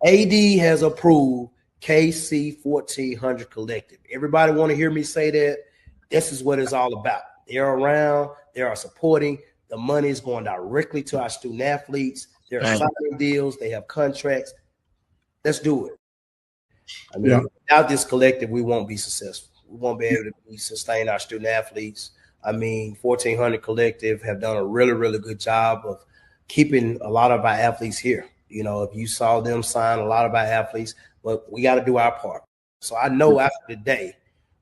AD has approved KC-1400 collective. Everybody want to hear me say that? This is what it's all about. They're around. They are supporting. The money is going directly to our student athletes. They're signing deals. They have contracts. Let's do it. I mean, without this collective, we won't be successful. We won't be able to sustain our student athletes. I mean, 1400 Collective have done a really, really good job of keeping a lot of our athletes here. You know, if you saw them sign a lot of our athletes, but we got to do our part. So I know after today,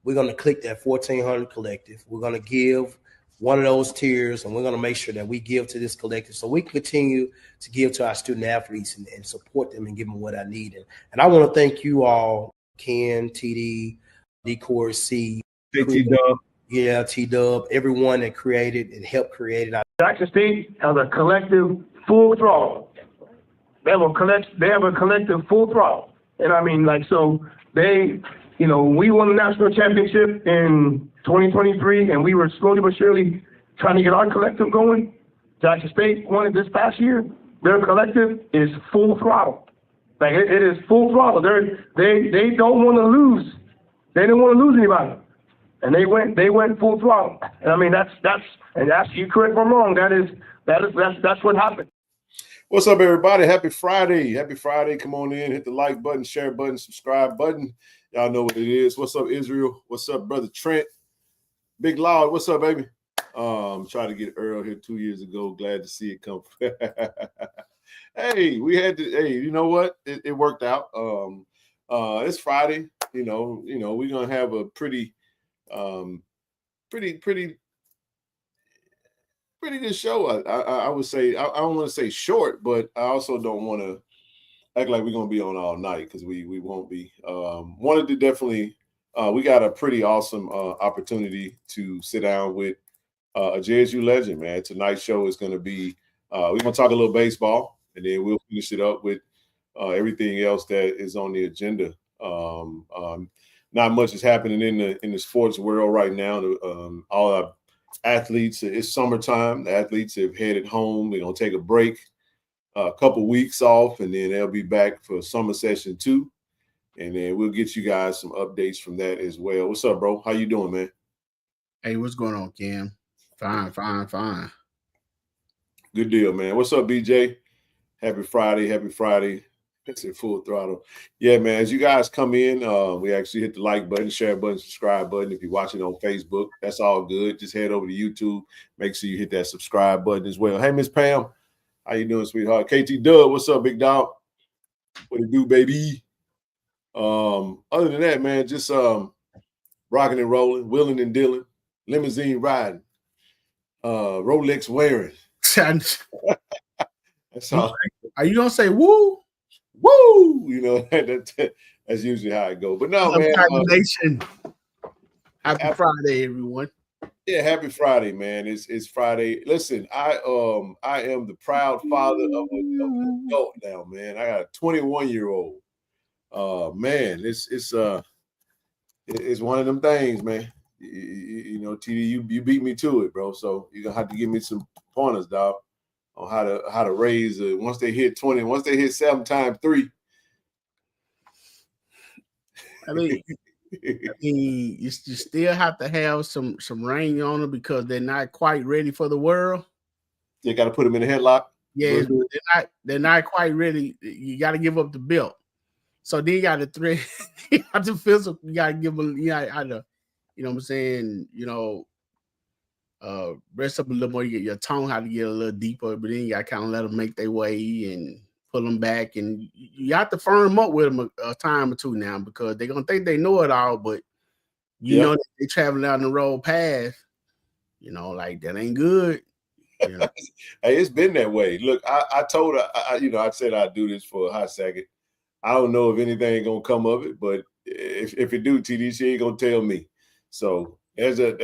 we're going to click that 1400 Collective. We're going to give one of those tiers, and we're going to make sure that we give to this collective so we continue to give to our student athletes and support them and give them what I need. And I want to thank you all, Ken, TD, D-Core, C, T-Dub. Yeah, T-Dub, everyone that created and helped create it. Jackson State has a collective full throttle. They have a collective full throttle. And I mean, like, so they, you know, we won the national championship in 2023, and we were slowly but surely trying to get our collective going. Jackson State won it this past year. Their collective is full throttle. Like, it is full throttle. They don't want to lose. They didn't want to lose anybody. And they went full throttle. And I mean, that's you correct me if I'm wrong. That's what happened. What's up, everybody? Happy Friday. Happy Friday. Come on in, hit the like button, share button, subscribe button. Y'all know what it is. What's up, Israel? What's up, brother Trent? Big Loud, what's up, baby? Tried to get Earl here 2 years ago. Glad to see it come. Hey, you know what? It worked out. It's Friday. You know, we're gonna have a pretty good show. I would say I don't want to say short, but I also don't want to act like we're gonna be on all night because we won't be. Wanted to definitely. We got a pretty awesome opportunity to sit down with a JSU legend, man. Tonight's show is going to be we're going to talk a little baseball, and then we'll finish it up with everything else that is on the agenda. Not much is happening in the sports world right now. All our athletes, it's summertime. The athletes have headed home. They're going to take a break, a couple weeks off, and then they'll be back for summer session 2. And then we'll get you guys some updates from that as well. What's up, bro? How you doing, man? Hey, what's going on, Cam? Fine. Good deal, man. What's up, BJ? Happy Friday. It's in full throttle. Yeah, man, as you guys come in, we actually hit the like button, share button, subscribe button. If you're watching on Facebook, that's all good. Just head over to YouTube. Make sure you hit that subscribe button as well. Hey, Miss Pam. How you doing, sweetheart? KT Dub, what's up, big dog? What it do, baby? Other than that, man, just rocking and rolling, wheeling and dealing, limousine riding, Rolex wearing. That's all. Are you gonna say woo? Woo! You know, that's usually how it goes. But no, man. Happy Friday, everyone. Yeah, happy Friday, man. It's Friday. Listen, I am the proud father of an adult now, man. I got a 21-year-old. Man, it's one of them things, man. You know, TD, you beat me to it, bro. So you're gonna have to give me some pointers, dog, on how to raise once they hit 20, once they hit 7 times 3. I mean, you still have to have some rain on them because they're not quite ready for the world. You got to put them in a headlock. Yeah, they're not quite ready. You got to give up the belt. So then you got to thread, you got to physical. You got to give them, you know what I'm saying? You know, rest up a little more. Your tone how to get a little deeper, but then you got to kind of let them make their way and pull them back, and you have to firm up with them a time or two now because they're gonna think they know it all, but you know that they traveling down the road path. You know, like that ain't good. You know? Hey, it's been that way. Look, I told her, I said I'd do this for a hot second. I don't know if anything gonna come of it, but if it do, TD, she ain't gonna tell me. So there's a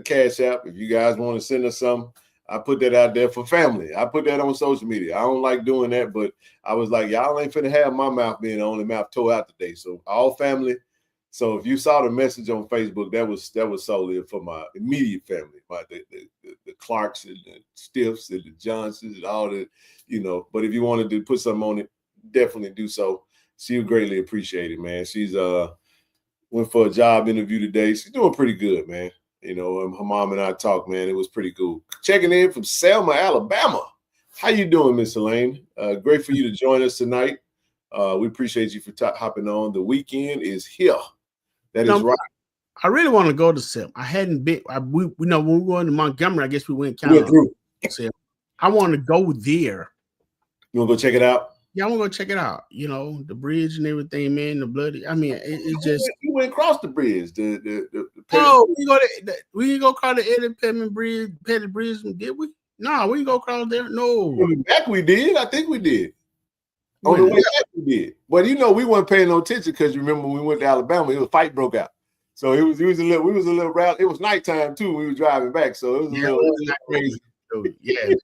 cash app. If you guys want to send us something, I put that out there for family. I put that on social media. I don't like doing that, but I was like, y'all ain't finna have my mouth being the only mouth tore out today. So all family. So if you saw the message on Facebook, that was solely for my immediate family, the Clarks and the Stiffs and the Johnsons and all the, But if you wanted to put something on it, definitely do so. She would greatly appreciate it, man. She's went for a job interview today. She's doing pretty good, man. You know, her mom and I talked, man. It was pretty cool. Checking in from Selma, Alabama. How you doing, Miss Elaine? Great for you to join us tonight. We appreciate you for hopping on. The weekend is here. That is right. I really want to go to Selma. I hadn't been. We know when we were going to Montgomery, I guess we went kind of through. I want to go there. You want to go check it out? Yeah, I want to go check it out. You know, the bridge and everything, man. The bloody. I mean, it's just. You went across the bridge. We didn't go across the Eddie Petty Bridge, did we? No, we didn't go across there. No. Back we did. I think we did. On the way back we did. But you know, we weren't paying no attention because remember when we went to Alabama, it was fight broke out. So we was a little route. It was nighttime too. We were driving back, so it was a little crazy. Yeah,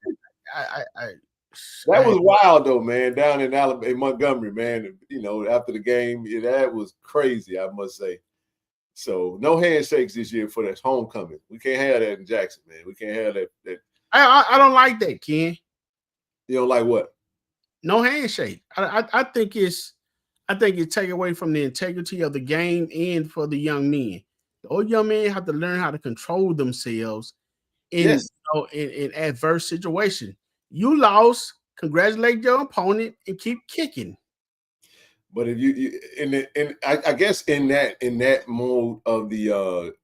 that was wild though, man. Down in Alabama, in Montgomery, man. You know, after the game, that was crazy, I must say. So no handshakes this year for that homecoming. We can't have that in Jackson, man. We can't have that. I don't like that, Ken. You don't like what? No handshake. I think it take away from the integrity of the game and for the young men. The old young men have to learn how to control themselves in adverse situation. You lost. Congratulate your opponent and keep kicking. But if I guess in that mode of the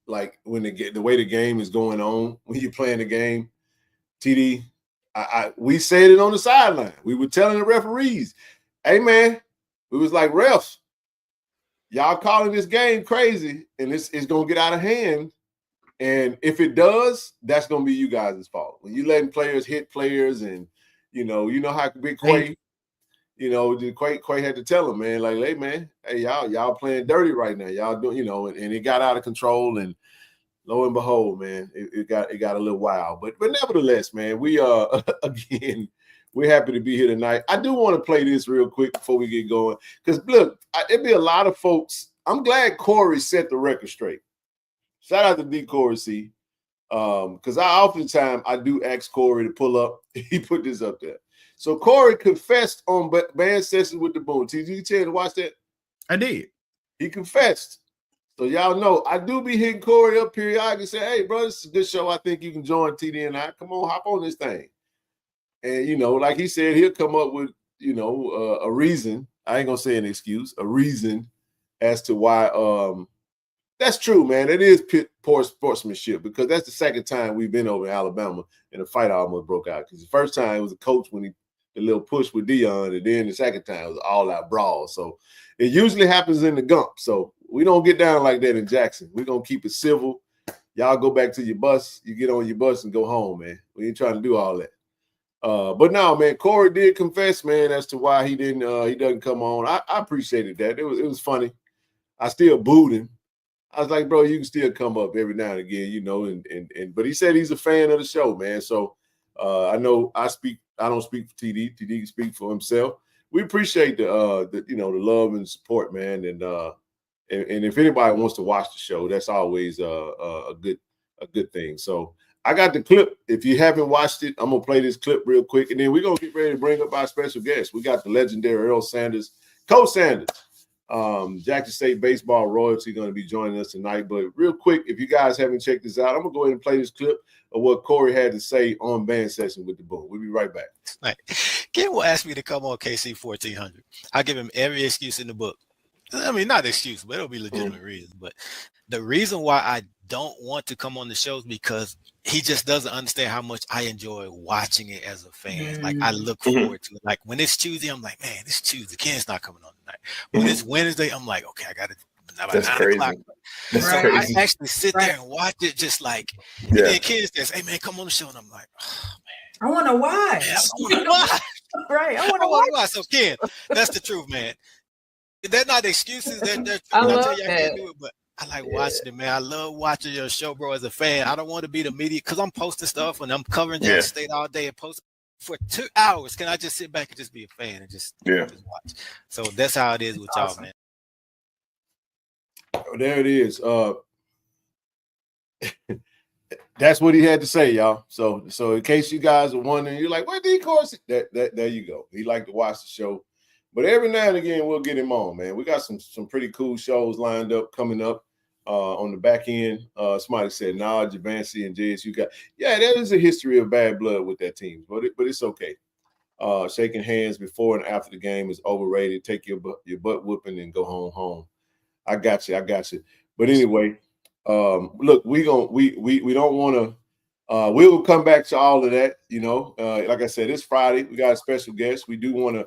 like when the way the game is going on, when you're playing the game, TD, we said it on the sideline. We were telling the referees, hey man, we was like, refs, y'all calling this game crazy and it's gonna get out of hand. And if it does, that's gonna be you guys' fault. When you letting players hit players and you know how big Quay, Quay had to tell him, man, like, hey man, hey, y'all playing dirty right now. Y'all doing, and it got out of control and lo and behold, man, it got a little wild. But nevertheless, man, we again, we're happy to be here tonight. I do want to play this real quick before we get going. Because look, it'd be a lot of folks. I'm glad Corey set the record straight. Shout out to D. Corey C. Because oftentimes I do ask Corey to pull up. He put this up there. So Corey confessed on band sessions with the Boom. Did you get a chance to watch that? I did. He confessed. So y'all know I do be hitting Corey up periodically. Say, hey, bro, this is a good show. I think you can join TD and I. Come on, hop on this thing. And like he said, he'll come up with a reason. I ain't gonna say an excuse, a reason as to why. That's true, man. It is poor sportsmanship because that's the second time we've been over in Alabama and a fight almost broke out. Because the first time it was a coach when the little push with Dion, and then the second time it was all out brawl. So it usually happens in the Gump. So we don't get down like that in Jackson. We're gonna keep it civil. Y'all go back to your bus. You get on your bus and go home, man. We ain't trying to do all that. But no, man, Corey did confess, man, as to why he doesn't come on. I appreciated that. It was funny. I still booed him. I was like, bro, you can still come up every now and again, but he said he's a fan of the show, man. So I know I don't speak for TD. TD can speak for himself. We appreciate the love and support, man. And if anybody wants to watch the show, that's always a good thing. So I got the clip. If you haven't watched it, I'm gonna play this clip real quick, and then we're gonna get ready to bring up our special guest. We got the legendary Earl Sanders, Coach Sanders, Jackson State baseball royalty, going to be joining us tonight. But real quick, if you guys haven't checked this out, I'm gonna go ahead and play this clip of what Corey had to say on band session with the Boom. We'll be right back. Right. Ken will ask me to come on KC-1400. I'll give him every excuse in the book. I mean, not excuse, but it'll be legitimate reason. But the reason why I don't want to come on the show is because he just doesn't understand how much I enjoy watching it as a fan. Like, I look forward to it. Like, when it's Tuesday, I'm like, man, it's Tuesday. Ken's not coming on tonight. When it's Wednesday, I'm like, okay, I got to. That's crazy. That's crazy. I actually sit there and watch it just like, and then Ken says, hey, man, come on the show. And I'm like, oh, man. I want to watch. Yeah, I want to watch. Right. I want to watch. So, Ken, that's the truth, man. They're not excuses. They're I love tell you I that. can't do it, but I like watching it, man. I love watching your show, bro, as a fan. I don't want to be the media because I'm posting stuff and I'm covering Jackson State all day and posting for 2 hours. Can I just sit back and just be a fan and just watch? So that's how it is with y'all, man. There it is. That's what he had to say, y'all. So in case you guys are wondering, you're like, where D Corsi? There you go. He liked to watch the show. But every now and again, we'll get him on, man. We got some pretty cool shows lined up coming up on the back end. Somebody said, nah, Javancy and JSU got. Yeah, there is a history of bad blood with that team, but it's okay. Shaking hands before and after the game is overrated. Take your butt whooping and go home. I got you. But anyway, look, we don't want to. We will come back to all of that. Like I said, it's Friday. We got a special guest. We do want to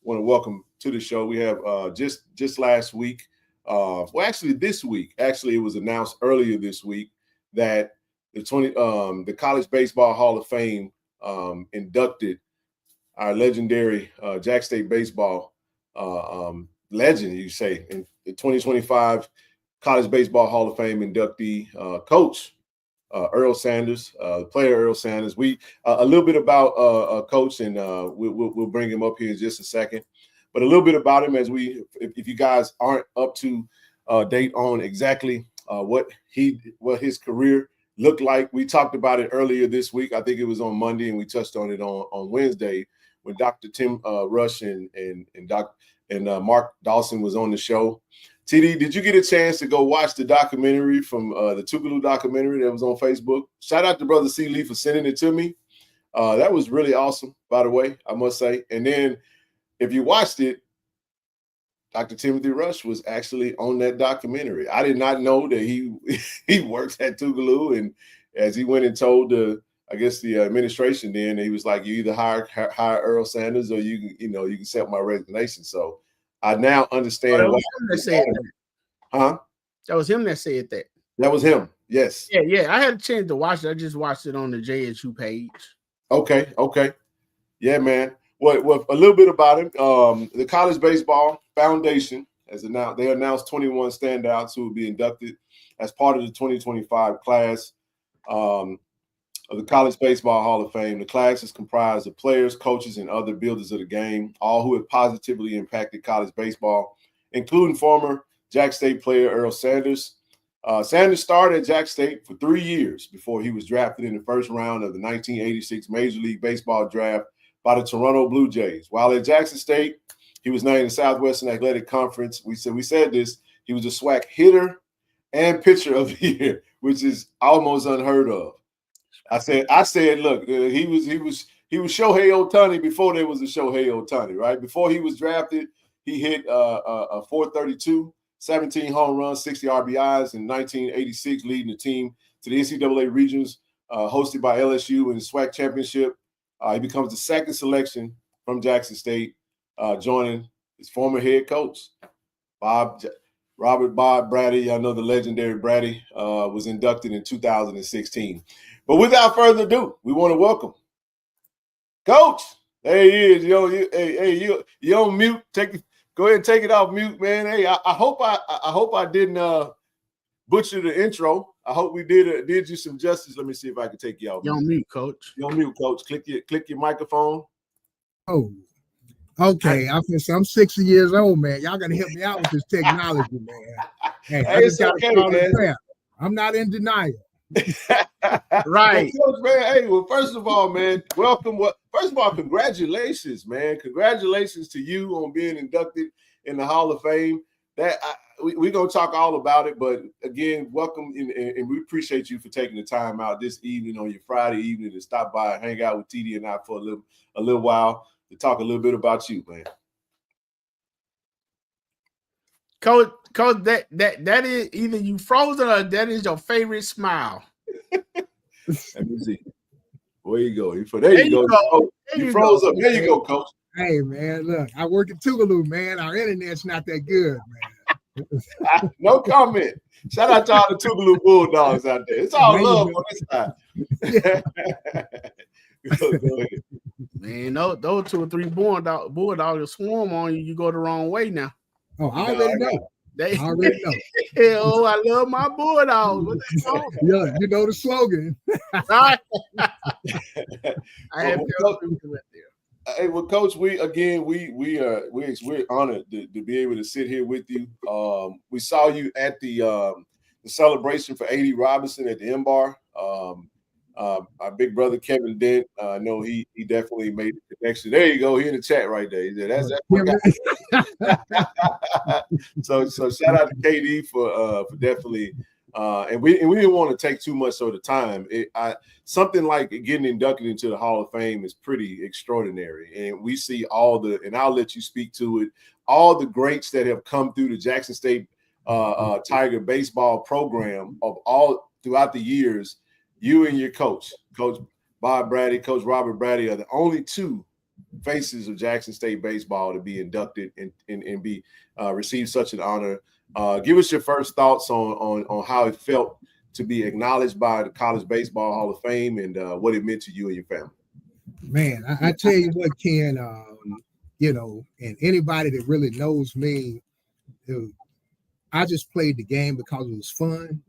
welcome to the show. We have just last week. Actually, this week. Actually, it was announced earlier this week that the College Baseball Hall of Fame inducted our legendary Jack State baseball legend, you say, in the 2025 College Baseball Hall of Fame inductee, Coach Earl Sanders, player Earl Sanders. We a little bit about Coach, and we'll bring him up here in just a second. But a little bit about him, if you guys aren't up to date on exactly what his career looked like. We talked about it earlier this week. I think it was on Monday, and we touched on it on Wednesday when Dr. Tim Rush and Mark Dawson was on the show. TD, did you get a chance to go watch the documentary from the Tougaloo documentary that was on Facebook? Shout out to Brother C. Lee for sending it to me. That was really awesome, by the way, I must say. And then if you watched it, Dr. Timothy Rush was actually on that documentary. I did not know that he works at Tougaloo, and as he went and told the administration, then he was like, you either hire Earl Sanders or you can accept my resignation. So I now understand. That was him that said that. Huh? That was him that said that. That was him. Yes. Yeah. I had a chance to watch it. I just watched it on the JSU page. Okay. Yeah, man. Well, a little bit about him. The College Baseball Foundation has announced 21 standouts who will be inducted as part of the 2025 class of the College Baseball Hall of Fame. The class is comprised of players, coaches, and other builders of the game, all who have positively impacted college baseball, including former Jack State player Earl Sanders. Sanders started at Jack State for 3 years before he was drafted in the first round of the 1986 Major League Baseball draft by the Toronto Blue Jays. While at Jackson State, he was named the Southwestern Athletic Conference. We said this. He was a SWAC hitter and pitcher of the year, which is almost unheard of. I said, look, he was Shohei Ohtani before there was a Shohei Ohtani, right? Before he was drafted, he hit a 432, 17 home runs, 60 RBIs in 1986, leading the team to the NCAA regionals hosted by LSU in the SWAC championship. He becomes the second selection from Jackson State, joining his former head coach, Robert Bob Brady. I know the legendary Brady was inducted in 2016. But without further ado, we want to welcome Coach. There he is. You on mute. Go ahead and take it off mute, man. Hey, I hope I didn't butcher the intro. I hope we did you some justice. Let me see if I can take you out. You're on mute, Coach. You're on mute, Coach. Click your microphone. Oh, okay. I'm 60 years old, man. Y'all gotta help me out with this technology, man. Hey, I just gotta call it fair. I'm not in denial. Right. Well, Coach, man, hey, well, first of all, man, welcome. First of all, congratulations, man. Congratulations to you on being inducted in the Hall of Fame. We're going to talk all about it, but again, welcome, and we appreciate you for taking the time out this evening on your Friday evening to stop by and hang out with TD and I for a little while to talk a little bit about you, man. Coach, that is either you frozen or that is your favorite smile. Let me see. Where you go? There you go. Oh, you froze up. There you go, Coach. Hey, man, look, I work at Tougaloo, man. Our internet's not that good, man. No comment. Shout out to all the Tougaloo Bulldogs out there. It's all love on this side. Go ahead. Man, those 2 or 3 bulldogs swarm on you. You go the wrong way now. Oh, I already know. I already know. Oh, I love my bulldogs. Yeah, you know the slogan. Right. I have Hey, well, Coach, we're honored to be able to sit here with you. We saw you at the celebration for A.D. Robinson at the M-Bar. Our big brother Kevin Dent, I know he definitely made the connection. There you go. He in the chat right there. He said, that's my guy. So shout out to KD for definitely. And we didn't want to take too much of the time. Something like getting inducted into the Hall of Fame is pretty extraordinary, and we see and I'll let you speak to it. All the greats that have come through the Jackson State Tiger baseball program of all throughout the years. You and your coach Bob Brady, Coach Robert Brady, are the only two faces of Jackson State baseball to be inducted and be receive such an honor. Give us your first thoughts on how it felt to be acknowledged by the College Baseball Hall of Fame and what it meant to you and your family. Man, I tell you what, Ken, and anybody that really knows me, I just played the game because it was fun.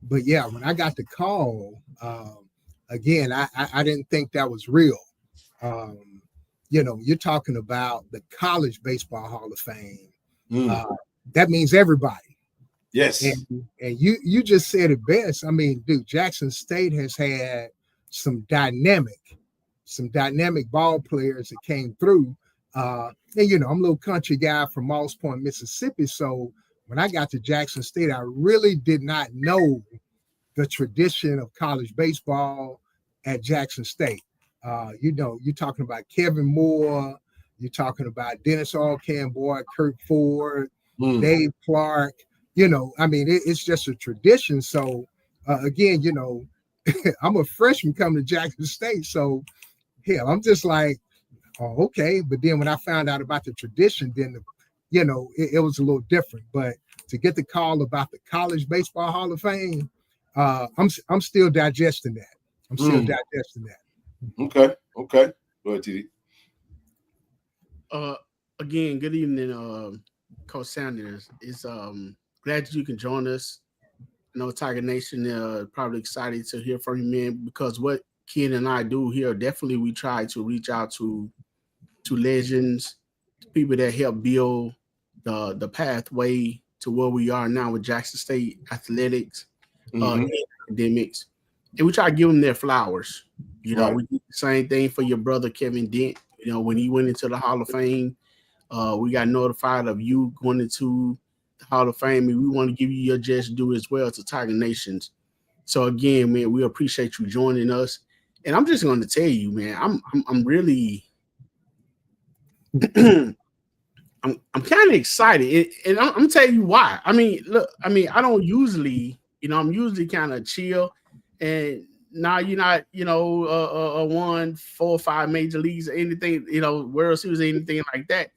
But yeah, when I got the call, again, I didn't think that was real. You're talking about the College Baseball Hall of Fame. That means everybody. Yes. And you just said it best. I mean, dude, Jackson State has had some dynamic ball players that came through. And I'm a little country guy from Moss Point, Mississippi. So when I got to Jackson State, I really did not know the tradition of college baseball at Jackson State. You're talking about Kevin Moore, you're talking about Dennis Alcanboy, Kirk Ford, Dave Clark. It's just a tradition. So again, I'm a freshman coming to Jackson State. So hell, I'm just like, oh, okay. But then when I found out about the tradition, then it was a little different. But to get the call about the College Baseball Hall of Fame, I'm still digesting that. Okay. Go ahead, TD. Again, good evening, Coach Sanders. It's glad that you can join us. I know Tiger Nation probably excited to hear from you, man, because what Ken and I do here, definitely we try to reach out to legends, people that help build the pathway to where we are now with Jackson State Athletics, academics, and we try to give them their flowers. Right. We did the same thing for your brother Kevin Dent. When he went into the Hall of Fame, we got notified of you going into the Hall of Fame, and we want to give you your just due as well to Tiger Nations. So again, man, we appreciate you joining us. And I'm just going to tell you, man, I'm really I'm kind of excited, and I'm telling you why. I mean, look, I don't usually, I'm usually kind of chill, and now you're not, won 4 or 5 major leagues or anything, World Series or anything like that.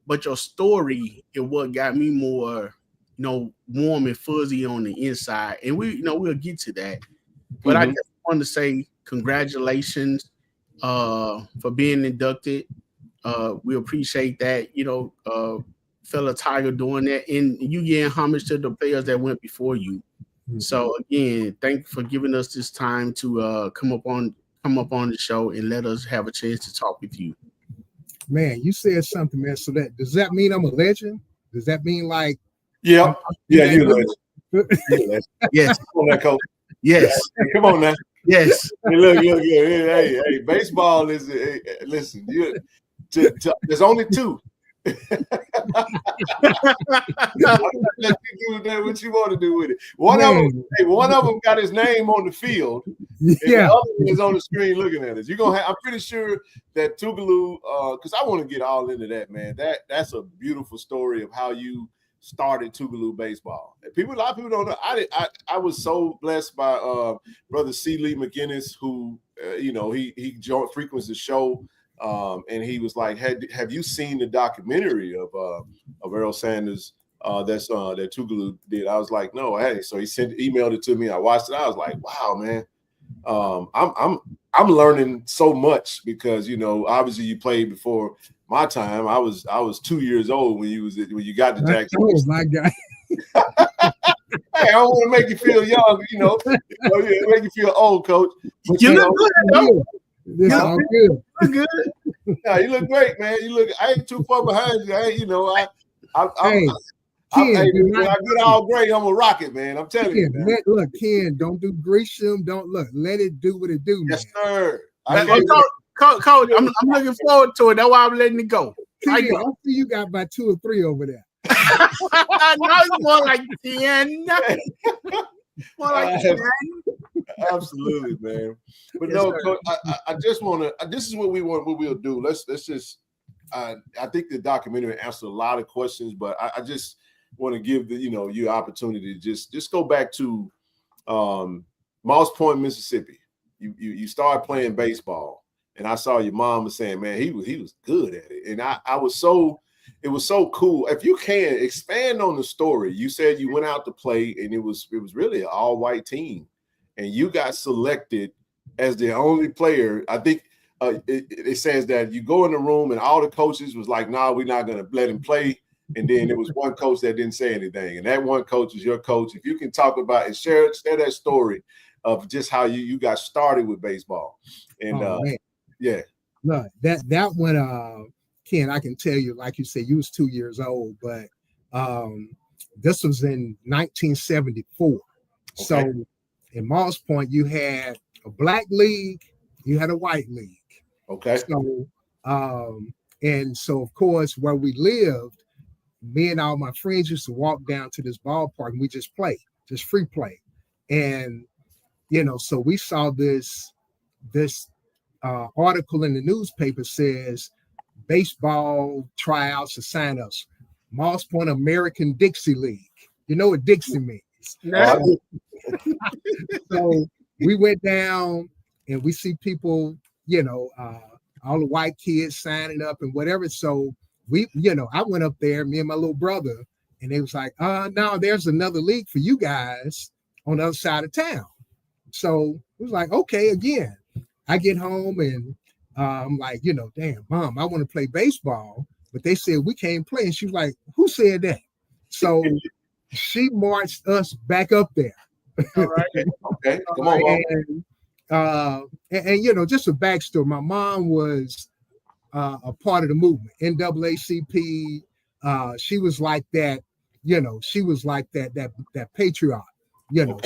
But your story is what got me more, warm and fuzzy on the inside, and we'll get to that. But I just want to say congratulations for being inducted. We appreciate that, fella Tiger doing that, and you getting homage to the players that went before you. So again, thank you for giving us this time to come up on the show and let us have a chance to talk with you. Man, you said something, man. So does that mean I'm a legend? Does that mean like? Yeah, you're a legend. Yes. Come on now, Coach. Yes. Come on now. Yes. Hey, look. Hey, baseball is. Listen, there's only 2. Let you do that what you want to do with it. One of them got his name on the field. Yeah, the other one is on the screen looking at us. You're gonna I'm pretty sure that Tougaloo, because I want to get all into that, man. That's a beautiful story of how you started Tougaloo baseball. And a lot of people don't know. I was so blessed by brother C. Lee McGinnis, who he frequents the show. And he was like, have you seen the documentary of Earl Sanders that Tougaloo did? I was like, no. Hey, so he emailed it to me. I watched it. I was like, wow, man. I'm learning so much because obviously you played before my time. I was 2 years old when you got to Jackson. Oh my God. Hey, I don't want to make you feel young, make you feel old, Coach. But, you look good, though. This all good. You look good. Yeah, you look great, man. I ain't too far behind you. Ken, when I get all great, I'm gonna rock it, man. I'm telling you, man. Look, Ken, don't do Gresham. Don't let it do what it do, man. Yes, sir. Coach, I'm looking forward to it. That's why I'm letting it go. I see you got about 2 or 3 over there. No, it's more like 10. More like 10. Absolutely, man. But no, Coach, I just want to. This is what we'll do. Let's just. I think the documentary answered a lot of questions, but I just want to give you opportunity to just go back to Moss Point, Mississippi. You started playing baseball, and I saw your mom was saying, man, he was good at it, and it was so cool. If you can expand on the story, you said you went out to play, and it was really an all-white team, and you got selected as the only player. I think it says that you go in the room and all the coaches was like, nah, we're not going to let him play. And then there was one coach that didn't say anything. And that one coach is your coach. If you can talk about and share that story of just how you got started with baseball. And yeah. Look, that one, Ken, I can tell you, like you said, you was 2 years old, but this was in 1974. Okay. So in Moss Point, you had a black league, you had a white league. Okay. So, and so of course, where we lived, me and all my friends used to walk down to this ballpark and we just play, just free play. And, so we saw this article in the newspaper says baseball tryouts or sign-ups, Moss Point American Dixie League. You know what Dixie means? Yeah. So we went down and we see people, all the white kids signing up and whatever. So we, I went up there, me and my little brother, and they was like, no, there's another league for you guys on the other side of town. So it was like, okay, again, I get home and I'm like, damn, Mom, I want to play baseball, but they said we can't play. And she was like, who said that? So she marched us back up there. All right. Okay, come on, Mom. And just a backstory. My mom was a part of the movement, NAACP. She was like that, she was like that patriot.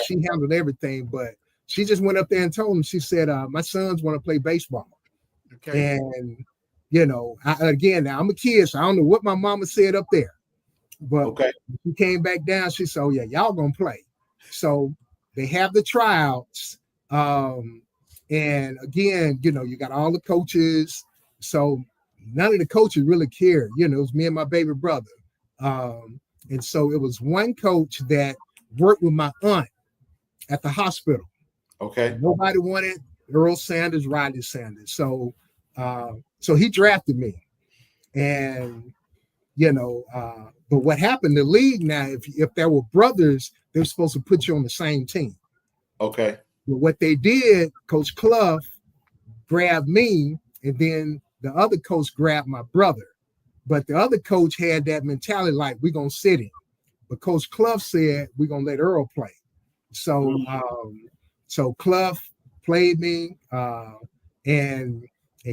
She handled everything, but she just went up there and told him, she said, my sons want to play baseball. Okay. And, now I'm a kid, so I don't know what my mama said up there. But she came back down, she said, oh, yeah, y'all gonna play. So they have the tryouts. And again, you got all the coaches. So none of the coaches really cared. It was me and my baby brother. And so it was one coach that worked with my aunt at the hospital. Okay. Nobody wanted Earl Sanders, Riley Sanders. So he drafted me. And, but what happened, the league now, if there were brothers, they were supposed to put you on the same team. Okay. But what they did, Coach Clough grabbed me, and then the other coach grabbed my brother. But the other coach had that mentality like, we're going to sit him. But Coach Clough said, we're going to let Earl play. So so Clough played me, and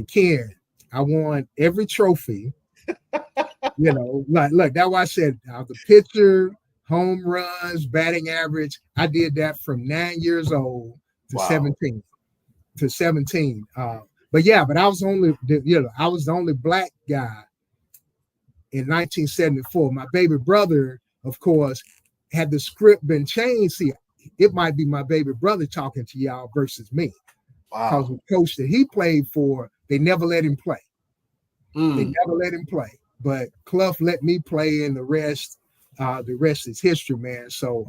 Ken, I won every trophy. Look, that's why I said the pitcher, home runs, batting average. I did that from 9 years old to 17. But I was I was the only black guy in 1974. My baby brother, of course, had the script been changed. See, it might be my baby brother talking to y'all versus me. Because the coach that he played for, they never let him play. They never let him play. But Clough let me play, and the rest is history, man. So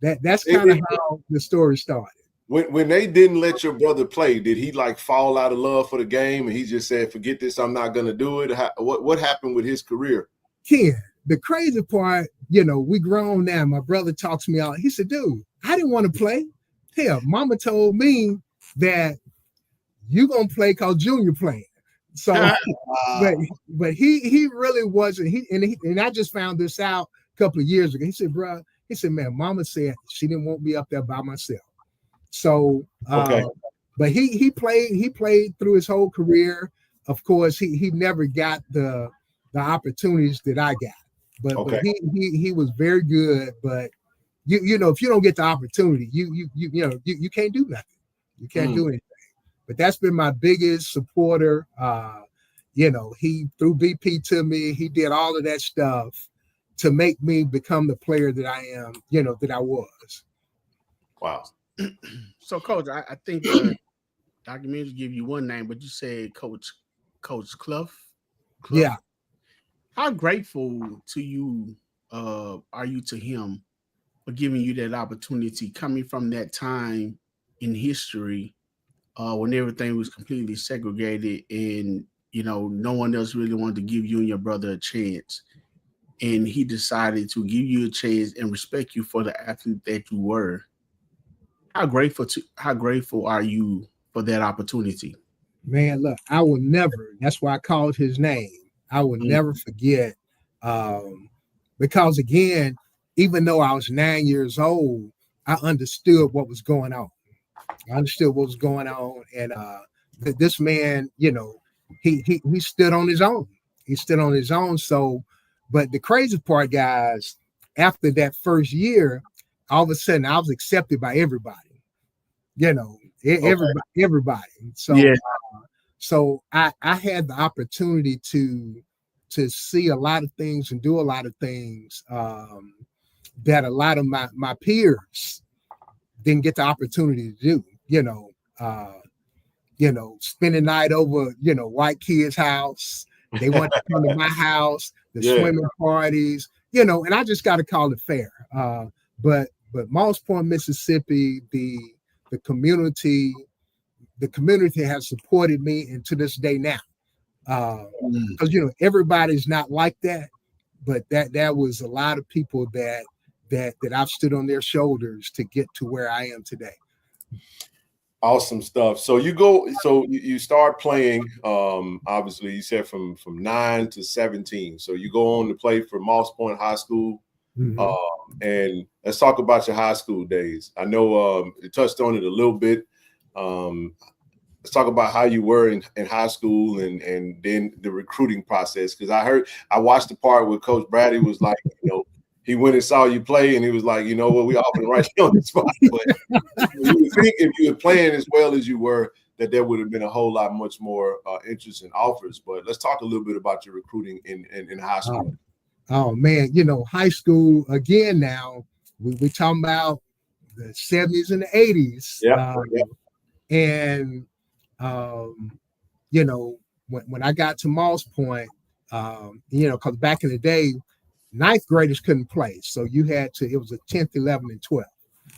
that's kind of how the story started. When they didn't let your brother play, did he like fall out of love for the game and he just said, forget this, I'm not going to do it? What happened with his career? Ken, the crazy part, we grown now. My brother talks me out. He said, dude, I didn't want to play. Hell, mama told me that you going to play because Junior playing. So, but he really wasn't. And I just found this out a couple of years ago. He said, bro, man, mama said she didn't want me up there by myself. So, but he played through his whole career. Of course, he never got the opportunities that I got. but Okay. he was very good. But you know, if you don't get the opportunity, you can't do nothing. You can't do anything. But that's been my biggest supporter. You know, he threw BP to me. He did all of that stuff to make me become the player that I am, you know, that I was. Wow. So, Coach, I think the documentaries give you one name, but you said Coach Clough. Yeah. How grateful to you are you to him for giving you that opportunity, coming from that time in history when everything was completely segregated and, you know, no one else really wanted to give you and your brother a chance. And he decided to give you a chance and respect you for the athlete that you were. How grateful are you for that opportunity? Man, look, I will never, that's why I called his name. I will never forget. Because again, even though I was 9 years old, I understood what was going on. And this man, you know, he stood on his own. He stood on his own. So, but the crazy part, guys, after that first year, all of a sudden I was accepted by everybody. You know, everybody. So, yeah. So I had the opportunity to see a lot of things and do a lot of things that a lot of my peers didn't get the opportunity to do. Spend the night over, white kids' house. They want to come to my house, the swimming parties, and I just got to call it fair. But Moss Point, Mississippi, the community has supported me, and to this day now, because everybody's not like that, but that was a lot of people that I've stood on their shoulders to get to where I am today. Awesome stuff. So you start playing, obviously you said from 9 to 17. So you go on to play for Moss Point High School. And let's talk about your high school days. I know you touched on it a little bit. Let's talk about how you were in high school and then the recruiting process. Because I watched the part where Coach Brady was like, he went and saw you play, and he was like, we offered right here on the spot. But you would think if you were playing as well as you were, that there would have been a whole lot much more interest and offers. But let's talk a little bit about your recruiting in high school. Oh man, high school again. Now we talking about the 70s and the 80s. And when I got to Moss Point, because back in the day, ninth graders couldn't play. So you had to, it was a 10th, 11th, and 12th.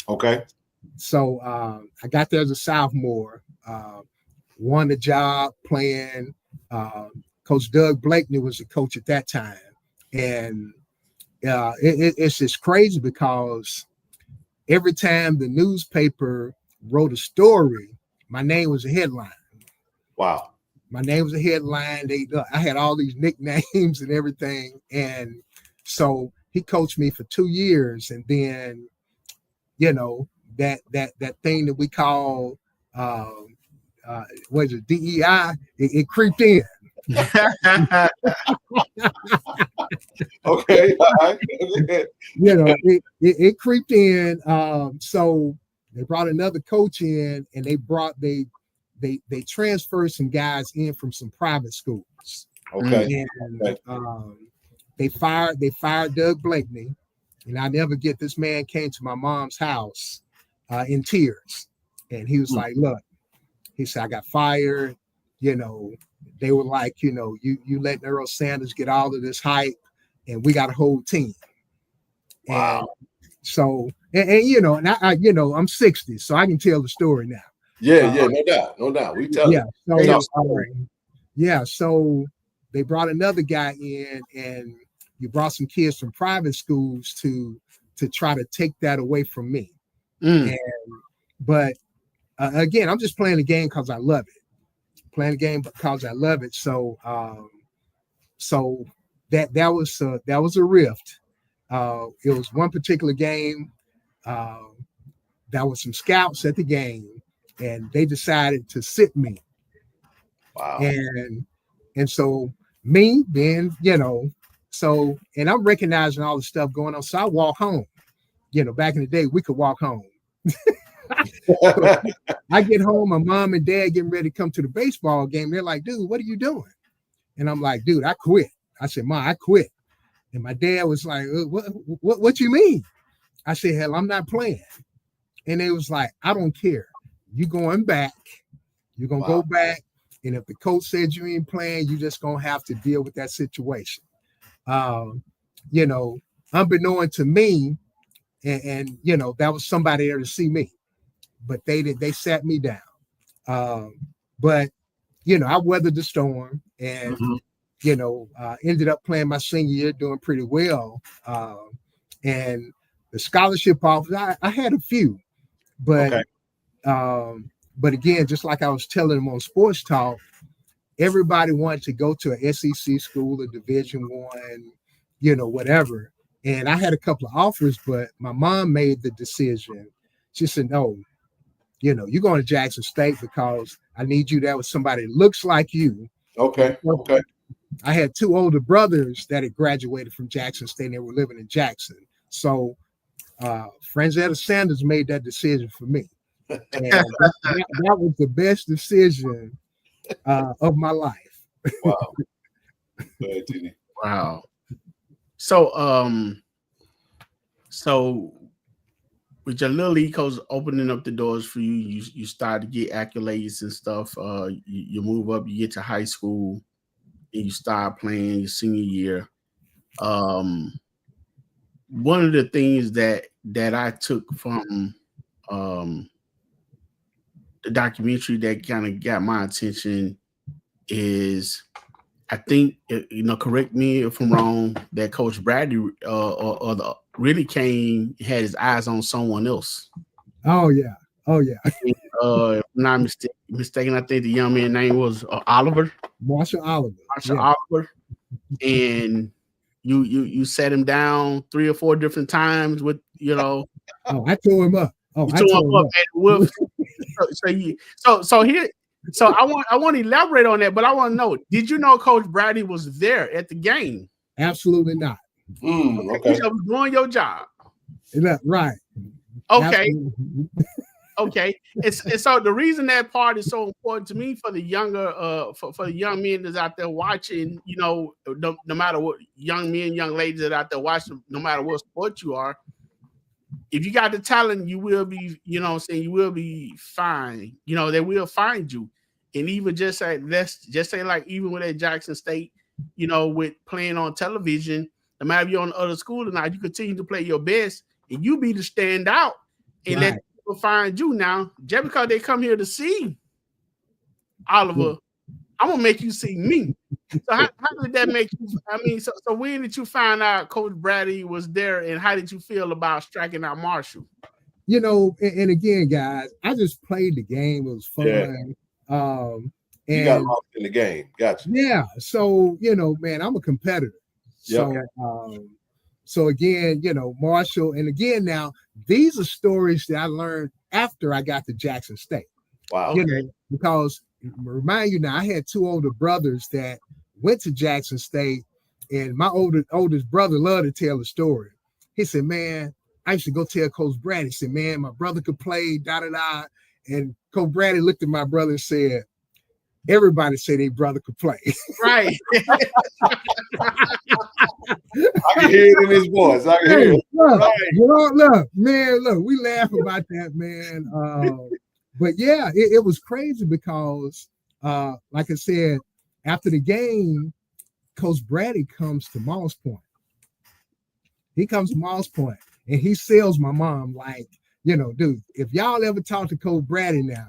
Okay. So I got there as a sophomore, won the job playing. Coach Doug Blakeney was the coach at that time. And it's just crazy because every time the newspaper wrote a story, my name was a headline. Wow. My name was a headline. I had all these nicknames and everything. And so he coached me for 2 years. And then, that thing that we call, what is it, DEI, it creeped in. Okay. All right. It creeped in. So they brought another coach in, and they transferred some guys in from some private schools. Okay. And they fired Doug Blakeney, and I never get, this man came to my mom's house in tears, and he was like, "Look," he said, "I got fired. They were like, you letting Earl Sanders get all of this hype, and we got a whole team." Wow. And so, and I I'm 60, so I can tell the story now. Yeah, no doubt. We tell it. So they brought another guy in, and you brought some kids from private schools to try to take that away from me. But again, I'm just playing the game because I love it. Playing the game because I love it. So that was a rift. It was one particular game. There was some scouts at the game, and they decided to sit me. Wow. And so me being, So, and I'm recognizing all the stuff going on. So I walk home. Back in the day, we could walk home. I get home, my mom and dad getting ready to come to the baseball game. They're like, dude, what are you doing? And I'm like, dude, I quit. I said, Ma, I quit. And my dad was like, what you mean? I said, hell, I'm not playing. And they was like, I don't care. You going back. You're going to go back. And if the coach said you ain't playing, you just going to have to deal with that situation. Unbeknown to me, and that was somebody there to see me. But they sat me down. But I weathered the storm and ended up playing my senior year, doing pretty well. And the scholarship offers, I had a few, but again, just like I was telling them on Sports Talk, everybody wanted to go to a SEC school, a Division I, whatever. And I had a couple of offers, but my mom made the decision. She said, no, you're going to Jackson State because I need you there with somebody that looks like you. Okay. I had two older brothers that had graduated from Jackson State and they were living in Jackson. So Earl Sanders made that decision for me. And that was the best decision of my life. Wow. Wow. So with your little league coach opening up the doors for you, you start to get accolades and stuff. You move up, you get to high school, and you start playing your senior year. One of the things that I took from the documentary that kind of got my attention is, I think, correct me if I'm wrong, that Coach Bradley really had his eyes on someone else. Oh yeah. If I'm not mistaken, I think the young man's name was Oliver. Marshall Oliver. Oliver. And you set him down 3 or 4 different times with, Oh, I tore him up. I want to elaborate on that, but I want to know, did you know Coach Bradley was there at the game? Absolutely not. Okay. So doing your job. Right. Okay. Okay. And so the reason that part is so important to me for the younger, for the young men that's out there watching, no matter what, young men, young ladies that are out there watching, no matter what sport you are, if you got the talent, you will be, you will be fine. They will find you. And even just say, like, even with at Jackson State, with playing on television, no matter if you're on the other school or not, you continue to play your best and you be the standout and let people find you. Now, just because they come here to see Oliver, I'm going to make you see me. So how did that make you? I mean, so when did you find out Coach Bradley was there, and how did you feel about striking out Marshall? And again, guys, I just played the game. It was fun. Yeah. And you got lost in the game. Gotcha. Yeah. So, man, I'm a competitor. Yep. So again, Marshall, and again, now these are stories that I learned after I got to Jackson State. Wow. Because remind you now, I had 2 older brothers that went to Jackson State, and my oldest brother loved to tell the story. He said, man, I used to go tell Coach Bradley. He said, man, my brother could play, da-da-da. And Coach Bradley looked at my brother and said, everybody say their brother could play. Right. I can hear it in his voice. I can hear it. Look, we laugh about that, man. But yeah, it was crazy because, like I said, after the game, Coach Bradley comes to Moss Point. He comes to Moss Point and he sells my mom like, dude, if y'all ever talk to Coach Bradley now,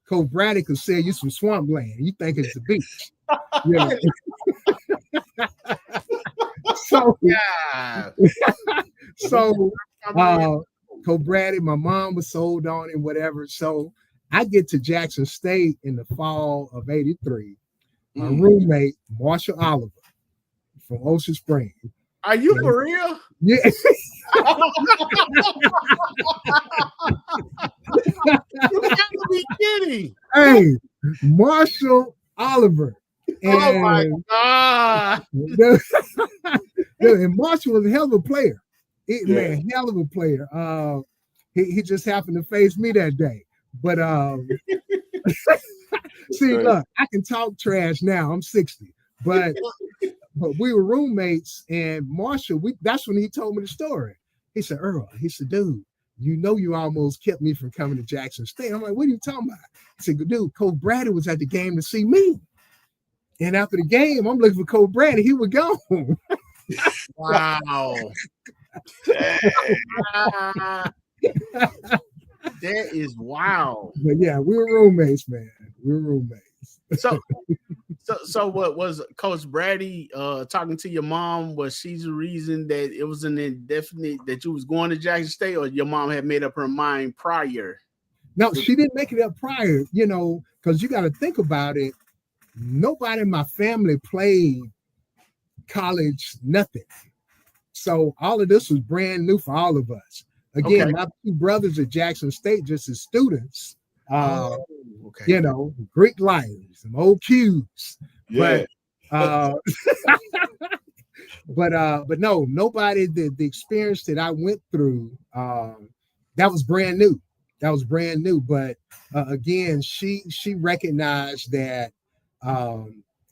Coach Bradley could sell you some swampland. You think it's the beach. So Coach Bradley, my mom was sold on and whatever. So I get to Jackson State in the fall of '83. My roommate, Marshall Oliver from Ocean Springs. Are you for real? Yeah. You gotta be kidding. Hey, Marshall Oliver. And, oh my God. And Marshall was a hell of a player. Man, hell of a player. He just happened to face me that day. But see, look, I can talk trash now. I'm 60, but we were roommates, and Marshall, that's when he told me the story. He said, Earl, he said, dude, you almost kept me from coming to Jackson State. I'm like, what are you talking about? He said, dude, Coach Brady was at the game to see me. And after the game, I'm looking for Coach Brady. He was gone. Wow. That is wild. But yeah, we were roommates, man. We were roommates. So what was Coach Brady talking to your mom? Was she the reason that it was an indefinite that you was going to Jackson State, or your mom had made up her mind prior? No, she didn't make it up prior, because you got to think about it. Nobody in my family played college, nothing. So all of this was brand new for all of us. Again, my two brothers at Jackson State, just as students, Greek life, some old Qs. Yeah. But no, nobody, the experience that I went through, that was brand new. That was brand new. But again, she recognized that,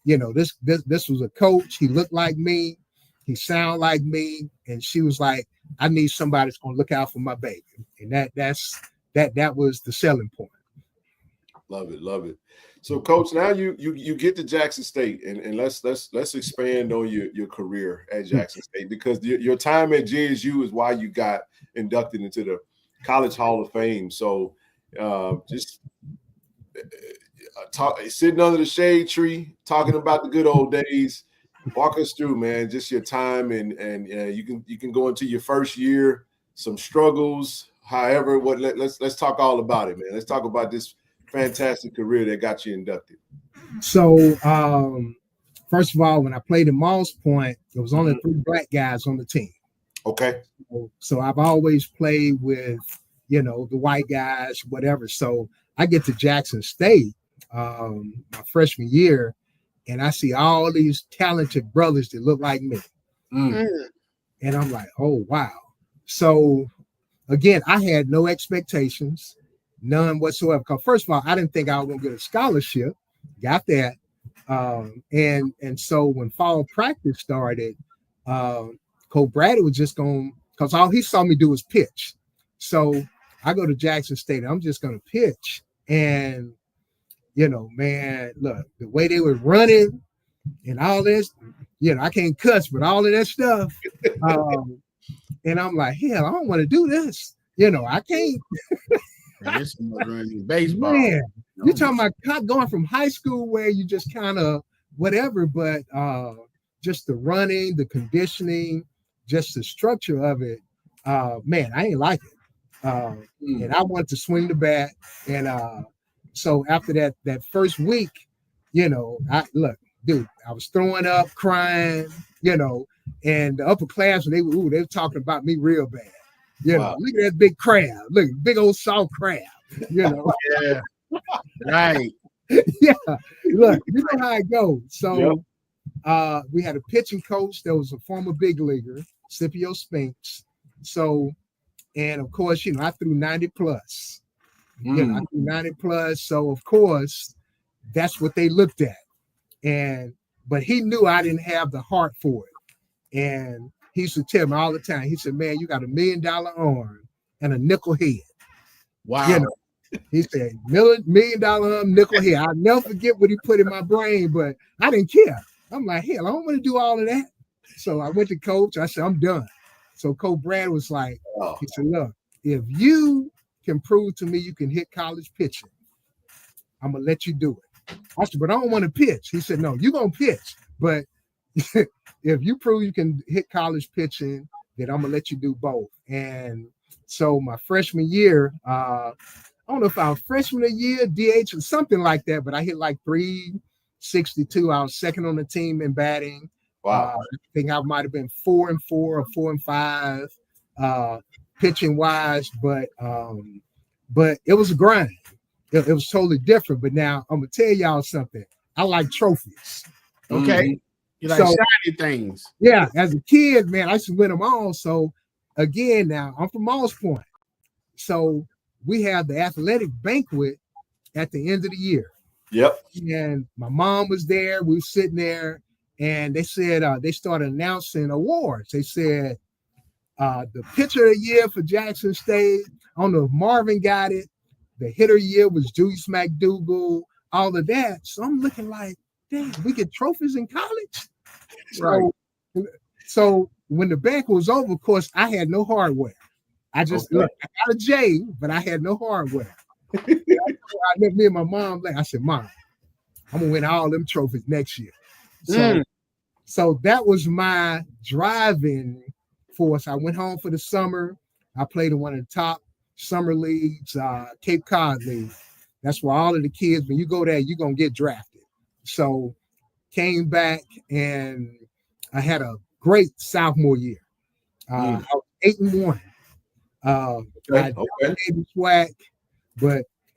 this was a coach. He looked like me. He sounded like me. And she was like, I need somebody that's going to look out for my baby. And that was the selling point. Love it. So, Coach, now you get to Jackson State, and let's expand on your career at Jackson State, because your time at JSU is why you got inducted into the College Hall of Fame. So, just sitting under the shade tree, talking about the good old days. Walk us through, man, just your time, and you can go into your first year, some struggles. However, let's talk all about it, man. Let's talk about this fantastic career that got you inducted. So, first of all, when I played at Moss Point, there was only 3 black guys on the team. Okay. So I've always played with, the white guys, whatever. So I get to Jackson State my freshman year, and I see all these talented brothers that look like me. And I'm like, oh, wow. So, again, I had no expectations, none whatsoever. Because first of all, I didn't think I was going to get a scholarship. Got that. And so when fall practice started, Coach Brady was just going, because all he saw me do was pitch. So I go to Jackson State, and I'm just going to pitch. And man, look, the way they were running and all this, I can't cuss, but all of that stuff. And I'm like, hell, I don't want to do this. I can't. This is running baseball. Man, you're talking about going from high school where you just kind of whatever, but just the running, the conditioning, just the structure of it, man, I ain't like it. And I wanted to swing the bat. And so after that first week, I was throwing up, crying, and the upperclassmen, they were talking about me real bad. Wow. Look at that big crab. Look, big old soft crab. Yeah. Right. Yeah. Look, you know how it goes. So we had a pitching coach that was a former big leaguer, Scipio Spinks. So, and of course, I threw 90 plus. I threw 90 plus. So of course, that's what they looked at. But he knew I didn't have the heart for it. And he used to tell me all the time, he said, man, you got $1 million arm and a nickel head. Wow. He said, $1 million arm, nickel head. I'll never forget what he put in my brain, but I didn't care. I'm like, hell, I don't want to do all of that. So I went to coach. I said, I'm done. So Coach Brad was like, he said, look, if you can prove to me you can hit college pitching, I'm going to let you do it. I said, but I don't want to pitch. He said, no, you're going to pitch. But if you prove you can hit college pitching, then I'm going to let you do both. And so my freshman year, I don't know if I was freshman of the year, DH or something like that, but I hit like 362. I was second on the team in batting. Wow. I think I might have been 4-4 or 4-5 pitching wise, but it was a grind. It was totally different. But now I'm gonna tell y'all something. I like trophies. Okay. You like So, shiny things. yeah, as a kid, man, I used to win them all. So again, now I'm from Moss Point. So we have the athletic banquet at the end of the year. Yep. And my mom was there. We were sitting there, and they said they started announcing awards. They said the pitcher of the year for Jackson State. I don't know if Marvin got it. The hitter of the year was Julius McDougal, all of that. So I'm looking like, dang, we get trophies in college? Right. So when the banquet was over, of course, I had no hardware. I just look, I got a J, but I had no hardware. I met me and my mom. I said, Mom, I'm gonna win all them trophies next year. So that was my driving force. I went home for the summer. I played in one of the top summer leagues, Cape Cod League. That's where all of the kids, when you go there, you're gonna get drafted. So came back and I had a great sophomore year. I was 8-1. I did swag,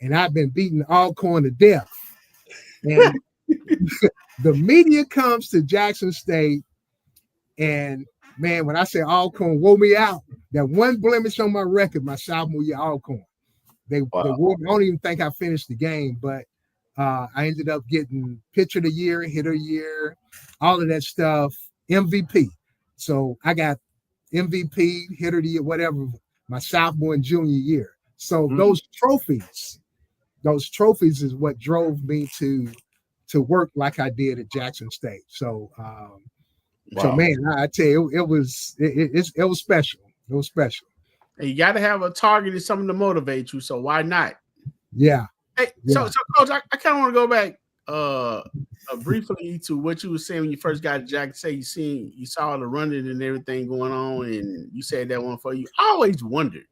and I've been beating Alcorn to death. And the media comes to Jackson State, and man, when I say Alcorn wore me out, that one blemish on my record, my sophomore year, Alcorn. They wore me. I don't even think I finished the game, but I ended up getting pitcher of the year, hitter of the year, all of that stuff, MVP. So I got MVP, hitter of the year, whatever, my sophomore and junior year. So those trophies is what drove me to work like I did at Jackson State. So, so man, I tell you, it was special. It was special. And you got to have a target and something to motivate you. So why not? Yeah. Hey, so Coach, I kind of want to go back briefly to what you were saying when you first got to Jackson State. You saw the running and everything going on, and you said that one for you. I always wondered,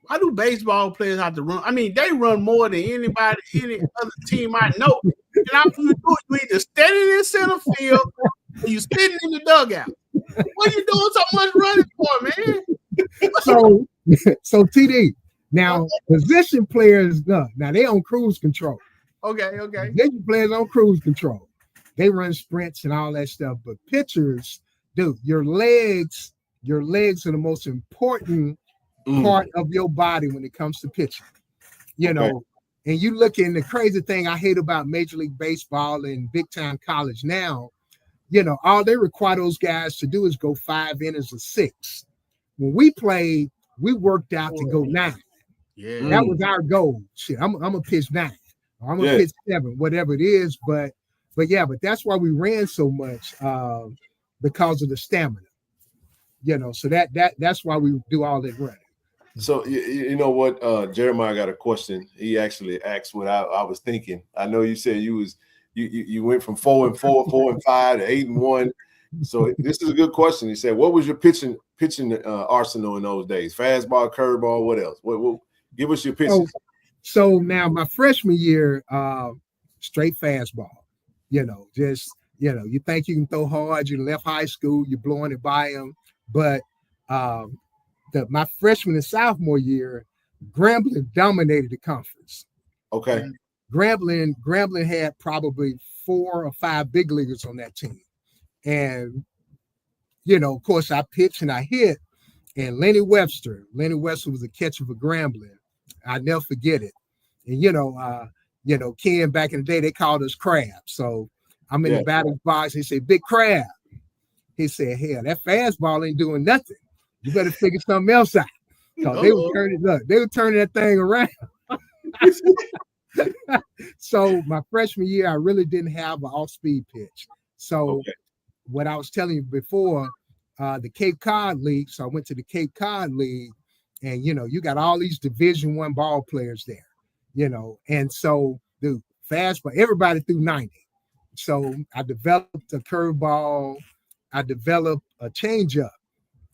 why do baseball players have to run? I mean, they run more than anybody, any other team I know. And after you do it, you either standing in center field or you sitting in the dugout. What are you doing so much running for, man? So TD, now position players, now they on cruise control. Okay. Position players on cruise control. They run sprints and all that stuff. But pitchers, dude, your legs are the most important part of your body when it comes to pitching. You know, and you look in the crazy thing I hate about Major League Baseball and big time college now, you know, all they require those guys to do is go 5 innings or 6. When we played, we worked out to go 9. Yeah, that was our goal. Shit, I'm gonna pitch 9. I'm gonna pitch 7, whatever it is. But that's why we ran so much because of the stamina. You know, so that's why we do all that running. So you know what, Jeremiah got a question. He actually asked what I was thinking. I know you said you went from 4-4, 4-5 to 8-1. So this is a good question. He said, "What was your pitching arsenal in those days? Fastball, curveball, what else? What give us your pitching." So now my freshman year, straight fastball. You know, just you think you can throw hard. You left high school, you're blowing it by them, but my freshman and sophomore year, Grambling dominated the conference. Okay. Grambling had probably 4 or 5 big leaguers on that team. And, of course, I pitched and I hit. And Lenny Webster was a catcher for Grambling. I'll never forget it. And, Ken, back in the day, they called us Crab. So I'm in the batter's box. He said, "Big Crab." He said, "Hell, that fastball ain't doing nothing. You better figure something else out." Because they were turning that thing around. So my freshman year, I really didn't have an off-speed pitch. So what I was telling you before, the Cape Cod League. So I went to the Cape Cod League, and you got all these Division I ball players there, and so the fastball, everybody threw 90. So I developed a curveball, I developed a changeup.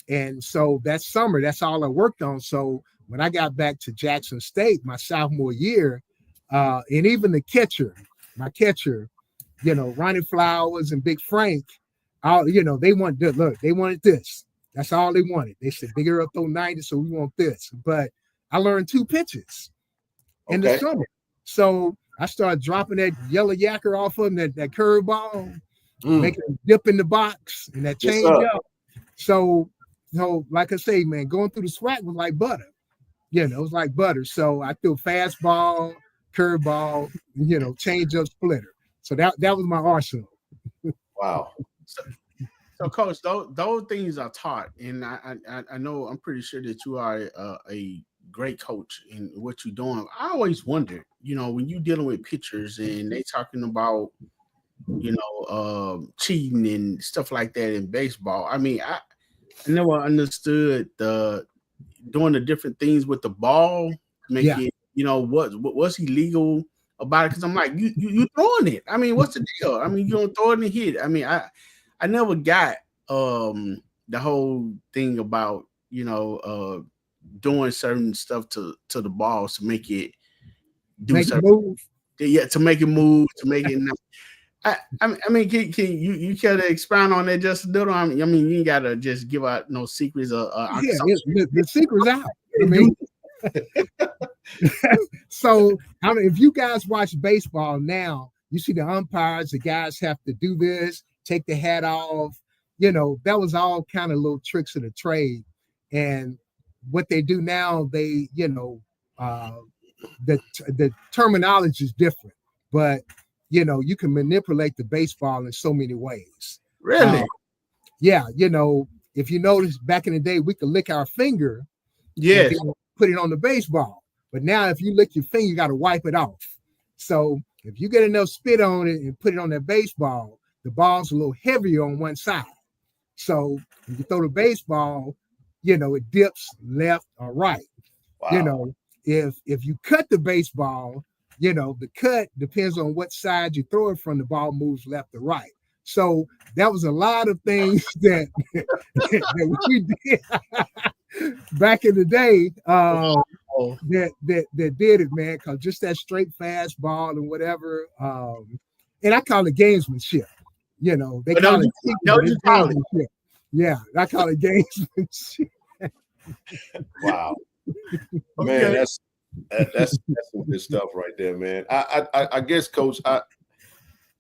And so that summer, that's all I worked on. So when I got back to Jackson State, my sophomore year, and even my catcher, Ronnie Flowers and Big Frank, they wanted this. That's all they wanted. They said, "Big Earl throw 90, so we want this." But I learned 2 pitches in the summer. So I started dropping that yellow yacker off of them, that curveball. making them dip in the box and that change up. So like I say, man, going through the SWAC was like butter. You know, it was like butter. So I threw fastball, curveball, you know, change up, splitter. So that was my arsenal. Wow. So, Coach, those things are taught, and I know I'm pretty sure that you are a great coach in what you're doing. I always wondered, you know, when you're dealing with pitchers and they talking about, you know, cheating and stuff like that in baseball. I mean, I never understood doing the different things with the ball, make it, you know, what's illegal about it? Because I'm like, you throwing it. I mean, what's the deal? I mean, you don't throw it and hit. I mean, I never got the whole thing about, you know, doing certain stuff to the balls to make it move. Yeah, to make it move, to make it. I mean, can you care to expound on that just a little? I mean, you ain't gotta just give out no secrets. The secret's out. I mean, so I mean, if you guys watch baseball now, you see the umpires. The guys have to do this, take the hat off. You know, that was all kind of little tricks of the trade. And what they do now, they, you know, the terminology is different, but you know, you can manipulate the baseball in so many ways. Really? Yeah. You know, if you notice back in the day, we could lick our finger, yes, and put it on the baseball. But now if you lick your finger, you got to wipe it off. So if you get enough spit on it and put it on that baseball, the ball's a little heavier on one side. So when you throw the baseball, you know, it dips left or right. Wow. You know, if you cut the baseball, you know, the cut depends on what side you throw it from. The ball moves left or right. So that was a lot of things that we did back in the day that did it, man. Because just that straight fastball and whatever, and I call it gamesmanship. You know, they call it gamesmanship. Yeah, I call it gamesmanship. Wow, man, that's some good stuff right there, man. I guess, Coach,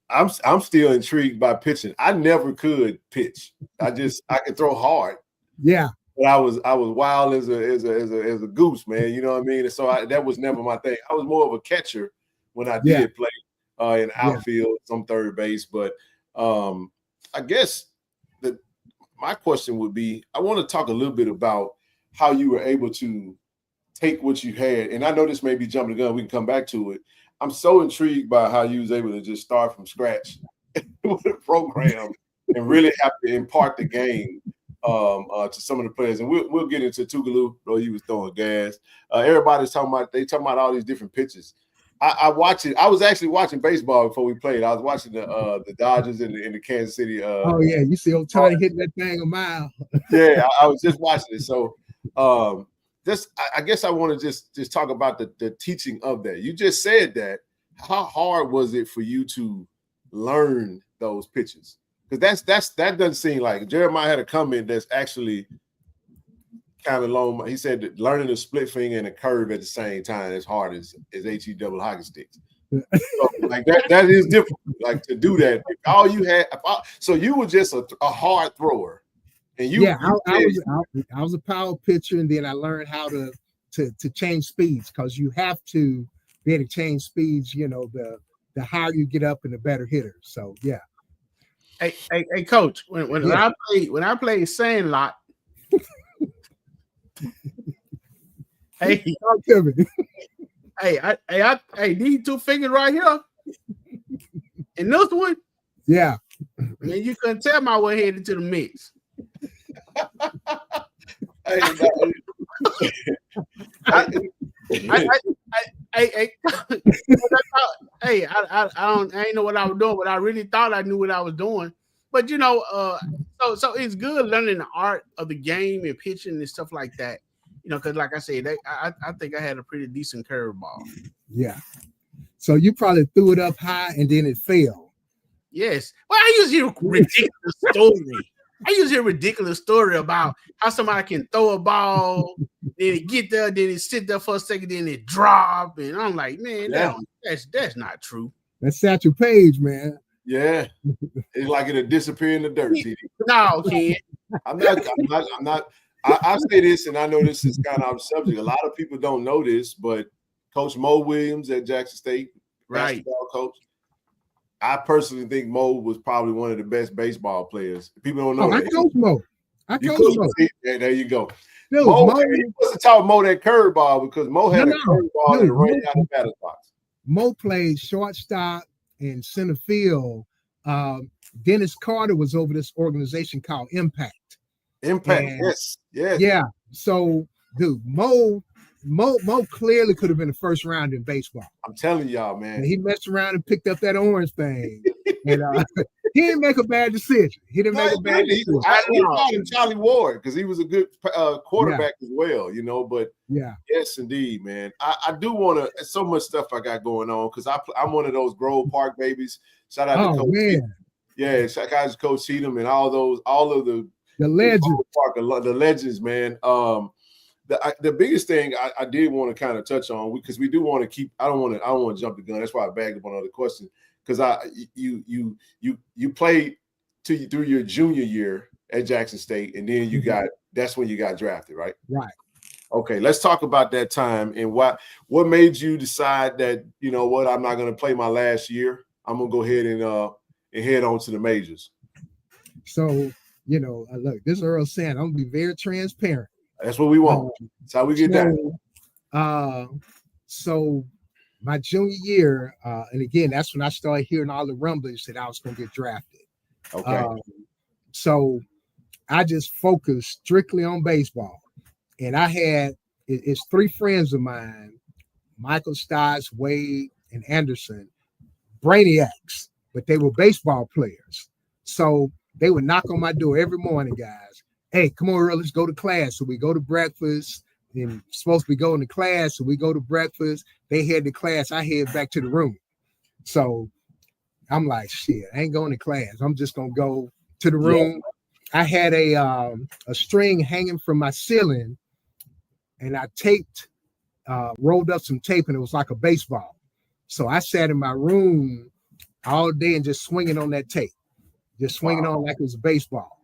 I'm still intrigued by pitching. I never could pitch. I could throw hard. Yeah, but I was wild as a goose, man. You know what I mean? And so that was never my thing. I was more of a catcher when I did play in outfield, some third base. But I guess my question would be, I want to talk a little bit about how you were able to take what you had. And I know this may be jumping the gun. We can come back to it. I'm so intrigued by how you was able to just start from scratch with a program and really have to impart the game to some of the players. And we'll get into Tougaloo, though he was throwing gas. Everybody's talking about all these different pitches. I watch it. I was actually watching baseball before we played. I was watching the Dodgers in the Kansas City. Oh yeah, you see Ohtani hitting that thing a mile. Yeah, I was just watching it. So I guess I want to just talk about the teaching of that. You just said that. How hard was it for you to learn those pitches? Because that doesn't seem like Jeremiah had a comment that's actually kind of long. He said that learning a split finger and a curve at the same time is hard as HE double hockey sticks. So, like that is difficult. Like to do that. If all you had, so you were just a hard thrower. And I was a power pitcher, and then I learned how to change speeds, because you have to be able to change speeds. You know, the higher you get up and the better hitter. So yeah. Hey, Coach. When I played Sandlot. Hey, talk to me. Hey, these two fingers right here, and this one. Yeah. Man, you couldn't tell my way headed to the mix. I ain't know what I was doing, but I really thought I knew what I was doing. But you know, so it's good learning the art of the game and pitching and stuff like that. You know, because like I said, I think I had a pretty decent curveball. Yeah. So you probably threw it up high and then it fell. Yes. Well, I usually hear ridiculous story. I usually hear a ridiculous story about how somebody can throw a ball, then it get there, then it sit there for a second, then it drop, and I'm like, man, that's not true. That's Satchel Paige, man. Yeah, it's like it'll disappear in the dirt. TD. No, kid. I'm not. I say this, and I know this is kind of off subject. A lot of people don't know this, but Coach Mo Williams at Jackson State, basketball coach. I personally think Mo was probably one of the best baseball players. People don't know that. I coach Mo. There you go. Dude, Mo, he must have taught Mo that curveball because Mo had a curveball that ran out of batter's box. Mo played shortstop and center field. Dennis Carter was over this organization called Impact. Yes. Yeah. So, dude, Mo clearly could have been the first round in baseball. I'm telling y'all, man. And he messed around and picked up that orange thing. And he didn't make a bad decision. He didn't make a bad decision. I called him Charlie Ward because he was a good quarterback as well, you know. But yes, indeed, man. I do want to. So much stuff I got going on because I'm one of those Grove Park babies. Shout out to Coach. Man. Yeah, shout out to Coach Cheatham and all of the legends, the legends, man. The biggest thing I did want to kind of touch on because we do want to keep. I don't want to jump the gun. That's why I bagged up on other questions because you played through your junior year at Jackson State, and then that's when you got drafted, right? Right. Okay, let's talk about that time and what made you decide that, you know what, I'm not going to play my last year. I'm gonna go ahead and head on to the majors. So, you know, look, this is Earl Sanders. I'm gonna be very transparent. That's what we want. That's how we get down. So my junior year, and again, that's when I started hearing all the rumblings that I was gonna get drafted. Okay. So I just focused strictly on baseball. And I had it's three friends of mine, Michael Stotts, Wade, and Anderson, brainiacs, but they were baseball players. So they would knock on my door every morning, guys. Hey, come on, Earl, let's go to class. So we go to breakfast, and supposed to be going to class. So we go to breakfast. They head to class. I head back to the room. So I'm like, shit, I ain't going to class. I'm just gonna go to the room. Yeah. I had a string hanging from my ceiling, and I taped, rolled up some tape, and it was like a baseball. So I sat in my room all day and just swinging on that tape, just swinging on like it was a baseball.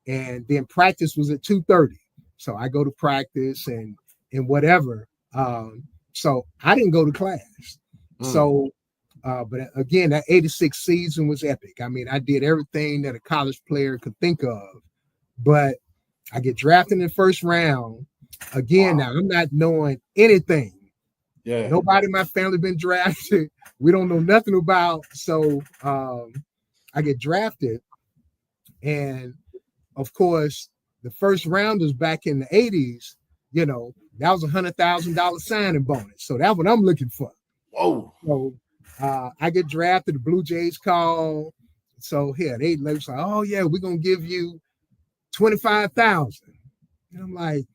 And then practice was at 2:30. So I go to practice and whatever. So I didn't go to class. So, but again, that 86 season was epic. I mean, I did everything that a college player could think of, but I get drafted in the first round. Again, now I'm not knowing anything. Yeah. Nobody in my family been drafted. We don't know nothing about. So I get drafted. And of course, the first rounders back in the 80s, you know, that was $100,000 signing bonus. So that's what I'm looking for. Whoa. So I get drafted, the Blue Jays call. So here, they was like, oh yeah, we're gonna give you $25,000. And I'm like,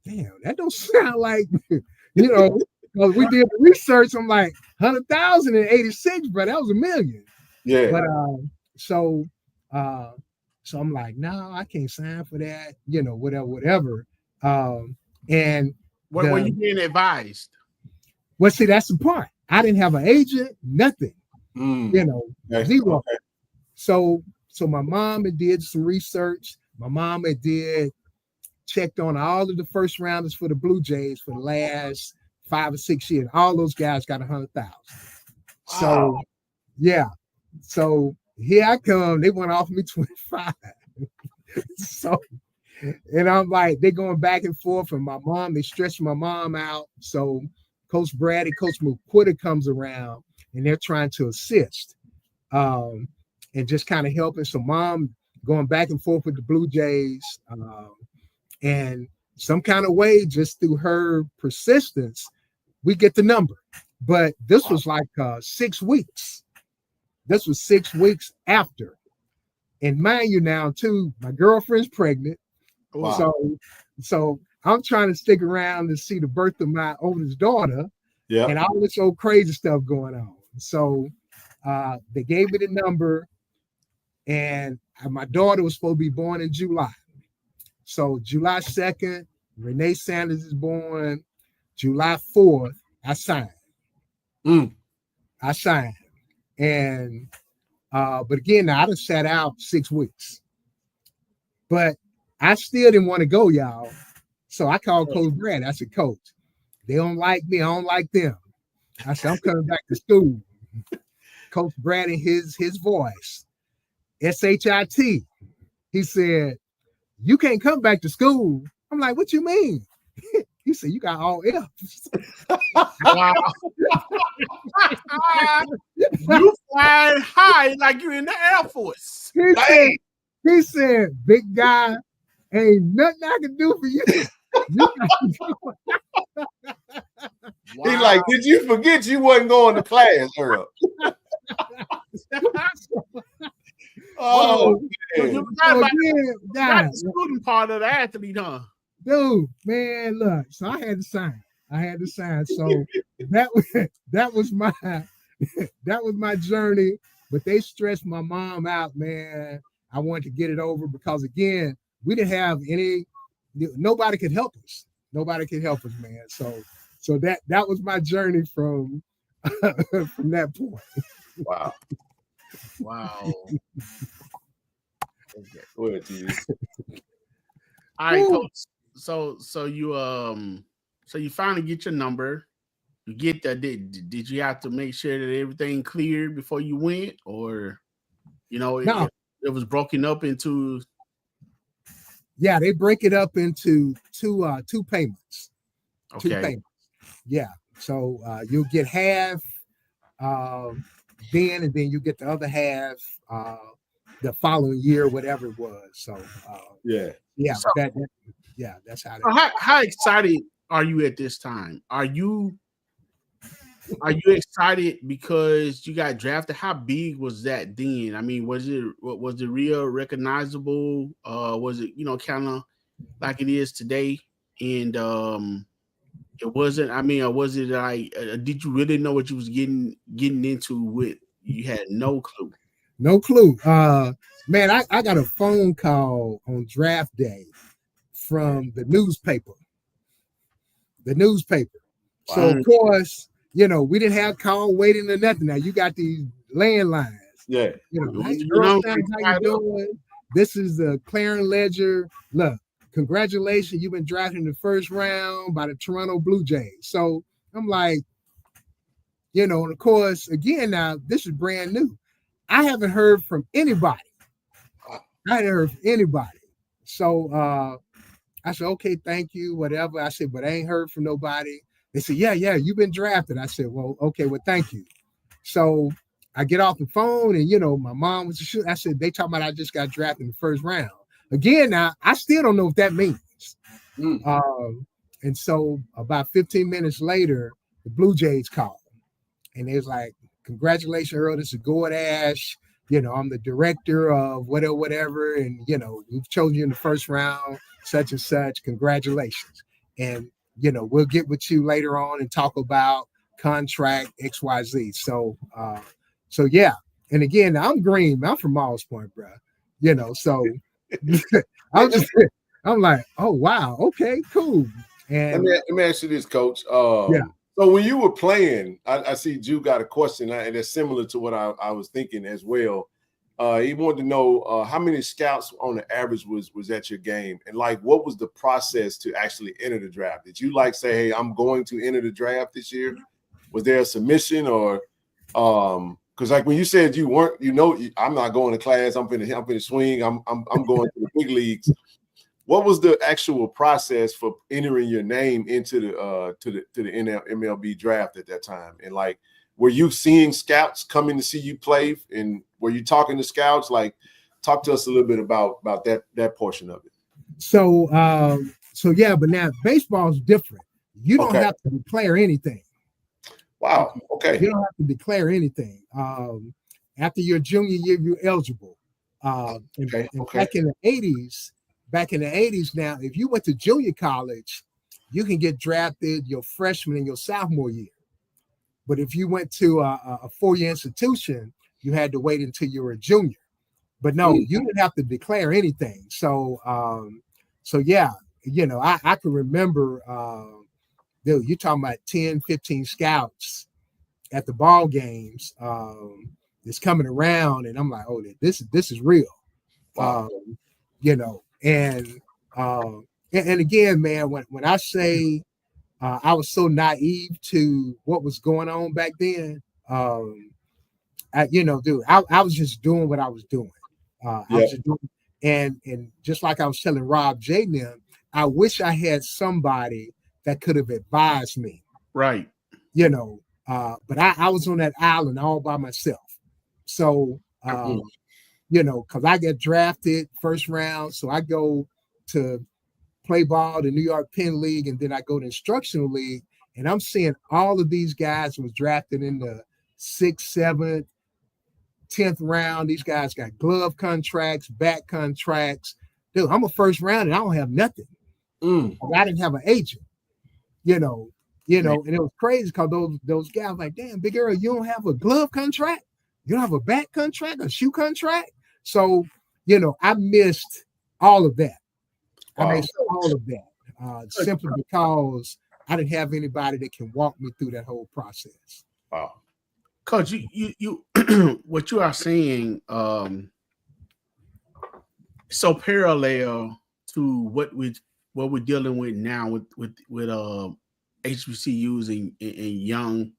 damn, that don't sound like, you know, because we did the research. I'm like, 100,000 in 86, bro, that was $1 million. Yeah. But so I'm like, no, I can't sign for that, you know, whatever. And what were you being advised? Well, see, that's the part. I didn't have an agent, nothing, you know, zero. Okay. So my mom had did some research. My mom had checked on all of the first rounders for the Blue Jays for the last 5 or 6 years. All those guys got 100,000. So yeah. So here I come. They want to offer me 25. So, and I'm like, they're going back and forth. And my mom, they stretched my mom out. So Coach Brad and Coach McQuitter comes around, and they're trying to assist and just kind of helping. So mom going back and forth with the Blue Jays, and some kind of way, just through her persistence, we get the number. But this was like 6 weeks. This was 6 weeks after. And mind you now, too, my girlfriend's pregnant. Wow. So I'm trying to stick around to see the birth of my oldest daughter, and all this old crazy stuff going on. So they gave me the number, and my daughter was supposed to be born in July. So July 2nd, Renee Sanders is born. July 4th, I signed. I signed. And But again, now I just sat out 6 weeks. But I still didn't want to go, y'all. So I called Coach Brad. I said, Coach, they don't like me. I don't like them. I said, I'm coming back to school. Coach Brad in his voice, SHIT. He said, you can't come back to school. I'm like, what you mean? He said, you got all F's. Wow. You flying high like you're in the Air Force. He said, big guy, ain't nothing I can do for you. He like, did you forget you wasn't going to class, Earl? Oh, you got guys, the student part of the athlete, huh? Dude, man, look. So I had to sign. So that was my journey. But they stressed my mom out, man. I wanted to get it over because again, we didn't have nobody could help us. Nobody could help us, man. So that was my journey from that point. Wow. Okay. Go ahead, TJ. All right, Coach. So you finally get your number. You get that. Did you have to make sure that everything cleared before you went, or No. it was broken up into? Yeah, they break it up into two payments. Okay. 2 payments. Yeah. So you'll get half then, and then you get the other half the following year, whatever it was. So yeah. So, that's how. How excited are you at this time? Are you excited because you got drafted? How big was that then? I mean, was it real recognizable? Was it kind of like it is today? And it wasn't. I mean, or was it like? Did you really know what you was getting into? With you had no clue. No clue. Man, I got a phone call on draft day from the newspaper. Wow. So of course, we didn't have call waiting or nothing. Now you got these landlines. Yeah. Hey, Earl Sanders, how you doing? This is the Clarence Ledger. Look, congratulations, you've been drafted in the first round by the Toronto Blue Jays. So I'm like, and of course, again, now this is brand new. I haven't heard from anybody. So I said, okay, thank you, whatever. I said, but I ain't heard from nobody. They said, yeah, you've been drafted. I said, well, okay, well, thank you. So I get off the phone and, my mom was shoot. I said, they talking about I just got drafted in the first round. Again, now, I still don't know what that means. And so about 15 minutes later, the Blue Jays called. And they was like, congratulations, Earl, this is Gord Ash. I'm the director of whatever. And, we've chosen you in the first round, such and such. Congratulations. And, we'll get with you later on and talk about contract XYZ. So yeah. And again, I'm green. I'm from Malls Point, bro. So I'm like, oh, wow. Okay, cool. And let me ask you this, Coach. So when you were playing, I see Drew got a question, and it's similar to what I was thinking as well. He wanted to know how many scouts on the average was at your game, and like what was the process to actually enter the draft? Did you say, hey, I'm going to enter the draft this year? Was there a submission or because like when you said you weren't, I'm not going to class, I'm finna swing, I'm going to the big leagues. What was the actual process for entering your name into the MLB draft at that time? And were you seeing scouts coming to see you play? And were you talking to scouts? Talk to us a little bit about that portion of it. So yeah, but now baseball is different. You don't have to declare anything. Wow. Okay. You don't have to declare anything. After your junior year, you're eligible. And back in the 80s, now, if you went to junior college, you can get drafted your freshman and your sophomore year. But if you went to a 4-year institution, you had to wait until you were a junior. But no, you didn't have to declare anything. So yeah, I can remember, you're talking about 10, 15 scouts at the ball games. is coming around, and I'm like, oh, this is real. Wow. You know, and again, man, when I say I was so naive to what was going on back then, dude, I was just doing what I was doing. I was just doing, and just like I was telling Rob J. Them, I wish I had somebody that could have advised me. Right. You know, but I was on that island all by myself. So, you know, because I get drafted first round, so I go to play ball, the New York Penn League, and then I go to instructional league, and I'm seeing all of these guys who was drafted in the 6th, 7th, 10th round. These guys got glove contracts, back contracts. Dude, I'm a first round and I don't have nothing. I didn't have an agent, you know, and it was crazy because those guys like, damn, Big Earl, you don't have a glove contract, you don't have a back contract, a shoe contract. So, you know, I missed all of that. Wow. I missed all of that simply because I didn't have anybody that can walk me through that whole process. Wow. Coach, you what you are saying so parallel to what we're dealing with now with HBCUs and young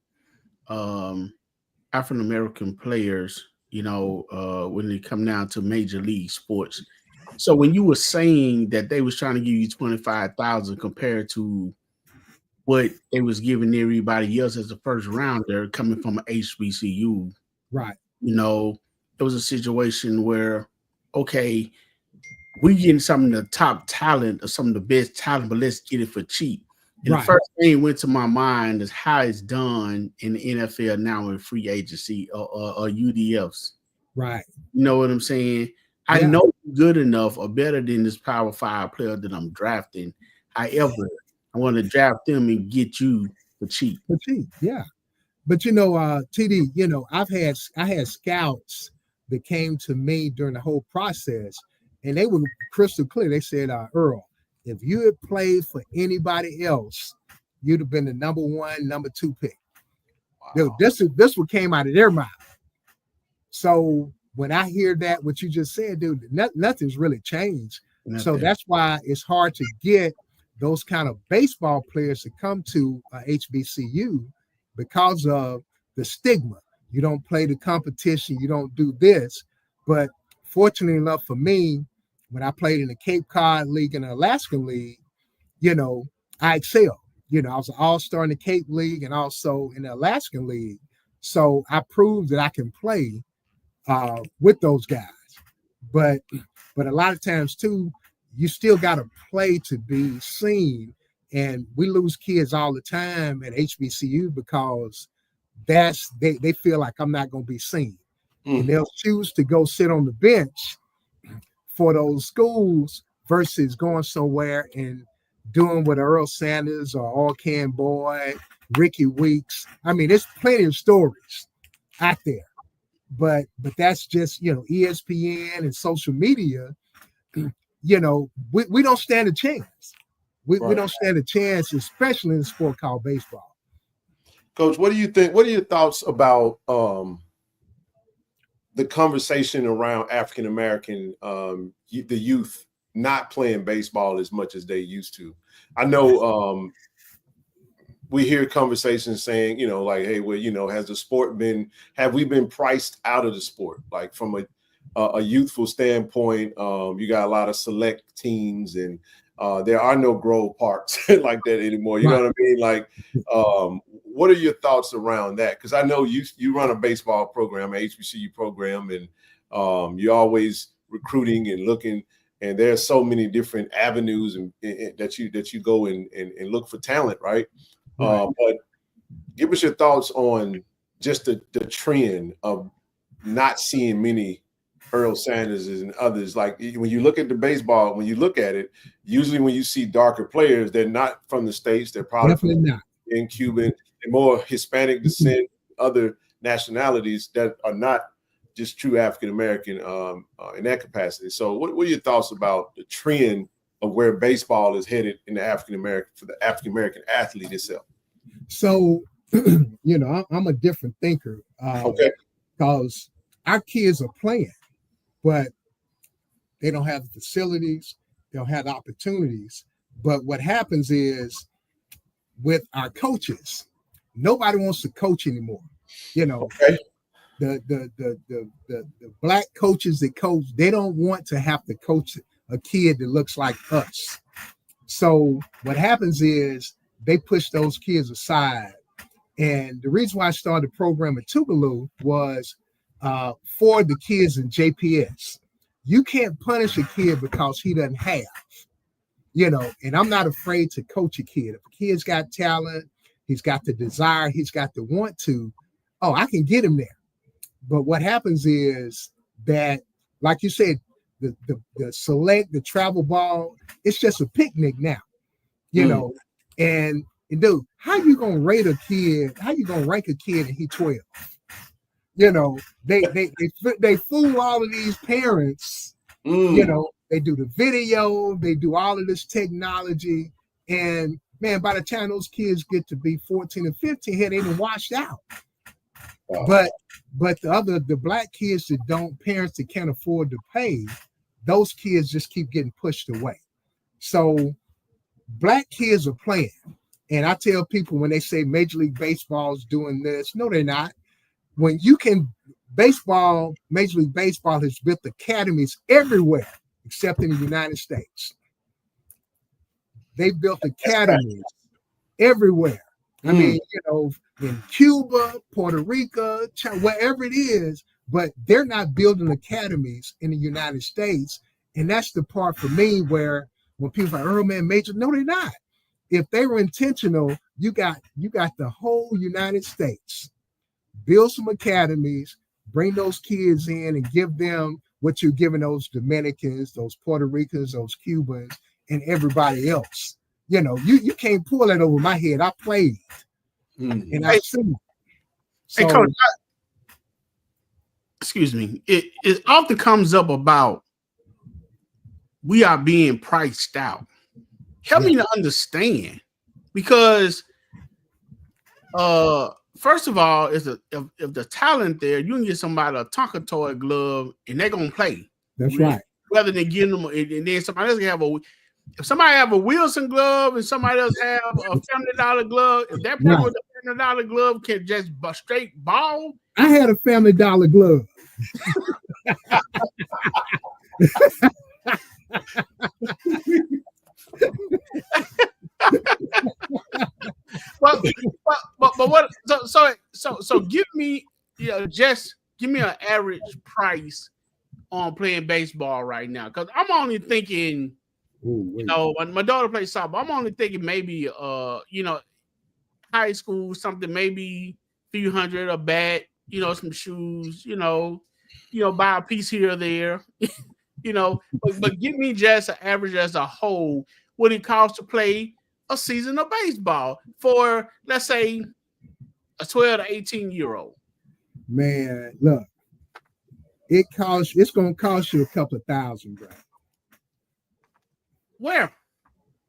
African American players, you know, when they come down to major league sports. So when you were saying that they was trying to give you 25,000 compared to what they was giving everybody else as a first rounder coming from an HBCU, right? You know, it was a situation where, okay, we getting some of the top talent or some of the best talent, but let's get it for cheap. And the first thing went to my mind is how it's done in the NFL now in free agency or UDFs. Right. You know what I'm saying? I know good enough or better than this Power 5 player that I'm drafting. However, I want to draft them and get you for cheap. For cheap, yeah. But you know, TD, you know, I had scouts that came to me during the whole process, and they were crystal clear. They said, Earl, if you had played for anybody else, you'd have been the number 1, number 2 pick. Wow. Dude, this what came out of their mouth. So when I hear that, what you just said, dude, nothing's really changed. So that's why it's hard to get those kind of baseball players to come to HBCU because of the stigma. You don't play the competition, you don't do this. But fortunately enough for me, when I played in the Cape Cod League and the Alaskan League, you know, I excelled. You know, I was an all-star in the Cape League and also in the Alaskan League. So I proved that I can play with those guys. But a lot of times too, you still got to play to be seen. And we lose kids all the time at HBCU because they feel like I'm not going to be seen. And they'll choose to go sit on the bench for those schools versus going somewhere and doing what Earl Sanders or All Can Boy, Ricky Weeks. I mean, there's plenty of stories out there. But that's just, you know, ESPN and social media, you know, we don't stand a chance. We don't stand a chance, especially in a sport called baseball. Coach, what do you think? What are your thoughts about the conversation around African American, the youth not playing baseball as much as they used to? I know we hear conversations saying, you know, like, hey, well, you know, have we been priced out of the sport? Like from a youthful standpoint, you got a lot of select teams and there are no Grove Parks like that anymore. You know what I mean? Like, what are your thoughts around that? Because I know you run a baseball program, an HBCU program, and you're always recruiting and looking. And there's so many different avenues and that you go and look for talent, right? But give us your thoughts on just the trend of not seeing many Earl Sanders and others. Like when you look at the baseball, when you look at it, usually when you see darker players, they're not from the States. They're probably from in Cuban and more Hispanic descent, other nationalities that are not just true African American in that capacity. So what are your thoughts about the trend of where baseball is headed in the African American for the African American athlete itself? So, you know, I'm a different thinker. Okay. because our kids are playing, but they don't have the facilities, they don't have the opportunities. But what happens is with our coaches, nobody wants to coach anymore. You know, Okay. the black coaches that coach, they don't want to have to coach a kid that looks like us. So what happens is they push those kids aside. And the reason why I started the program at Tougaloo was for the kids in JPS. You can't punish a kid because he doesn't have, you know, and I'm not afraid to coach a kid. If a kid's got talent, he's got the desire, he's got the want to, oh, I can get him there. But what happens is that, like you said, the travel ball, it's just a picnic now, you know, and dude, how you gonna rate a kid? How you gonna rank a kid and he 12? You know, they fool all of these parents. You know, they do the video, they do all of this technology, and man, by the time those kids get to be 14 and 15, here they done washed out. Wow. But the black kids that parents that can't afford to pay, those kids just keep getting pushed away. So black kids are playing. And I tell people when they say Major League Baseball is doing this, no, they're not. When you can, Major League Baseball has built academies everywhere except in the United States. They built academies everywhere. I mean, you know, in Cuba, Puerto Rico, China, wherever it is, but they're not building academies in the United States. And that's the part for me where when people are, Earl, man, major, no, they're not. If they were intentional, you got the whole United States. Build some academies, bring those kids in and give them what you're giving those Dominicans, those Puerto Ricans, those Cubans, and everybody else. You know, you can't pull that over my head. I played, and I seen. So, hey, Coach, excuse me. It often comes up about we are being priced out. Help me to understand, because first of all, if the talent there, you can get somebody a Tonka toy glove and they're gonna play. That's right. Rather than giving them, and then somebody else can have if somebody have a Wilson glove and somebody else have a $family glove, if that person with a $family glove can just straight ball. I had a $family glove. but what? So give me, just give me an average price on playing baseball right now, because I'm only thinking. You know, when my daughter plays softball, I'm only thinking maybe, high school, something, maybe few hundred, a bat, some shoes, buy a piece here or there, but give me just an average as a whole, what it costs to play a season of baseball for, let's say, a 12 to 18-year-old. Man, look, it's going to cost you a couple of $1,000, bro. Where?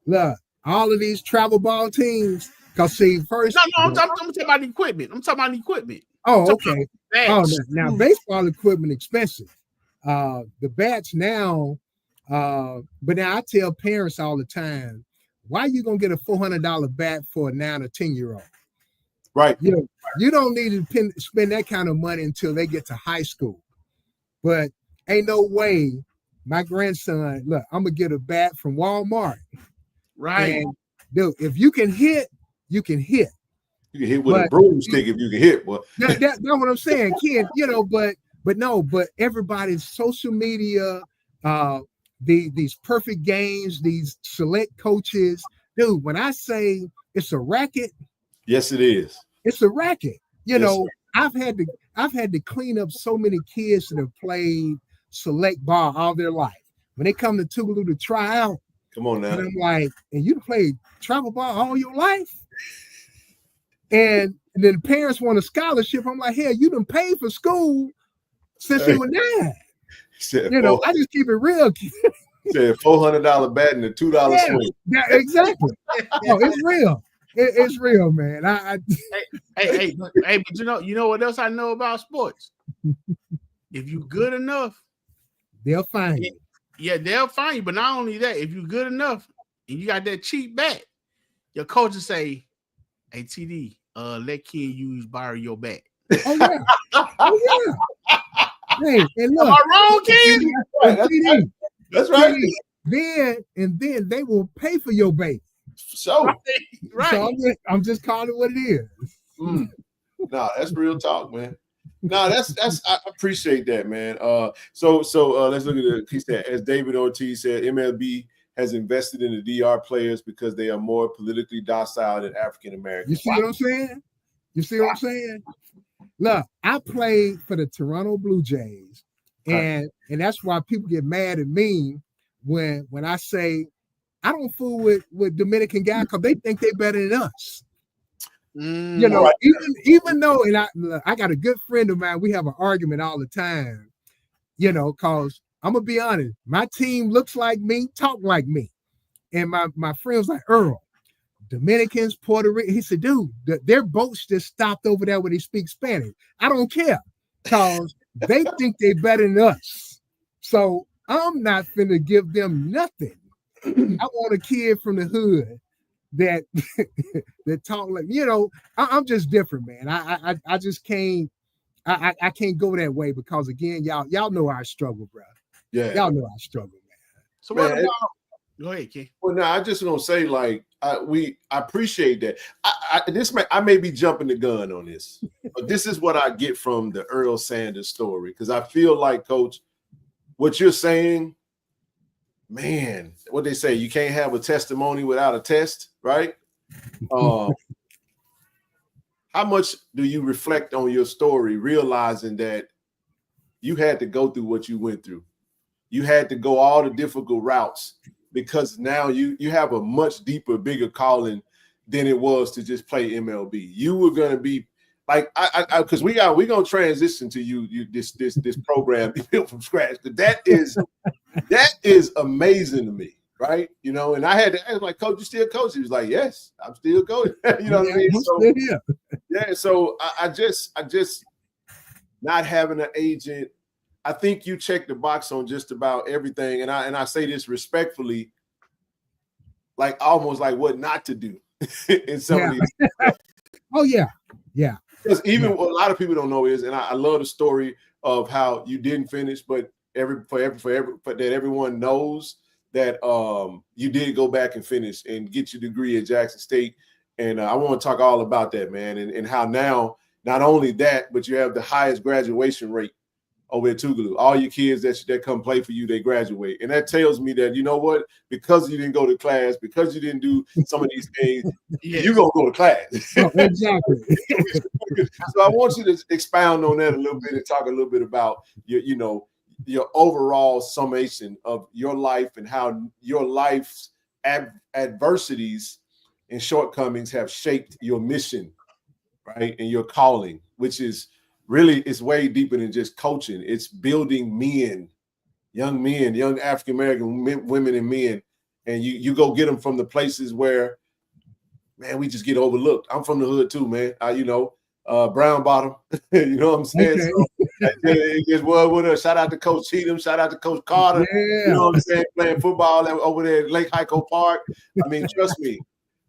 Look, all of these travel ball teams. Cause see, first. No, I'm talking about the equipment. Oh, okay. Oh, now baseball equipment expensive. The bats now. But now I tell parents all the time, why are you gonna get a $400 bat for a 9 or 10-year-old? Right. You don't need to spend that kind of money until they get to high school. But ain't no way. My grandson, look, I'm gonna get a bat from Walmart. Right. And dude, if you can hit, you can hit. You can hit with a broomstick if you can hit. But that's what I'm saying, kid. But everybody's social media, these perfect games, these select coaches, dude. When I say it's a racket, yes, it is. It's a racket. I've had to clean up so many kids that have played select ball all their life. When they come to Tougaloo to try out, come on now. And I'm like, and you played travel ball all your life? And then parents want a scholarship. I'm like, hell, you done paid for school since you were 9. I just keep it real. Said $400 bat and a $2 swing. Yeah, exactly. Oh, it's real. It's real, man. Hey, but you know what else I know about sports? If you good enough, they'll find you. Yeah, they'll find you. But not only that, if you good enough and you got that cheap bat, your coach will say, "Hey, TD, let Ken borrow your bat." Oh yeah, oh yeah. Hey, and look, am I wrong, Ken? That's right. Then they will pay for your baby. So, right. So I'm just calling it what it is. No, that's real talk, man. No, that's I appreciate that, man. So let's look at it. He said, as David Ortiz said, MLB has invested in the DR players because they are more politically docile than African Americans. You see what I'm saying? You see what I'm saying? Look, I played for the Toronto Blue Jays, and that's why people get mad at me when I say I don't fool with Dominican guys because they think they're better than us. You know, right. even though, and I got a good friend of mine, we have an argument all the time, you know, because I'm gonna be honest, my team looks like me, talk like me. And my friend was like, Earl, Dominicans, Puerto Rico. He said, dude, their boats just stopped over there when they speak Spanish. I don't care, because they think they're better than us. So I'm not finna give them nothing. I want a kid from the hood that that talk like, you know, I'm just different, man. I just can't I can't go that way because again, y'all know I struggle, bro. Yeah, y'all know I struggle, man. So what about go ahead, Key? Well, no, I just gonna say like I appreciate that. I may be jumping the gun on this, but this is what I get from the Earl Sanders story because I feel like, Coach, what you're saying. Man, what they say, you can't have a testimony without a test, right? How much do you reflect on your story, realizing that you had to go through what you went through? You had to go all the difficult routes because now you have a much deeper, bigger calling than it was to just play MLB. You were going to be like, because we're going to transition to you this program built from scratch. That is amazing to me, right? You know, and I was like, Coach, you still coach? He was like, yes, I'm still coaching. You know what I mean? So, yeah. So I just not having an agent. I think you check the box on just about everything, and I say this respectfully, like almost like what not to do in some of these. Oh yeah. Because even what a lot of people don't know is, and I love the story of how you didn't finish, but that everyone knows that you did go back and finish and get your degree at Jackson State. And I want to talk all about that, man, and how now not only that, but you have the highest graduation rate over at Tougaloo. All your kids that come play for you, they graduate. And that tells me that, you know what, because you didn't go to class, because you didn't do some of these things, you're going to go to class. Oh, exactly. So I want you to expound on that a little bit and talk a little bit about your overall summation of your life and how your life's adversities and shortcomings have shaped your mission, right? And your calling, which is really, it's way deeper than just coaching. It's building men, young African-American women and men. And you go get them from the places where, man, we just get overlooked. I'm from the hood too, man. Brown bottom, you know what I'm saying? Okay. So, just with us. Shout out to Coach Cheatham. Shout out to Coach Carter. Yeah. You know what I'm saying? Playing football over there at Lake Hyco Park. I mean, trust me,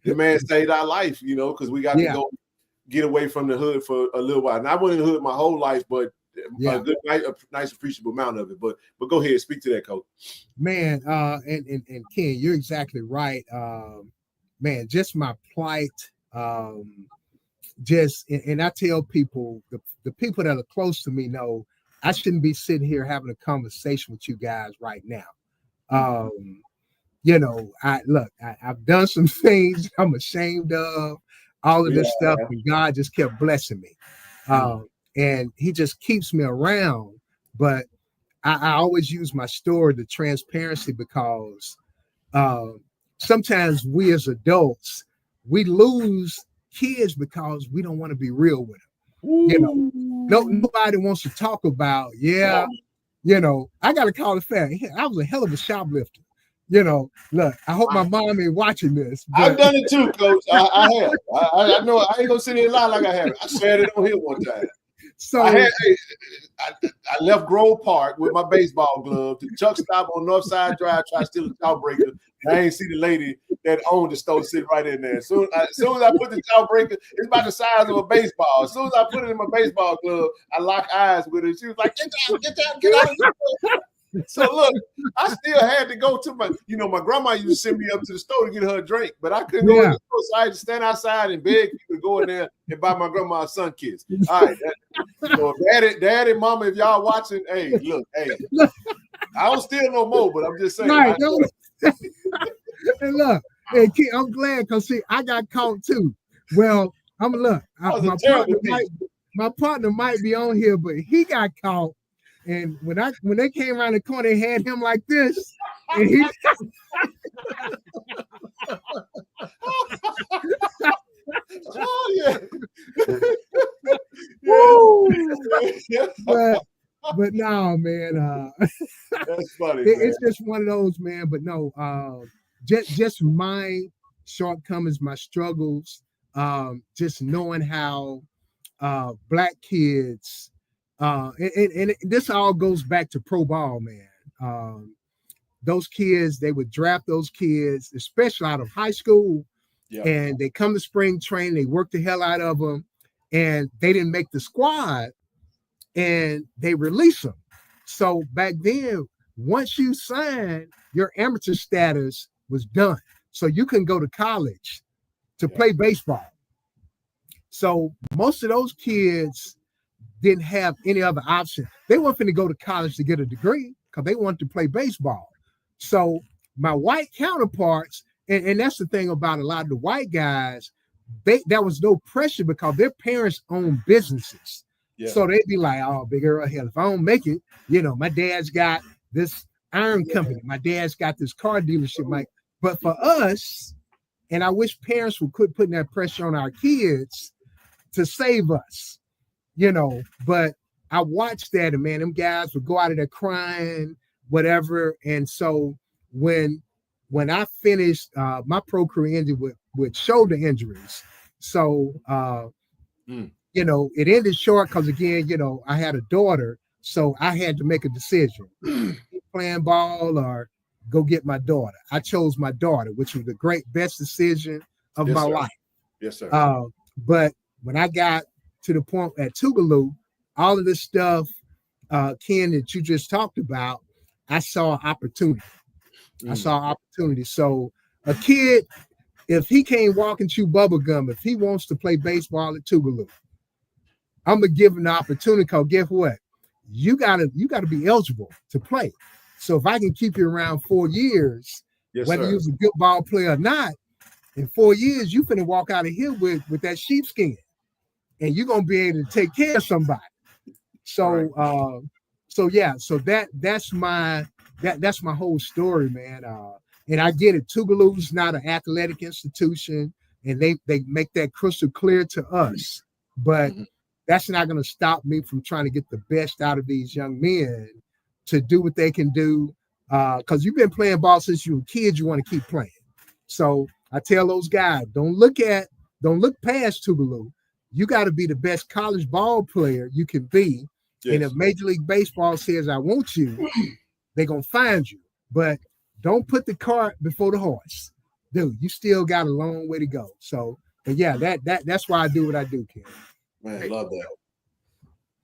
the man saved our life, you know, because we got to go get away from the hood for a little while. And I went in the hood my whole life, but a nice appreciable amount of it. But go ahead, speak to that, Coach. Man, and Ken, you're exactly right. Man, just my plight. And I tell people, the people that are close to me know I shouldn't be sitting here having a conversation with you guys right now. You know, I've done some things I'm ashamed of, all of this stuff, and God just kept blessing me. And he just keeps me around. But I always use my story, the transparency, because sometimes we as adults, we lose kids because we don't want to be real with them. You know, nobody wants to talk about, you know, I got to call it fair. I was a hell of a shoplifter. You know, look, I hope my mom ain't watching this. But... I've done it too, Coach. I have. I know I ain't gonna sit here and lie like I haven't. I said it on here one time. So I left Grove Park with my baseball glove to Chuck Stop on Northside Drive, try to steal a jawbreaker. I ain't see the lady that owned the store sitting right in there. As soon as I put the jawbreaker, it's about the size of a baseball. As soon as I put it in my baseball glove, I locked eyes with her. She was like, get out of here. So look, I still had to go to my grandma used to send me up to the store to get her a drink, but I couldn't go in the store, so I had to stand outside and beg people to go in there and buy my grandma a sun kiss. All right, so daddy, mama, if y'all watching, hey, look, I don't steal no more, but I'm just saying. Right, and look, hey, kid, I'm glad because see, I got caught too. Well, my partner might be on here, but he got caught. And when they came around the corner, they had him like this, and he. Oh yeah. But no, man. That's funny. It's just one of those, man. But no, just my shortcomings, my struggles, just knowing how Black kids. And this all goes back to pro ball, man. Those kids, they would draft those kids, especially out of high school, and they come to spring training, they work the hell out of them, and they didn't make the squad, and they release them. So back then, once you signed, your amateur status was done. So you can go to college to play baseball. So most of those kids didn't have any other option. They weren't going to go to college to get a degree because they wanted to play baseball. So my white counterparts, and that's the thing about a lot of the white guys, there was no pressure because their parents owned businesses. Yeah. So they'd be like, oh, Big Earl, hell, if I don't make it, my dad's got this iron company. My dad's got this car dealership. But for us, and I wish parents would quit putting that pressure on our kids to save us. But I watched that, and man, them guys would go out of there crying, whatever. And so when I finished, my pro career ended with shoulder injuries. So it ended short because again, I had a daughter, so I had to make a decision: playing ball or go get my daughter. I chose my daughter, which was the best decision of my life. Yes, sir. But when I got to the point at Tougaloo, all of this stuff, Ken, that you just talked about, I saw opportunity. So a kid, if he can't walk and chew bubble gum, if he wants to play baseball at Tougaloo, I'm gonna give him the opportunity. Because guess what? You gotta be eligible to play. So if I can keep you around 4 years, whether you're a good ball player or not, in 4 years you finna walk out of here with that sheepskin. And you're gonna be able to take care of somebody. So so that's my whole story, man. And I get it. Tougaloo's not an athletic institution, and they make that crystal clear to us. But that's not gonna stop me from trying to get the best out of these young men to do what they can do. Because you've been playing ball since you were kids, you want to keep playing. So I tell those guys, don't look past Tougaloo. You got to be the best college ball player you can be. Yes. And if Major League Baseball says, I want you, they're going to find you. But don't put the cart before the horse. Dude, you still got a long way to go. So, but yeah, that's why I do what I do, Ken. Man, I love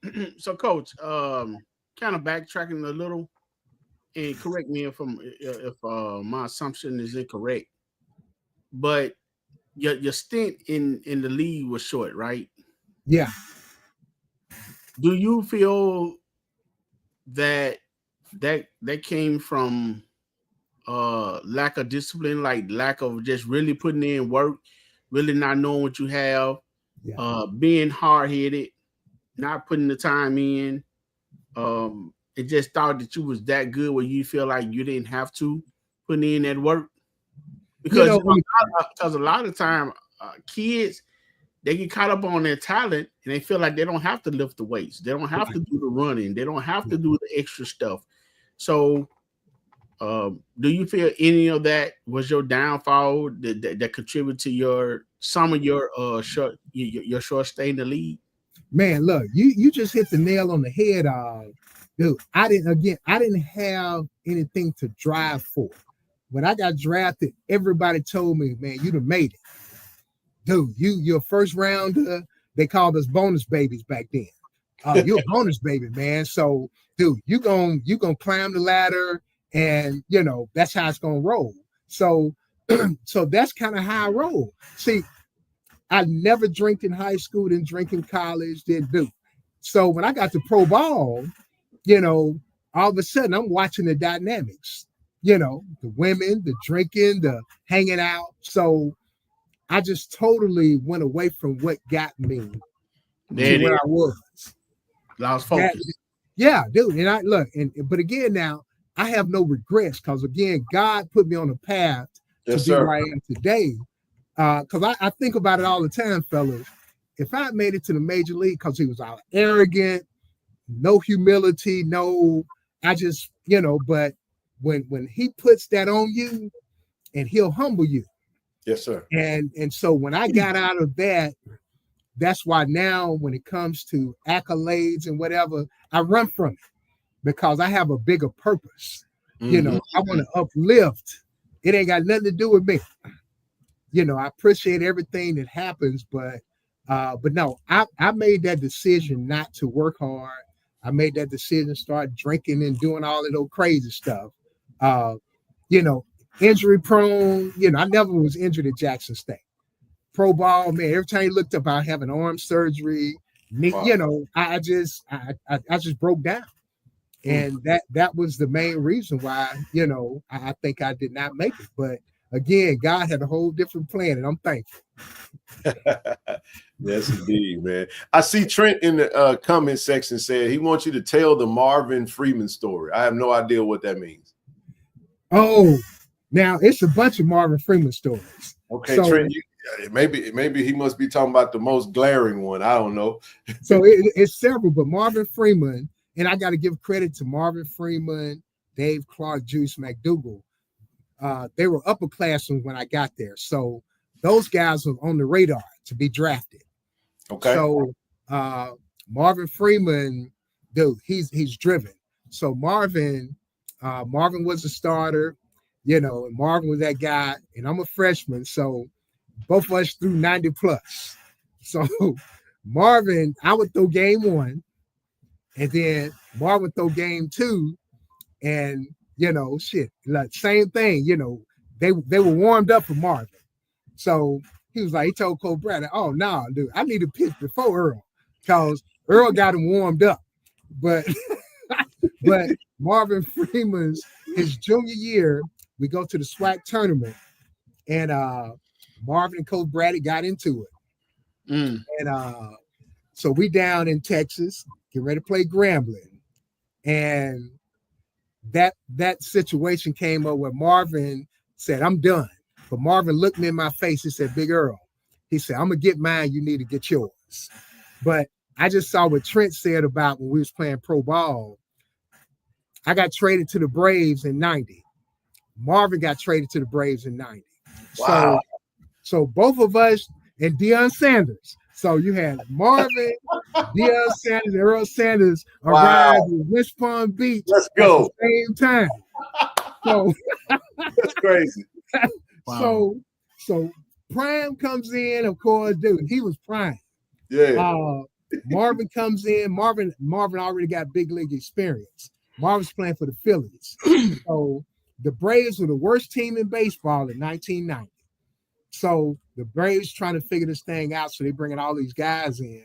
that. So, Coach, kind of backtracking a little, and correct me if my assumption is incorrect, but your stint in the league was short, right? Yeah. Do you feel that came from lack of discipline, like lack of just really putting in work, really not knowing what you have, being hard-headed, not putting the time in? It just thought that you was that good where you feel like you didn't have to put in that work? Because a lot of time kids, they get caught up on their talent and they feel like they don't have to lift the weights. They don't have to do the running. They don't have to do the extra stuff. So do you feel any of that was your downfall that contributed to some of your short stay in the league? Man, look, you just hit the nail on the head. Dude, I didn't have anything to drive for. When I got drafted, everybody told me, man, you'd have made it. Dude, your first rounder, they called us bonus babies back then. You're a bonus baby, man. So, dude, you gonna climb the ladder, and that's how it's gonna roll. So, so that's kind of how I roll. See, I never drank in high school, didn't drink in college, didn't do. So when I got to pro ball, all of a sudden I'm watching the dynamics, the women, the drinking, the hanging out. So I just totally went away from what got me to where I was. Lost focus. Yeah, dude. And but again, now I have no regrets because again, God put me on a path to be where I am today. Because I think about it all the time, fellas. If I made it to the major league because he was all arrogant, no humility, I just, but when he puts that on you and he'll humble you. Yes, sir. And so when I got out of that, that's why now when it comes to accolades and whatever, I run from it because I have a bigger purpose. Mm-hmm. I want to uplift. It ain't got nothing to do with me. I appreciate everything that happens, but no, I made that decision not to work hard. I made that decision to start drinking and doing all of those crazy stuff. Injury prone, I never was injured at Jackson State. Pro ball, man, every time you looked up, I have an arm surgery. Wow. I just broke down. And that was the main reason why, I think I did not make it. But again, God had a whole different plan, and I'm thankful. Yes, indeed, man. I see Trent in the comment section said he wants you to tell the Marvin Freeman story. I have no idea what that means. Oh, now it's a bunch of Marvin Freeman stories. Okay, so, Trent, maybe he must be talking about the most glaring one. I don't know. So it's several, but Marvin Freeman, and I got to give credit to Marvin Freeman, Dave Clark, Juice McDougal. They were upperclassmen when I got there. So those guys were on the radar to be drafted. Okay. So Marvin Freeman, dude, he's driven. So Marvin was a starter, and Marvin was that guy, and I'm a freshman. So both of us threw 90 plus. So Marvin, I would throw game one, and then Marvin would throw game two, and like same thing, they were warmed up for Marvin. So he told Cole Bradley, oh no, dude, I need to pitch before Earl, because Earl got him warmed up. But Marvin Freeman's his junior year, we go to the SWAC tournament, and Marvin and Coach Bradley got into it. And so we down in Texas, get ready to play Grambling. And that situation came up where Marvin said, I'm done. But Marvin looked me in my face. He said, Big Earl, he said, I'm going to get mine. You need to get yours. But I just saw what Trent said about when we was playing pro ball. I got traded to the Braves in 90. Marvin got traded to the Braves in 90. Wow. So both of us and Deion Sanders. So you had Marvin, Deion Sanders, and Earl Sanders arrived in West Palm Beach at the same time. So that's crazy. Wow. So Prime comes in, of course, dude. He was Prime. Yeah. Marvin comes in. Marvin already got big league experience. Marvin's playing for the Phillies. So the Braves were the worst team in baseball in 1990. So the Braves trying to figure this thing out. So they're bringing all these guys in.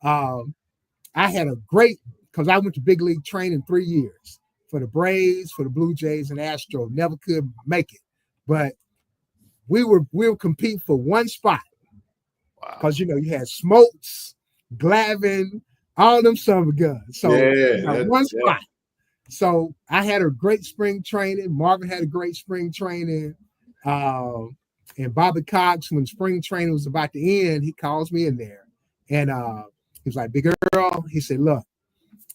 I had a great, because I went to big league training 3 years for the Braves, for the Blue Jays, and Astros. Never could make it, but we were competing for one spot. Because you had Smokes, Glavin, all them summer guns. So one spot. So I had a great spring training. Marvin had a great spring training. And Bobby Cox, when spring training was about to end, he calls me in there. And he was like, Big Earl, he said, look,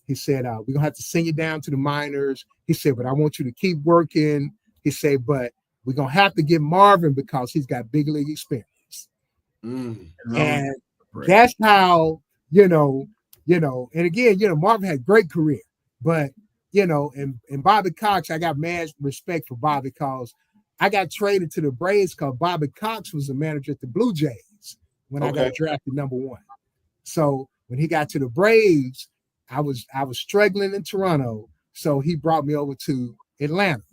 he said, we're going to have to send you down to the minors. He said, but I want you to keep working. He said, but we're going to have to get Marvin because he's got big league experience. And that's how And again, Marvin had a great career, but and Bobby Cox, I got mad respect for Bobby because I got traded to the Braves because Bobby Cox was the manager at the Blue Jays when I got drafted #1. So when he got to the Braves, I was struggling in Toronto, so he brought me over to Atlanta.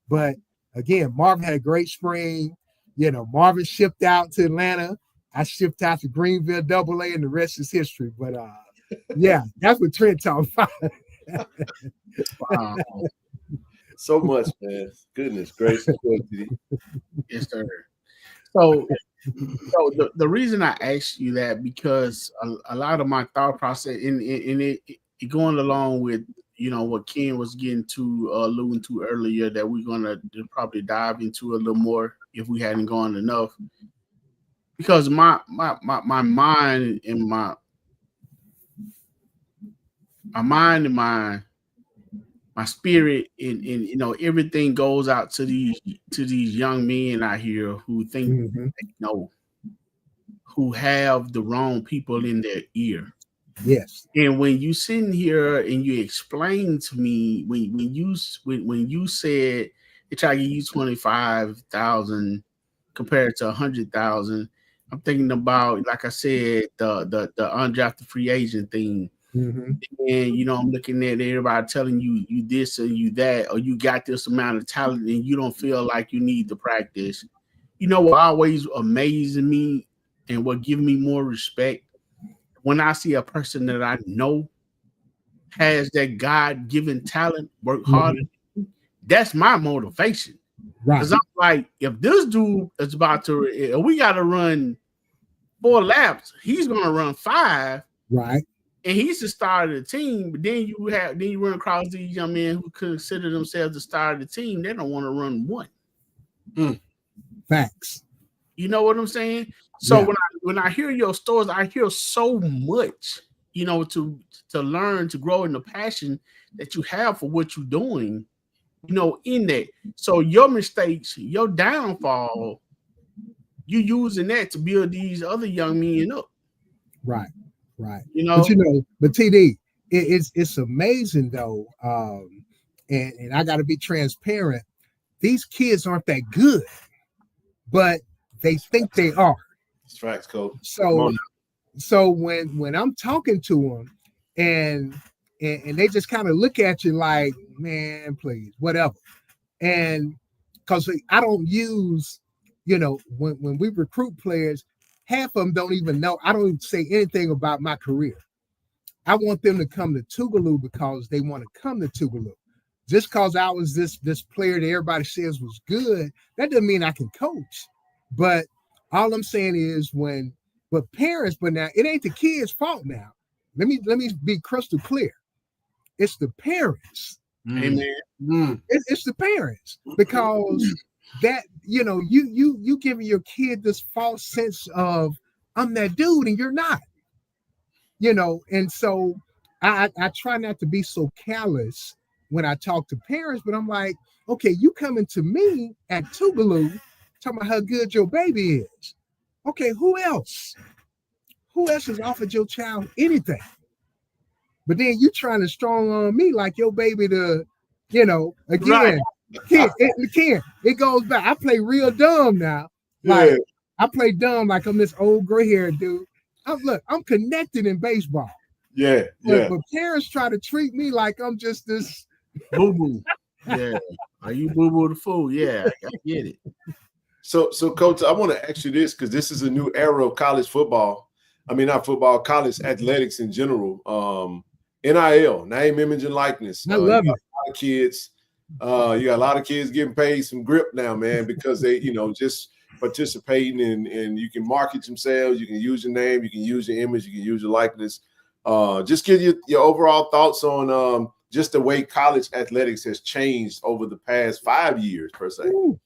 But again, Marvin had a great spring. Marvin shipped out to Atlanta. I shipped out to Greenville AA, and the rest is history. But yeah, that's what Trent talking about. Wow. So much, man. Goodness gracious. Yes, sir. So the reason I asked you that because a lot of my thought process in it going along with what Ken was getting to alluding to earlier that we're gonna probably dive into a little more if we hadn't gone enough, because my mind and my spirit and everything goes out to these young men out here who think they know, who have the wrong people in their ear. Yes. And when you sitting here and you explain to me when you said they try to give you 25,000 compared to 100,000, I'm thinking about, like I said, the undrafted free agent thing. And I'm looking at everybody telling you this or you that, or you got this amount of talent and you don't feel like you need to practice. What always amazes me and what gives me more respect when I see a person that I know has that God-given talent, work hard. That's my motivation. Right. Because I'm like, if this dude is about to, we got to run 4 laps, he's going to run 5. Right. And he's the star of the team, but then you run across these young men who consider themselves the star of the team. They don't want to run 1. Facts. You know what I'm saying? So when I hear your stories, I hear so much, to learn, to grow in the passion that you have for what you're doing, in that. So your mistakes, your downfall, you using that to build these other young men up. Right. But TD, it's amazing though. And I got to be transparent. These kids aren't that good, but they think they are. That's facts, Coach. So when I'm talking to them and they just kind of look at you like, man, please, whatever. And because I don't use, when we recruit players, half of them don't even know. I don't even say anything about my career. I want them to come to Tougaloo because they want to come to Tougaloo. Just because I was this player that everybody says was good, that doesn't mean I can coach. But all I'm saying is but now it ain't the kids' fault now. Let me be crystal clear. It's the parents. Amen. It's the parents, because that you giving your kid this false sense of I'm that dude and you're not. And so I try not to be so callous when I talk to parents, but I'm like, okay, you coming to me at Tougaloo talking about how good your baby is. Okay, who else? Who else has offered your child anything? But then you trying to strong on me like your baby to, again, right. Ken, it goes back. I play real dumb now. Like I play dumb like I'm this old gray-haired dude. I'm connected in baseball. But parents try to treat me like I'm just this boo-boo. Yeah. Are you boo-boo the fool? Yeah, I get it. So Coach, I want to ask you this because this is a new era of college football. I mean, not football, college athletics in general. NIL, name, image, and likeness. I love it. A lot of kids. You got a lot of kids getting paid some grip now, man, because they, just participating and you can market themselves. You can use your name, you can use your image, you can use your likeness. Just give you your overall thoughts on just the way college athletics has changed over the past 5 years, per se. Ooh.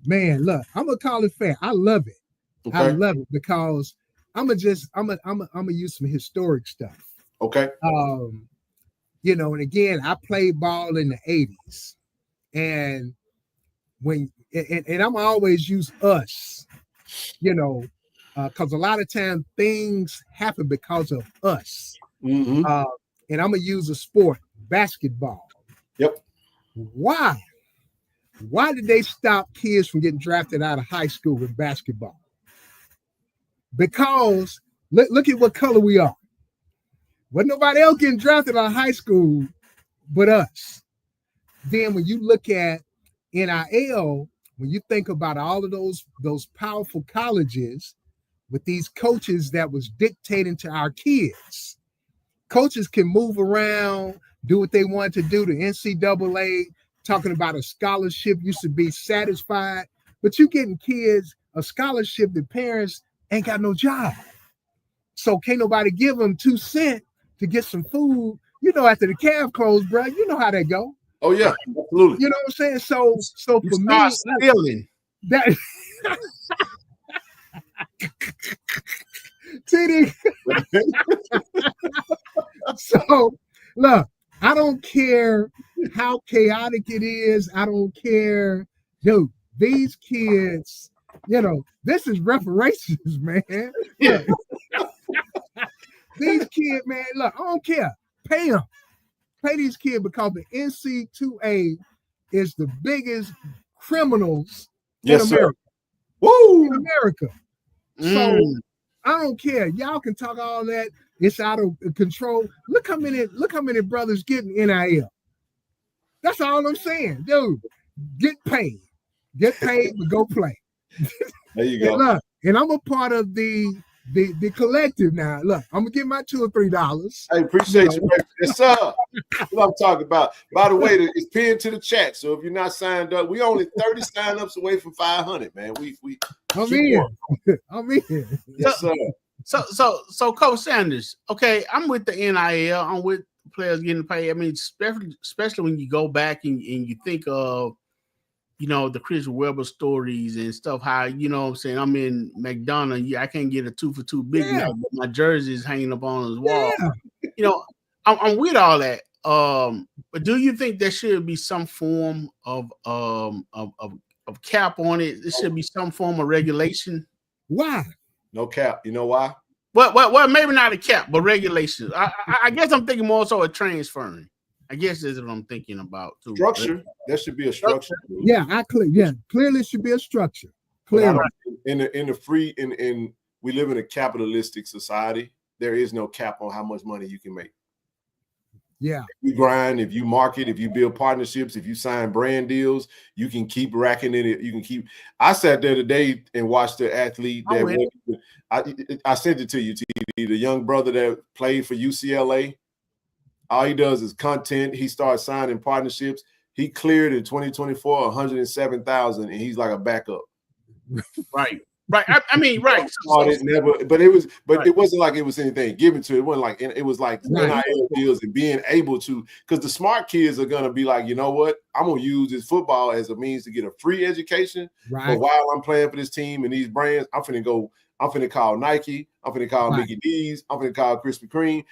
Man, look, I'm a college fan. I love it. Okay. I love it because I'm gonna use some historic stuff. Okay. And again, I played ball in the 80s. And I'm always use us, because a lot of times things happen because of us. Mm-hmm. And I'm gonna use a sport, basketball. Yep. Why? Why did they stop kids from getting drafted out of high school with basketball? Because look at what color we are. Wasn't nobody else getting drafted out of high school but us. Then when you look at NIL, when you think about all of those powerful colleges with these coaches that was dictating to our kids, coaches can move around, do what they want to do. The NCAA talking about a scholarship, you should be satisfied, but you getting kids a scholarship that parents ain't got no job. So can't nobody give them 2 cents to get some food. You know, after the calf closed, bro, you know how that go. Oh yeah, absolutely. You know what I'm saying? So for me, stealing that TD. So look, I don't care how chaotic it is. I don't care, dude. These kids, you know, this is reparations, man. Yeah. These kids, man, look, I don't care. Pay them. Pay these kids because the NC2A is the biggest criminals in America. Woo! In America. So I don't care. Y'all can talk all that. It's out of control. Look how many brothers getting NIL. That's all I'm saying. Dude, get paid. Get paid, but go play. There you go. Look, and I'm a part of the collective now. Look, I'm gonna get my $2 or $3. I appreciate you, baby. Yes, sir. That's what I'm talking about. By the way, it's pinned to the chat. So if you're not signed up, we only 30 sign-ups away from 500, man. I'm in. I'm in. Yes, sir. So Coach Sanders, okay, I'm with the NIL. I'm with players getting paid. I mean, especially when you go back and you think of, you know, the Chris Webber stories and stuff, how, you know what I'm saying, I'm in McDonough, I can't get a 2-for-2 Big Mac, but my jersey is hanging up on his wall. Yeah. You know, I'm with all that. But do you think there should be some form of cap on it? There should be some form of regulation. Why? No cap. You know why? Well, maybe not a cap, but regulations. I guess I'm thinking more so of transferring. I guess that's what I'm thinking about too. Structure. There should be a structure. Yeah, clearly should be a structure. Clearly. In the free we live in a capitalistic society. There is no cap on how much money you can make. Yeah. If you grind, if you market, if you build partnerships, if you sign brand deals, you can keep racking in it. You can keep. I sat there today and watched the athlete that I sent it to you, TD, the young brother that played for UCLA. All he does is content. He starts signing partnerships. He cleared in 2024 $107,000, and he's like a backup. Right. I mean, right. It wasn't like it was anything given to it. It wasn't like it was like NIL deals and being able to, because the smart kids are gonna be like, you know what, I'm gonna use this football as a means to get a free education. Right. But while I'm playing for this team and these brands, I'm finna call Nike, I'm finna call Mickey D's, I'm finna call Krispy Kreme.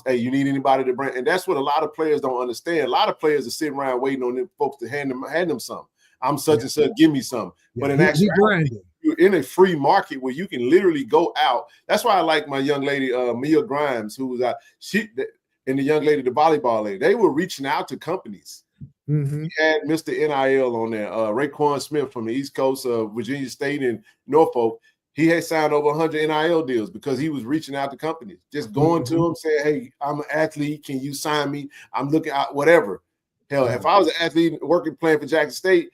Hey, you need anybody to brand? And that's what a lot of players don't understand. A lot of players are sitting around waiting on them folks to hand them something. I'm such and such, give me some. But in actuality, you're in a free market where you can literally go out. That's why I like my young lady, Mia Grimes, who was and the young lady, the volleyball lady. They were reaching out to companies. Mm-hmm. We had Mr. NIL on there, Raekwon Smith from the East Coast of Virginia State and Norfolk. He had signed over 100 NIL deals because he was reaching out to companies, just going to them, saying, hey, I'm an athlete. Can you sign me? I'm looking at whatever. Hell, if I was an athlete playing for Jackson State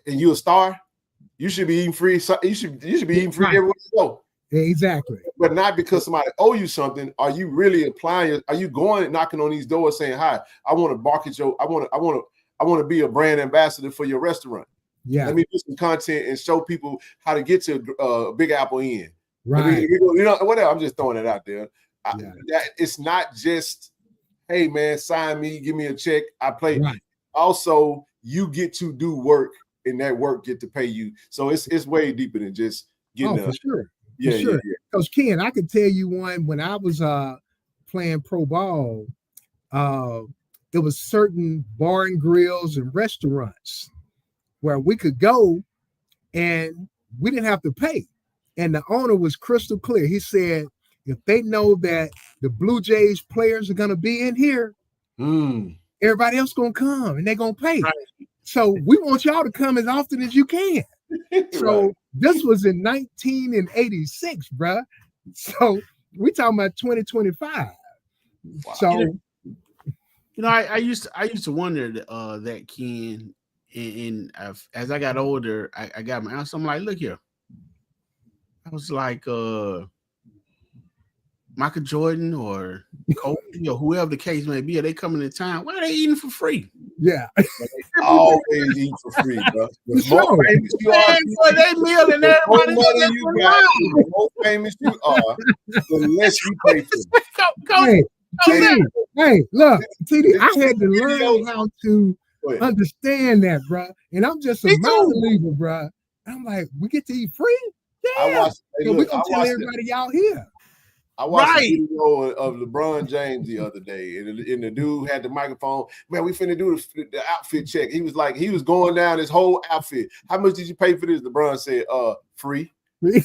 and you a star, you should be eating free. You should be eating free everywhere you go. Exactly. But not because somebody owe you something. Are you really applying? Are you going and knocking on these doors saying, hi, I want to market I want to be a brand ambassador for your restaurant. Yeah. Let me do some content and show people how to get to Big Apple Inn. Right. You know, whatever. I'm just throwing it out there. It's not just, hey man, sign me, give me a check. I play. Right. Also, you get to do work, and that work get to pay you. So it's way deeper than just getting for sure. Yeah, for sure. Because Ken, I could tell you one when I was playing pro ball, there was certain bar and grills and restaurants where we could go and we didn't have to pay. And the owner was crystal clear. He said, if they know that the Blue Jays players are going to be in here, everybody else going to come and they're going to pay. Right. So we want y'all to come as often as you can. So this was in 1986, bruh. So we talking about 2025. Wow. So I used to wonder that, Ken, and as I got older, I got my answer. I'm like, look here. I was like, Michael Jordan or Kobe or whoever the case may be, are they coming to town? Why are they eating for free? Yeah. Always eat for free, bro. The more famous you are, they meal and everybody the more famous you are, the less you pay for. Hey, look, TD, I had to learn how to understand that, bro. And I'm just a believer, bro. I'm like, we get to eat free? Yeah. So we're going to tell everybody y'all here. I watched a video of LeBron James the other day, and the dude had the microphone. Man, we finna do the outfit check. He was like, he was going down his whole outfit. How much did you pay for this? LeBron said, free. He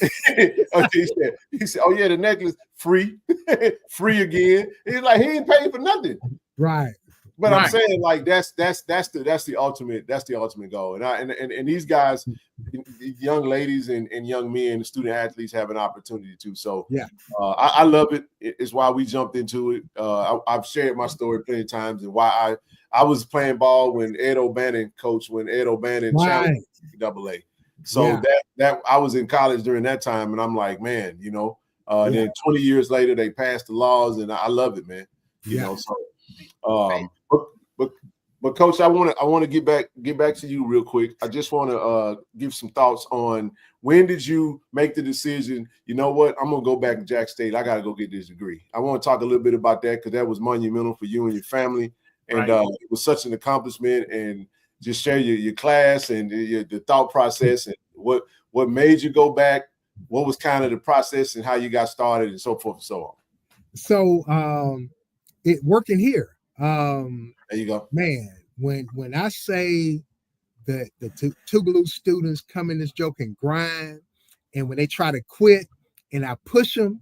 said, oh yeah, the necklace, free. Free again. He's like, he ain't paid for nothing. Right. But I'm saying, like, that's the ultimate goal. And these guys, young ladies and young men, student athletes have an opportunity to. So yeah, I love it. It's why we jumped into it. I've shared my story plenty of times and why I was playing ball when Ed O'Bannon coached, when Ed O'Bannon challenged AA. So that I was in college during that time, and I'm like, man, then 20 years later they passed the laws, and I love it, man. You know, so. But Coach, I want to get back to you real quick. I just want to give some thoughts on when did you make the decision? You know what? I'm gonna go back to Jack State. I got to go get this degree. I want to talk a little bit about that because that was monumental for you and your family, and it was such an accomplishment. And just share your class and the thought process and what made you go back. What was kind of the process and how you got started and so forth and so on. So it working here. There you go, man. When I say that the Tougaloo students come in this joke and grind, and when they try to quit and I push them,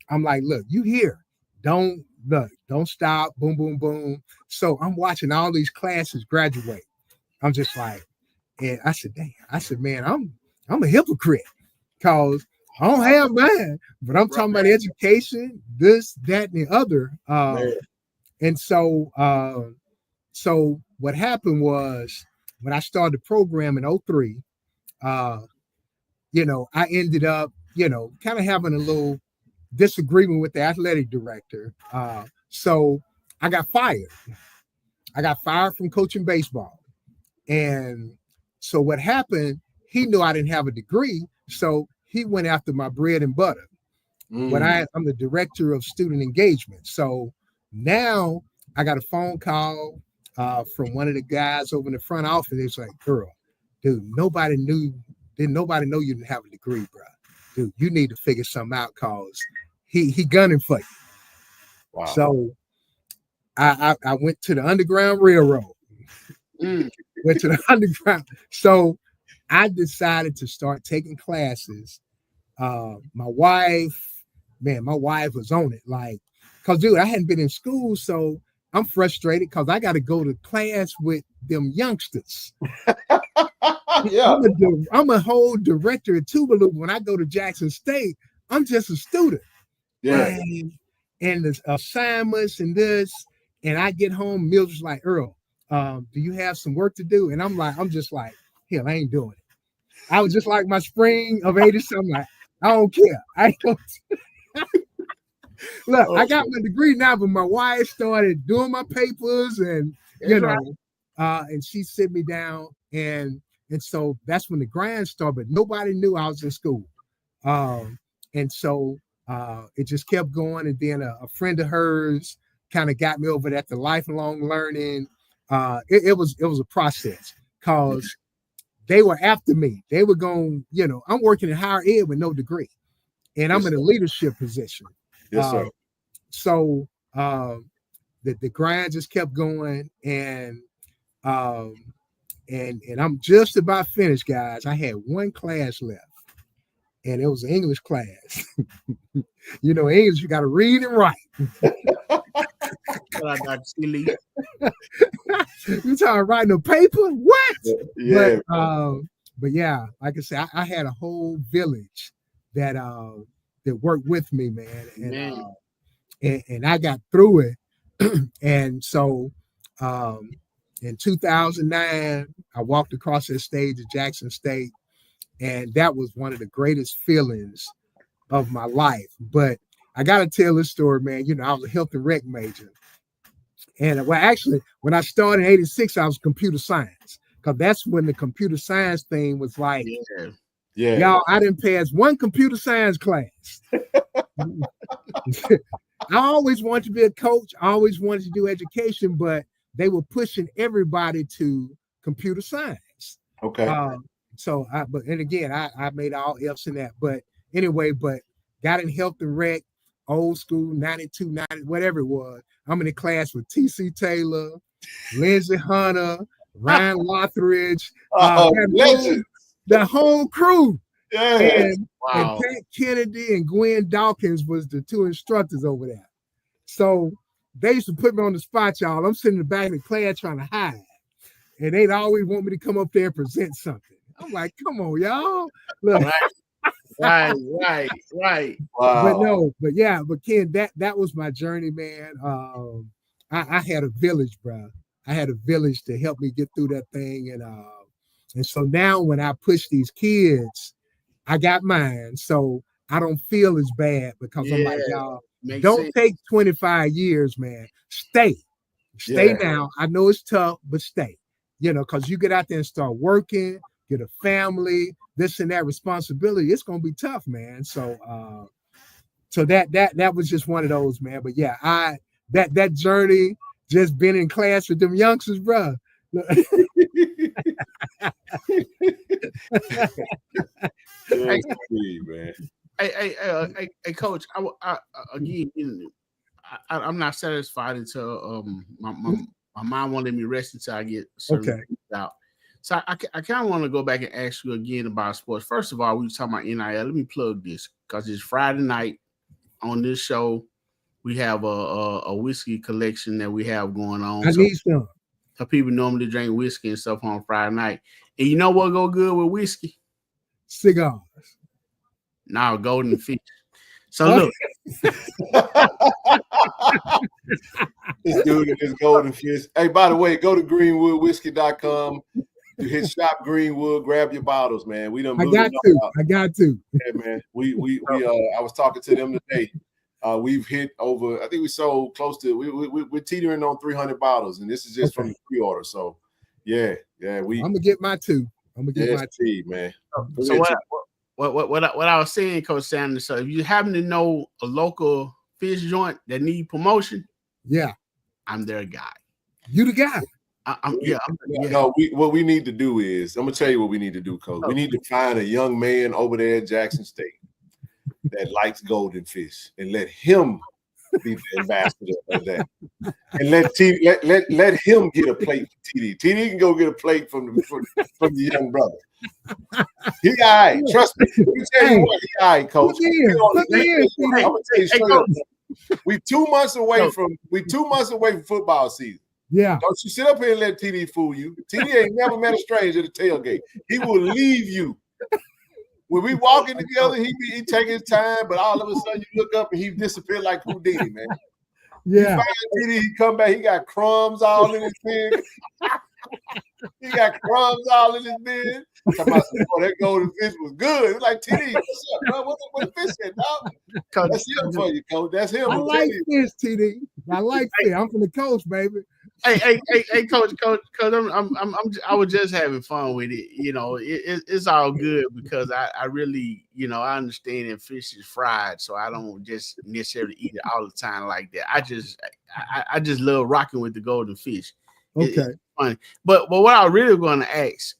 I'm like, look, you here, don't stop, boom, boom, boom. So I'm watching all these classes graduate. I'm just like, and I said, damn, man, I'm a hypocrite because I don't have mine, but I'm talking about education, this, that, and the other. And so what happened was when I started the program in 2003, I ended up, kind of having a little disagreement with the athletic director. So I got fired. I got fired from coaching baseball. And so what happened, he knew I didn't have a degree. So he went after my bread and butter. But I'm the director of student engagement. So now I got a phone call from one of the guys over in the front office. It's like, girl, dude, didn't nobody know you didn't have a degree, bro. Dude, you need to figure something out because he gunning for you. Wow. So I went to the Underground Railroad. Went to the underground. So I decided to start taking classes. My wife was on it. Like, because, dude, I hadn't been in school, so I'm frustrated because I got to go to class with them youngsters. Yeah, I'm a whole director at Tougaloo. When I go to Jackson State, I'm just a student. Yeah, and the assignments and this, and I get home, Mildred's like, Earl, do you have some work to do? And I'm just like, hell, I ain't doing it. I was just like my spring of 80 something. Like, I don't care. I don't. Look, I got my degree now, but my wife started doing my papers, and and she sit me down, and so that's when the grind started. But nobody knew I was in school, and so it just kept going. And then a friend of hers kind of got me over that, the lifelong learning. It was a process because they were after me. They were going, I'm working in higher ed with no degree, and I'm in a leadership position. Yes, sir. So the grind just kept going, and I'm just about finished, guys. I had one class left, and it was an English class. You know, English, you got to read and write. You talking writing a paper? What? Yeah. But yeah, like I said, I had a whole village that worked with me, man, and I got through it. And so in 2009, I walked across that stage at Jackson State, and that was one of the greatest feelings of my life. But I got to tell this story, man. You know, I was a health and rec major. And well, actually, when I started in 86, I was computer science, because that's when the computer science thing was like, y'all, I didn't pass one computer science class. I always wanted to be a coach. I always wanted to do education, but they were pushing everybody to computer science. Okay. And again, I made all F's in that. But anyway, got in health and rec, old school, 92, 90, whatever it was. I'm in the class with T.C. Taylor, Lindsey Hunter, Ryan Lothridge, the whole crew. Yeah. And Pat Kennedy and Gwen Dawkins was the two instructors over there. So they used to put me on the spot, y'all. I'm sitting in the back of the class trying to hide. And they'd always want me to come up there and present something. I'm like, come on, y'all. Look. Right. Wow. But Ken, that was my journey, man. I had a village, bro. I had a village to help me get through that thing. And so now when I push these kids, I got mine. So I don't feel as bad, because I'm like, y'all, don't take 25 years, man. Stay now. I know it's tough, but stay, because you get out there and start working, get a family, this and that responsibility. It's going to be tough, man. So that was just one of those, man. But yeah, that journey, just been in class with them youngsters, bro. Man. Hey, Coach. I'm not satisfied until my mom won't let me rest until I get certain things out. So I kind of want to go back and ask you again about sports. First of all, we were talking about NIL. Let me plug this, because it's Friday night on this show. We have a whiskey collection that we have going on. I need some. So people normally drink whiskey and stuff on Friday night. And you know what go good with whiskey? Cigars. Now, golden fish. So look. This dude is golden fish. Hey, by the way, go to greenwoodwhiskey.com. You hit Shop Greenwood, grab your bottles, man. We done. I got to. Yeah, man. We I was talking to them today. We've hit over. I think we sold close to. We're teetering on 300 bottles, and this is just from the pre-order. So, yeah. I'm gonna get my two. Man. So what I was saying, Coach Sanders. So if you happen to know a local fish joint that need promotion, I'm their guy. You the guy. No, what we need to do is, I'm gonna tell you what we need to do, Coach. We need to find a young man over there at Jackson State that likes golden fish, and let him be the ambassador of that. And let him get a plate for TD. TD can go get a plate from the young brother. He all right. Trust me. Let me tell you what, he all right, Coach. I'm gonna tell you straight up. We 2 months away from football season. Yeah. Don't you sit up here and let TD fool you. TD ain't never met a stranger at the tailgate. He will leave you. When we walking together, he take his time, but all of a sudden you look up and he disappeared like Houdini, man. Yeah. You find TD, he come back, he got crumbs all in his beard. He got crumbs all in his beard. That golden fish was good. It's like, TD, what's up, bro? What the fish at, dog? That's him for you, Coach. That's him. I like fish, TD. I like fish. I'm from the coast, baby. Hey, Coach. I was just having fun with it. It's all good, because I really, I understand that fish is fried, so I don't just necessarily eat it all the time like that. I just love rocking with the golden fish. Okay. It's funny. But what I really going to ask,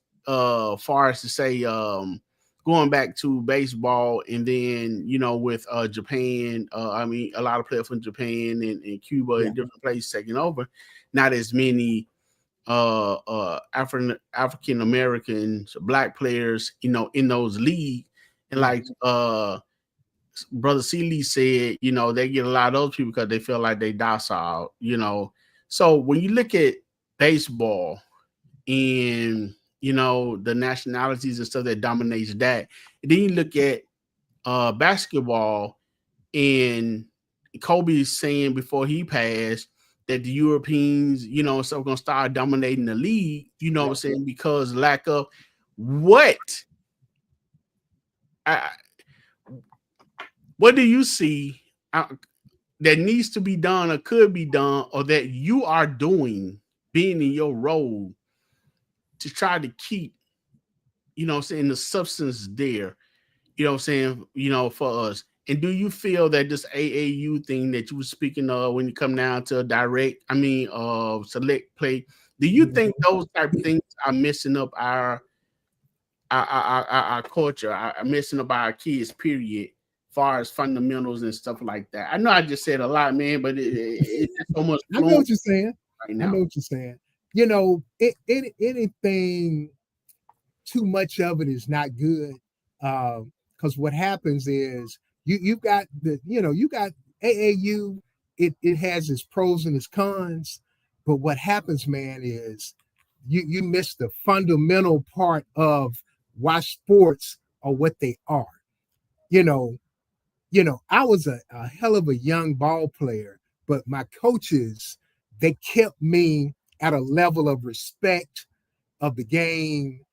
far as to say, going back to baseball, and then with Japan, a lot of players from Japan and Cuba and different places taking over. Not as many African Americans, black players, in those leagues. And like Brother Seeley said, you know, they get a lot of those people because they feel like they docile, you know. So when you look at baseball and, you know, the nationalities and stuff that dominates that, and then you look at basketball, and Kobe saying before he passed that the Europeans, you know, so going to start dominating the league, you know what I'm saying, because lack of what do you see that needs to be done or could be done or that you are doing, being in your role to try to keep, you know what I'm saying, the substance there, you know what I'm saying, you know, for us? And do you feel that this AAU thing that you were speaking of when you come down to select play, do you think those type of things are messing up our culture, are messing up our kids, period, far as fundamentals and stuff like that? I know I just said a lot, man, but it's just so much. I know what you're saying. Right now. I know what you're saying. You know, anything too much of it is not good. Because what happens is you got AAU, it has its pros and its cons, but what happens, man, is you miss the fundamental part of why sports are what they are. You know, I was a hell of a young ball player, but my coaches, they kept me at a level of respect of the game,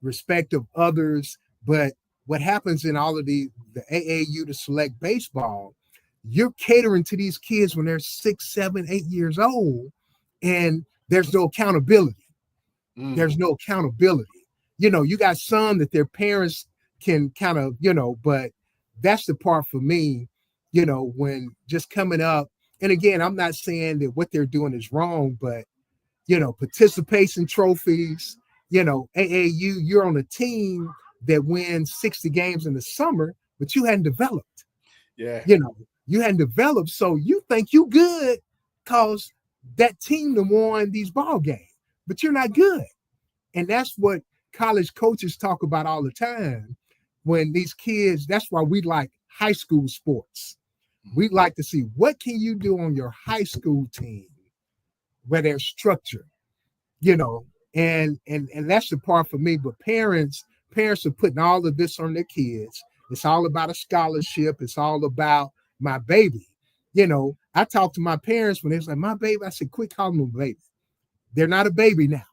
respect of others. But what happens in all of the AAU to select baseball, you're catering to these kids when they're 6, 7, 8 years old, and there's no accountability. There's no accountability. You know, you got some that their parents can kind of, you know, but that's the part for me, you know, when just coming up. And again, I'm not saying that what they're doing is wrong, but, you know, participation trophies, you know, AAU, you're on a team that wins 60 games in the summer, but you hadn't developed. Yeah. You know, you hadn't developed. So you think you good because that team that won these ball games, but you're not good. And that's what college coaches talk about all the time. When these kids, that's why we like high school sports. We like to see what can you do on your high school team where there's structure, you know, and that's the part for me. But parents are putting all of this on their kids. It's all about a scholarship. It's all about my baby. You know, I talked to my parents when they was like, my baby. I said, quit calling them baby. They're not a baby now.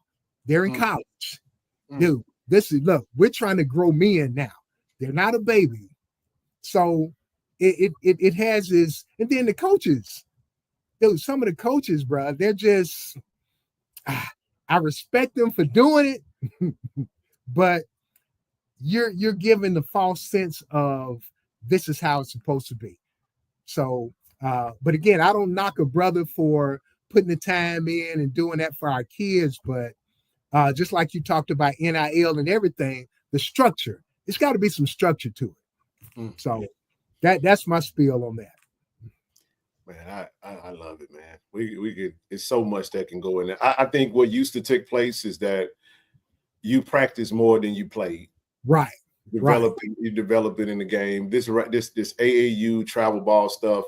They're in college. Dude, look, we're trying to grow men now. They're not a baby. So it has this, and then the coaches, dude, some of the coaches, bro, they're just, I respect them for doing it, but you're giving the false sense of this is how it's supposed to be. So, but again, I don't knock a brother for putting the time in and doing that for our kids, but just like you talked about NIL and everything, the structure, it's got to be some structure to it. So that's my spiel on that. Man, I love it, man. We could, it's so much that can go in there. I think what used to take place is that you practice more than you played. Right. You develop it in the game. This AAU travel ball stuff.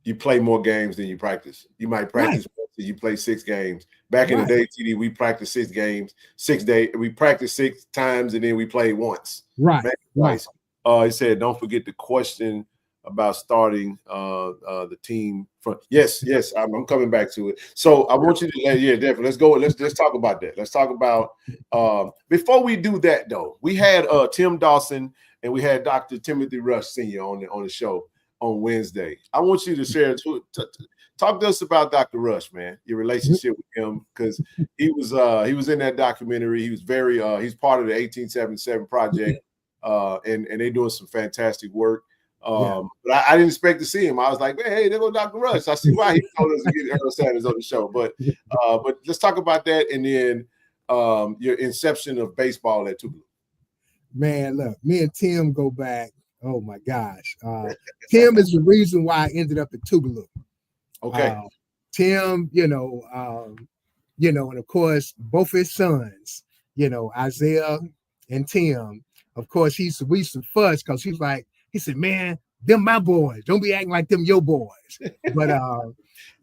You play more games than you practice. You might practice you play 6 games. Back in the day, TD, we practiced 6 games, 6 days. We practiced 6 times and then we played once. Right. Twice. He said, don't forget the question about starting the team from. Yes, I'm coming back to it. So I want you to, definitely. Let's go. Let's talk about that. Let's talk about before we do that though. We had Tim Dawson and we had Dr. Timothy Rush Sr. on the show on Wednesday. I want you to share talk to us about Dr. Rush, man. Your relationship with him, because he was in that documentary. He was he's part of the 1877 project. And they're doing some fantastic work. But I didn't expect to see him. I was like, man, hey, there goes Dr. Rush. I see why he told us to get Earl Sanders on the show. But let's talk about that, and then your inception of baseball at Tougaloo. Man, look, me and Tim go back. Oh my gosh, Tim is the reason why I ended up at Tougaloo. Okay, Tim, and of course both his sons, Isaiah and Tim. Of course, we used to fuss because he said, man, them my boys. Don't be acting like them your boys. But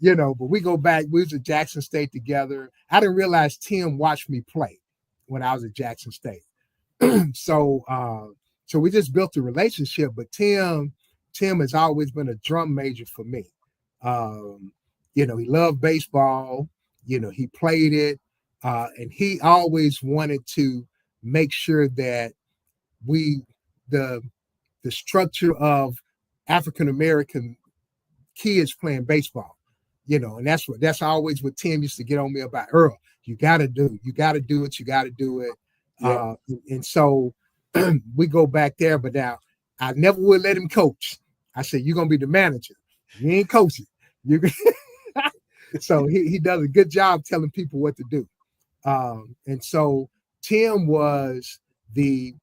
but we go back. We was at Jackson State together. I didn't realize Tim watched me play when I was at Jackson State. So we just built a relationship. But Tim has always been a drum major for me. He loved baseball. He played it, and he always wanted to make sure that the structure of African American kids playing baseball, and that's always what Tim used to get on me about. Earl, you got to do it. Yeah. And so we go back there, but now I never would let him coach. I said, you're going to be the manager. You ain't coaching. So he does a good job telling people what to do. And so Tim was the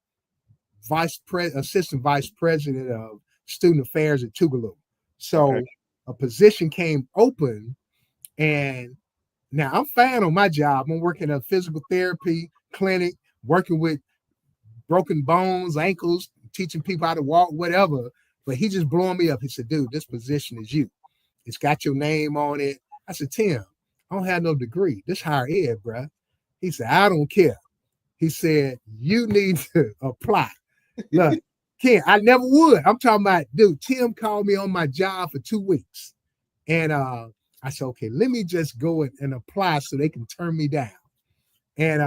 assistant vice president of student affairs at Tougaloo. So a position came open, and now I'm fine on my job. I'm working at a physical therapy clinic, working with broken bones, ankles, teaching people how to walk, whatever. But he just blowing me up. He said, dude, this position is you. It's got your name on it. I said, Tim, I don't have no degree. This higher ed, bro. He said, I don't care. He said, you need to apply. Look, Ken, I never would. I'm talking about, dude, Tim called me on my job for 2 weeks. And I said, okay, let me just go and apply so they can turn me down. And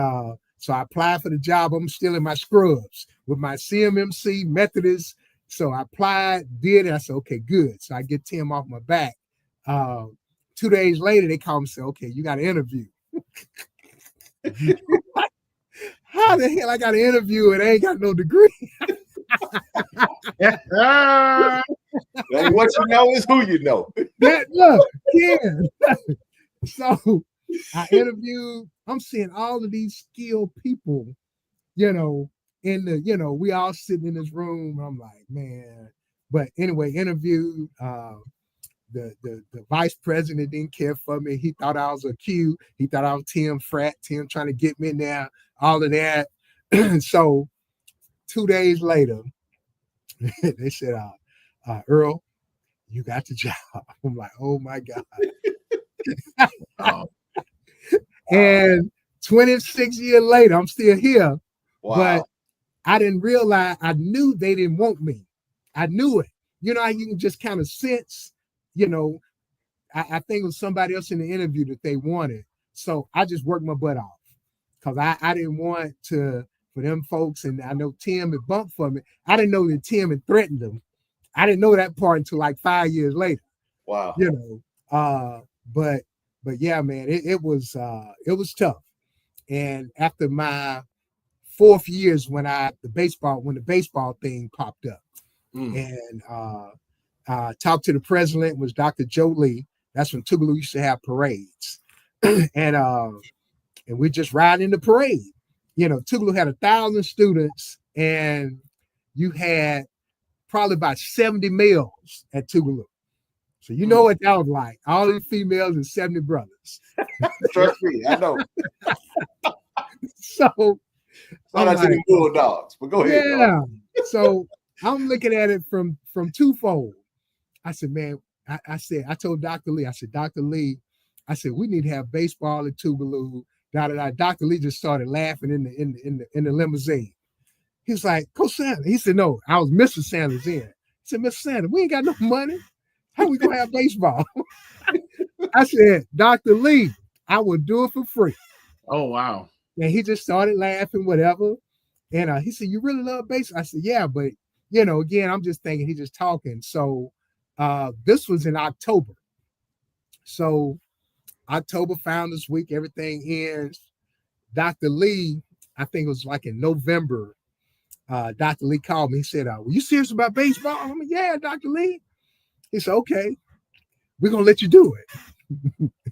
so I applied for the job. I'm still in my scrubs with my CMMC Methodist. So I applied, did it. I said, okay, good. So I get Tim off my back. 2 days later, they call me and say, okay, you got an interview. How the hell I got an interview and I ain't got no degree? What you know is who you know. Look, yeah. So I interviewed. I'm seeing all of these skilled people, we all sitting in this room. I'm like, man. But anyway, interviewed. The vice president didn't care for me. He thought I was a Q. He thought I was Tim Frat, Tim trying to get me in there, all of that. So 2 days later, they said, Earl, you got the job. I'm like, oh my God. And 26 years later, I'm still here. Wow. But I didn't realize, I knew they didn't want me. I knew it. How you can just kind of sense, I think it was somebody else in the interview that they wanted. So I just worked my butt off because I didn't want for them folks, and I know Tim had bumped for me. I didn't know that Tim had threatened them. I didn't know that part until like 5 years later. Wow. But yeah, man, it was tough. And after my 4th years when the baseball thing popped up, and talked to the president was Dr. Joe Lee. That's when Tougaloo used to have parades. and we just ride in the parade. Tougaloo had 1,000 students, and you had probably about 70 males at Tougaloo. So you know what that was like. All these females and 70 brothers. Trust me, I know. So I'm not saying Bulldogs, but go ahead. Yeah. So I'm looking at it from twofold. I said, man, I told Dr. Lee, Dr. Lee, we need to have baseball at Tougaloo. Dr. Lee just started laughing in the limousine. He was like, Coach Sanders. He said, no, I was Mr. Sanders in. He said, Mr. Sanders, we ain't got no money. How we gonna have baseball? I said, Dr. Lee, I will do it for free. Oh, wow. And he just started laughing, whatever. And he said, you really love baseball? I said, yeah, but again, I'm just thinking he's just talking. So this was in October. So October Founders Week, everything ends. Dr. Lee, I think it was like in November, Dr. Lee called me. He said, were you serious about baseball? I'm like, yeah, Dr. Lee. He said, okay, we're going to let you do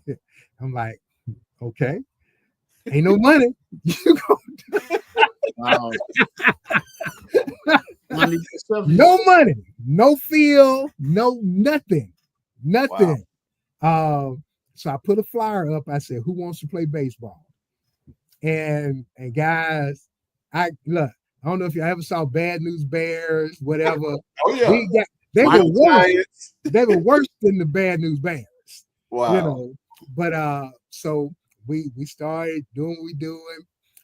it. I'm like, okay. Ain't no money. You go. Wow. No money, no field, no nothing. Wow. So I put a flyer up. I said, who wants to play baseball? And guys, I look. I don't know if you ever saw Bad News Bears, whatever. Oh yeah. They were worse. Giants. They were worse than the Bad News Bears. Wow. You know, but so we started doing what we doing,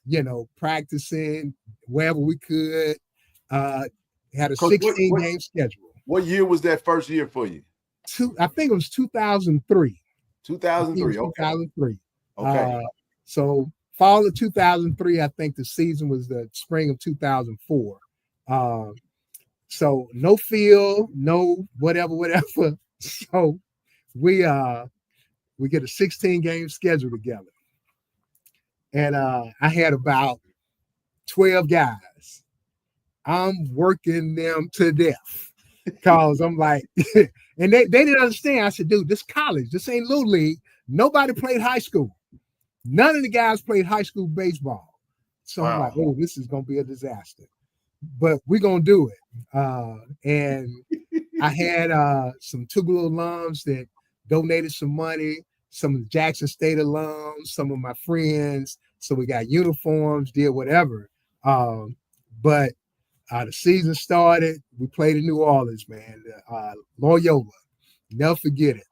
you know, practicing wherever we could. Had a 16-game schedule. What year was that first year for you? I think it was 2003. 2003. Okay. 2003. Okay. So fall of 2003, I think the season was the spring of 2004. So no field, no whatever. So we get a 16-game schedule together. And I had about 12 guys. I'm working them to death because I'm like, and they didn't understand. I said, dude, this college, this ain't little league. Nobody played high school. None of the guys played high school baseball. So I'm like, oh, this is going to be a disaster. But we're going to do it. And I had some Tougaloo alums that donated some money, some of the Jackson State alums, some of my friends. So we got uniforms, did whatever. But the season started. We played in New Orleans, man. Loyola. Never forget it.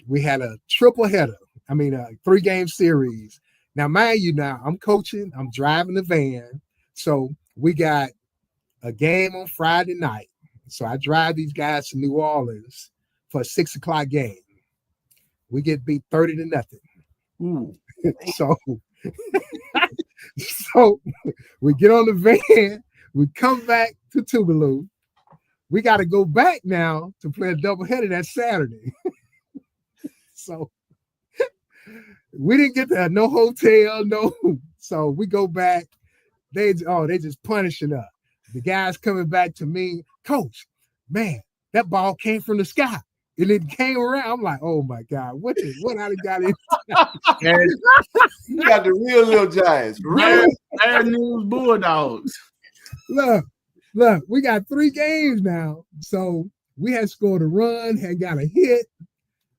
We had a triple header. I mean, a 3-game series. Now, mind you, I'm coaching. I'm driving the van. So we got a game on Friday night. So I drive these guys to New Orleans for a 6:00 game. We get beat 30-0. Ooh. So we get on the van. We come back to Tougaloo. We got to go back now to play a doubleheader that Saturday. So we didn't get there, no hotel, no. So we go back. They just punishing us. The guys coming back to me, coach, man, that ball came from the sky. And it came around. I'm like, oh my God, what I got in? You got the real little Giants. Bad News Bulldogs. Look, we got 3 games now. So we had scored a run, had got a hit.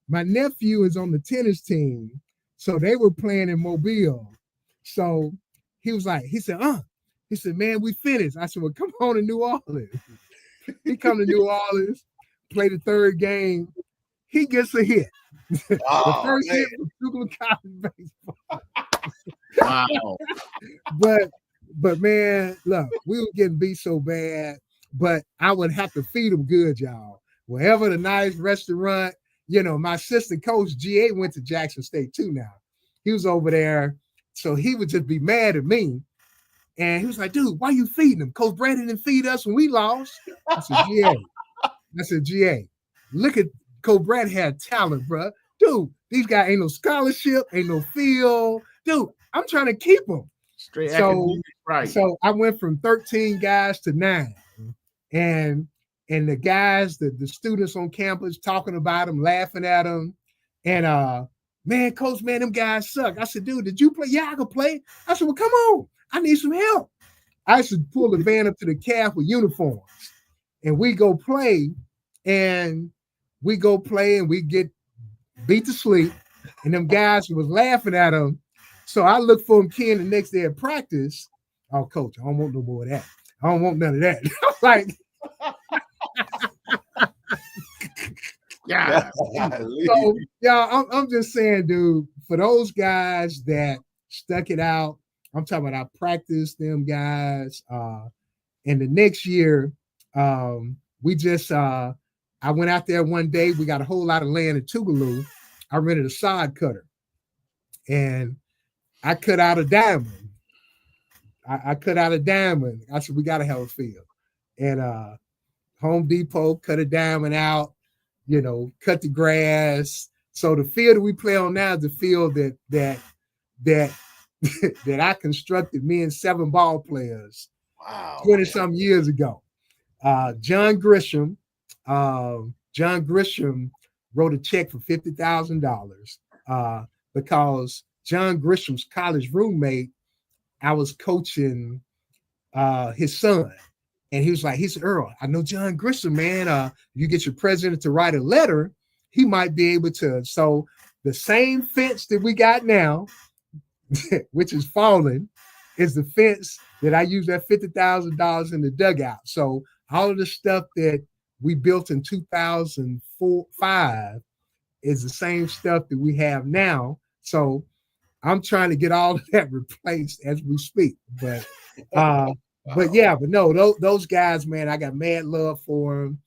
My nephew is on the tennis team. So they were playing in Mobile. So he said, man, we finished. I said, well, come on to New Orleans. He come to New Orleans, play the 3rd game. He gets a hit. The first hit was Tougaloo College baseball. Wow. But man, look, we were getting beat so bad, but I would have to feed them good, y'all. Wherever the nice restaurant, you know, my assistant coach, GA, went to Jackson State too now. He was over there, so he would just be mad at me. And he was like, dude, why you feeding them? Coach Brandon didn't feed us when we lost. I said, GA, look at Coach Brandon had talent, bro. Dude, these guys ain't no scholarship, ain't no field. Dude, I'm trying to keep them. Straight right. So I went from 13 guys to 9. And the guys, the students on campus talking about them, laughing at them. And man, coach, man, them guys suck. I said, dude, did you play? Yeah, I could play. I said, well, come on. I need some help. I should pull the van up to the calf with uniforms. And we go play, and we get beat to sleep. And them guys was laughing at them. So I looked for him Ken the next day at practice. Oh, coach, I don't want no more of that. I don't want none of that. I'm like, yeah. So, yeah, I'm just saying, dude, for those guys that stuck it out, I'm talking about I practiced them guys. And the next year, we just I went out there one day. We got a whole lot of land in Tougaloo. I rented a sod cutter. And I cut out a diamond. I cut out a diamond. I said, we got to have a field. And Home Depot cut a diamond out, you know, cut the grass. So the field that we play on now is the field that I constructed, me and 7 ball players 20-some years ago. John Grisham wrote a check for $50,000 because John Grisham's college roommate, I was coaching his son. And he said, Earl, I know John Grisham, man. You get your president to write a letter, he might be able to. So the same fence that we got now, which is falling, is the fence that I use that $50,000 in the dugout. So all of the stuff that we built in 2005 is the same stuff that we have now. So I'm trying to get all of that replaced as we speak. But no, those guys, man, I got mad love for them.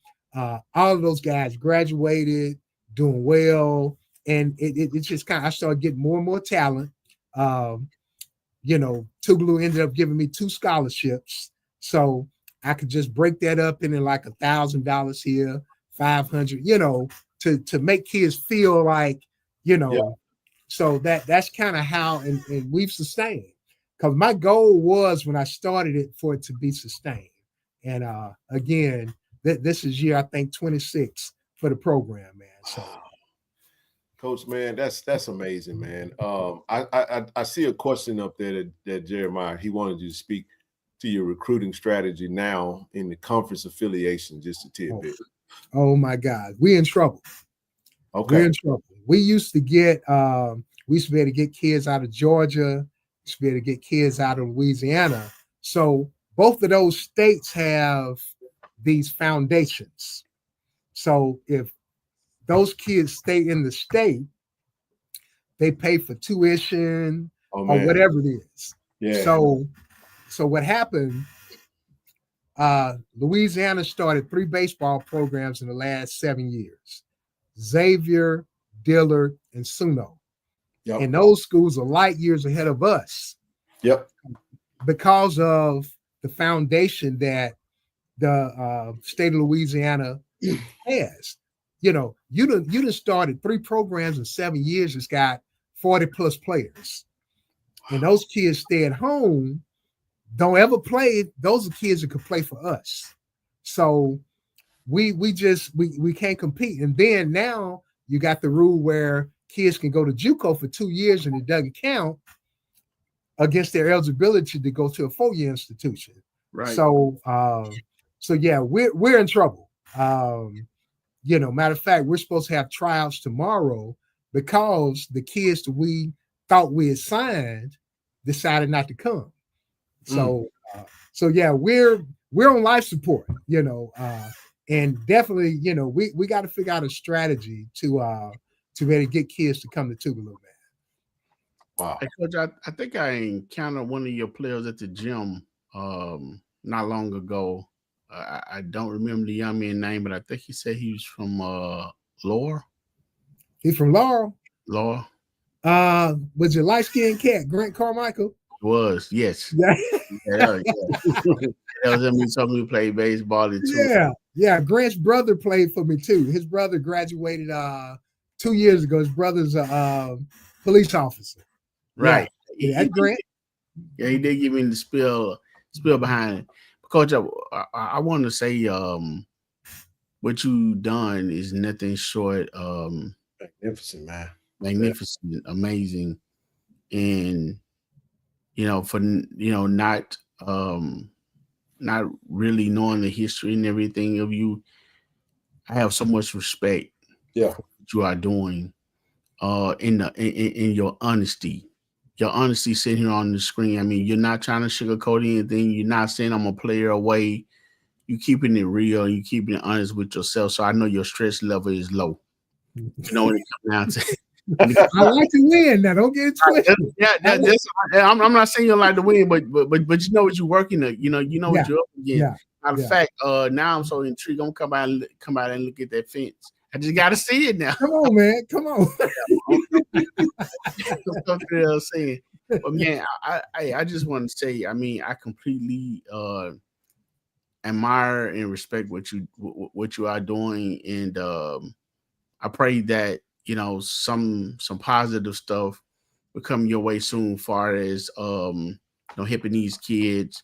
All of those guys graduated, doing well, and it's just kind of, I started getting more and more talent. Tougaloo ended up giving me 2 scholarships, so I could just break that up into like $1,000 here, $500, to make kids feel like, so that's kind of how, and we've sustained. Because my goal was, when I started it, for it to be sustained. And again, this is year, I think, 26 for the program, man. So, Coach, man, that's amazing, man. I see a question up there that Jeremiah, he wanted you to speak to your recruiting strategy now in the conference affiliation, just a tidbit. Oh my God, we're in trouble. Okay, we're in trouble. We used to be able to get kids out of Georgia. We used to be able to get kids out of Louisiana. So both of those states have these foundations. So if those kids stay in the state, they pay for tuition or whatever it is. Yeah. So what happened, Louisiana started 3 baseball programs in the last 7 years: Xavier, Dillard, and Suno. Yep. And those schools are light years ahead of us. Yep. Because of the foundation that the state of Louisiana has. You done started 3 programs in 7 years that's got 40 plus players. And those kids stay at home, don't ever play. Those are kids that could play for us. So we can't compete. And then now you got the rule where kids can go to JUCO for 2 years and it doesn't count against their eligibility to go to a 4-year institution. Right. So yeah, we're in trouble. Matter of fact, we're supposed to have tryouts tomorrow because the kids that we thought we had signed decided not to come. So yeah, we're on life support, and definitely, we got to figure out a strategy to be able to get kids to come to Tougaloo, man. Wow. Hey, Coach, I think I encountered one of your players at the gym not long ago. I don't remember the young man's name, but I think he said he was from Laurel. He's from Laurel. Laurel. Was your light-skinned cat Grant Carmichael? Was, yes. Yeah. That was him. He told me to play baseball too. Yeah. Grant's brother played for me too. His brother graduated 2 years ago. His brother's a police officer. Right. Yeah, that's Grant. Yeah, he did give me the spill behind it. Coach, I want to say what you done is nothing short magnificent, man. Magnificent, amazing. And for not really knowing the history and everything of you, I have so much respect for what you are doing in your honesty. Your honesty sitting here on the screen. I mean, you're not trying to sugarcoat anything. You're not saying I'm a player away. You keeping it real and you keeping it honest with yourself. So I know your stress level is low. When it comes down to I like to win. Now don't get it twisted. I'm not saying you like to win, but you know what you're working at. You know what you're up against. Matter of fact, now I'm so intrigued. I'm gonna come out and look at that fence. I just gotta see it now. Come on, man. Come on. But man, I just want to say, I mean, I completely admire and respect what you are doing, and I pray that some positive stuff will come your way soon, far as helping these kids.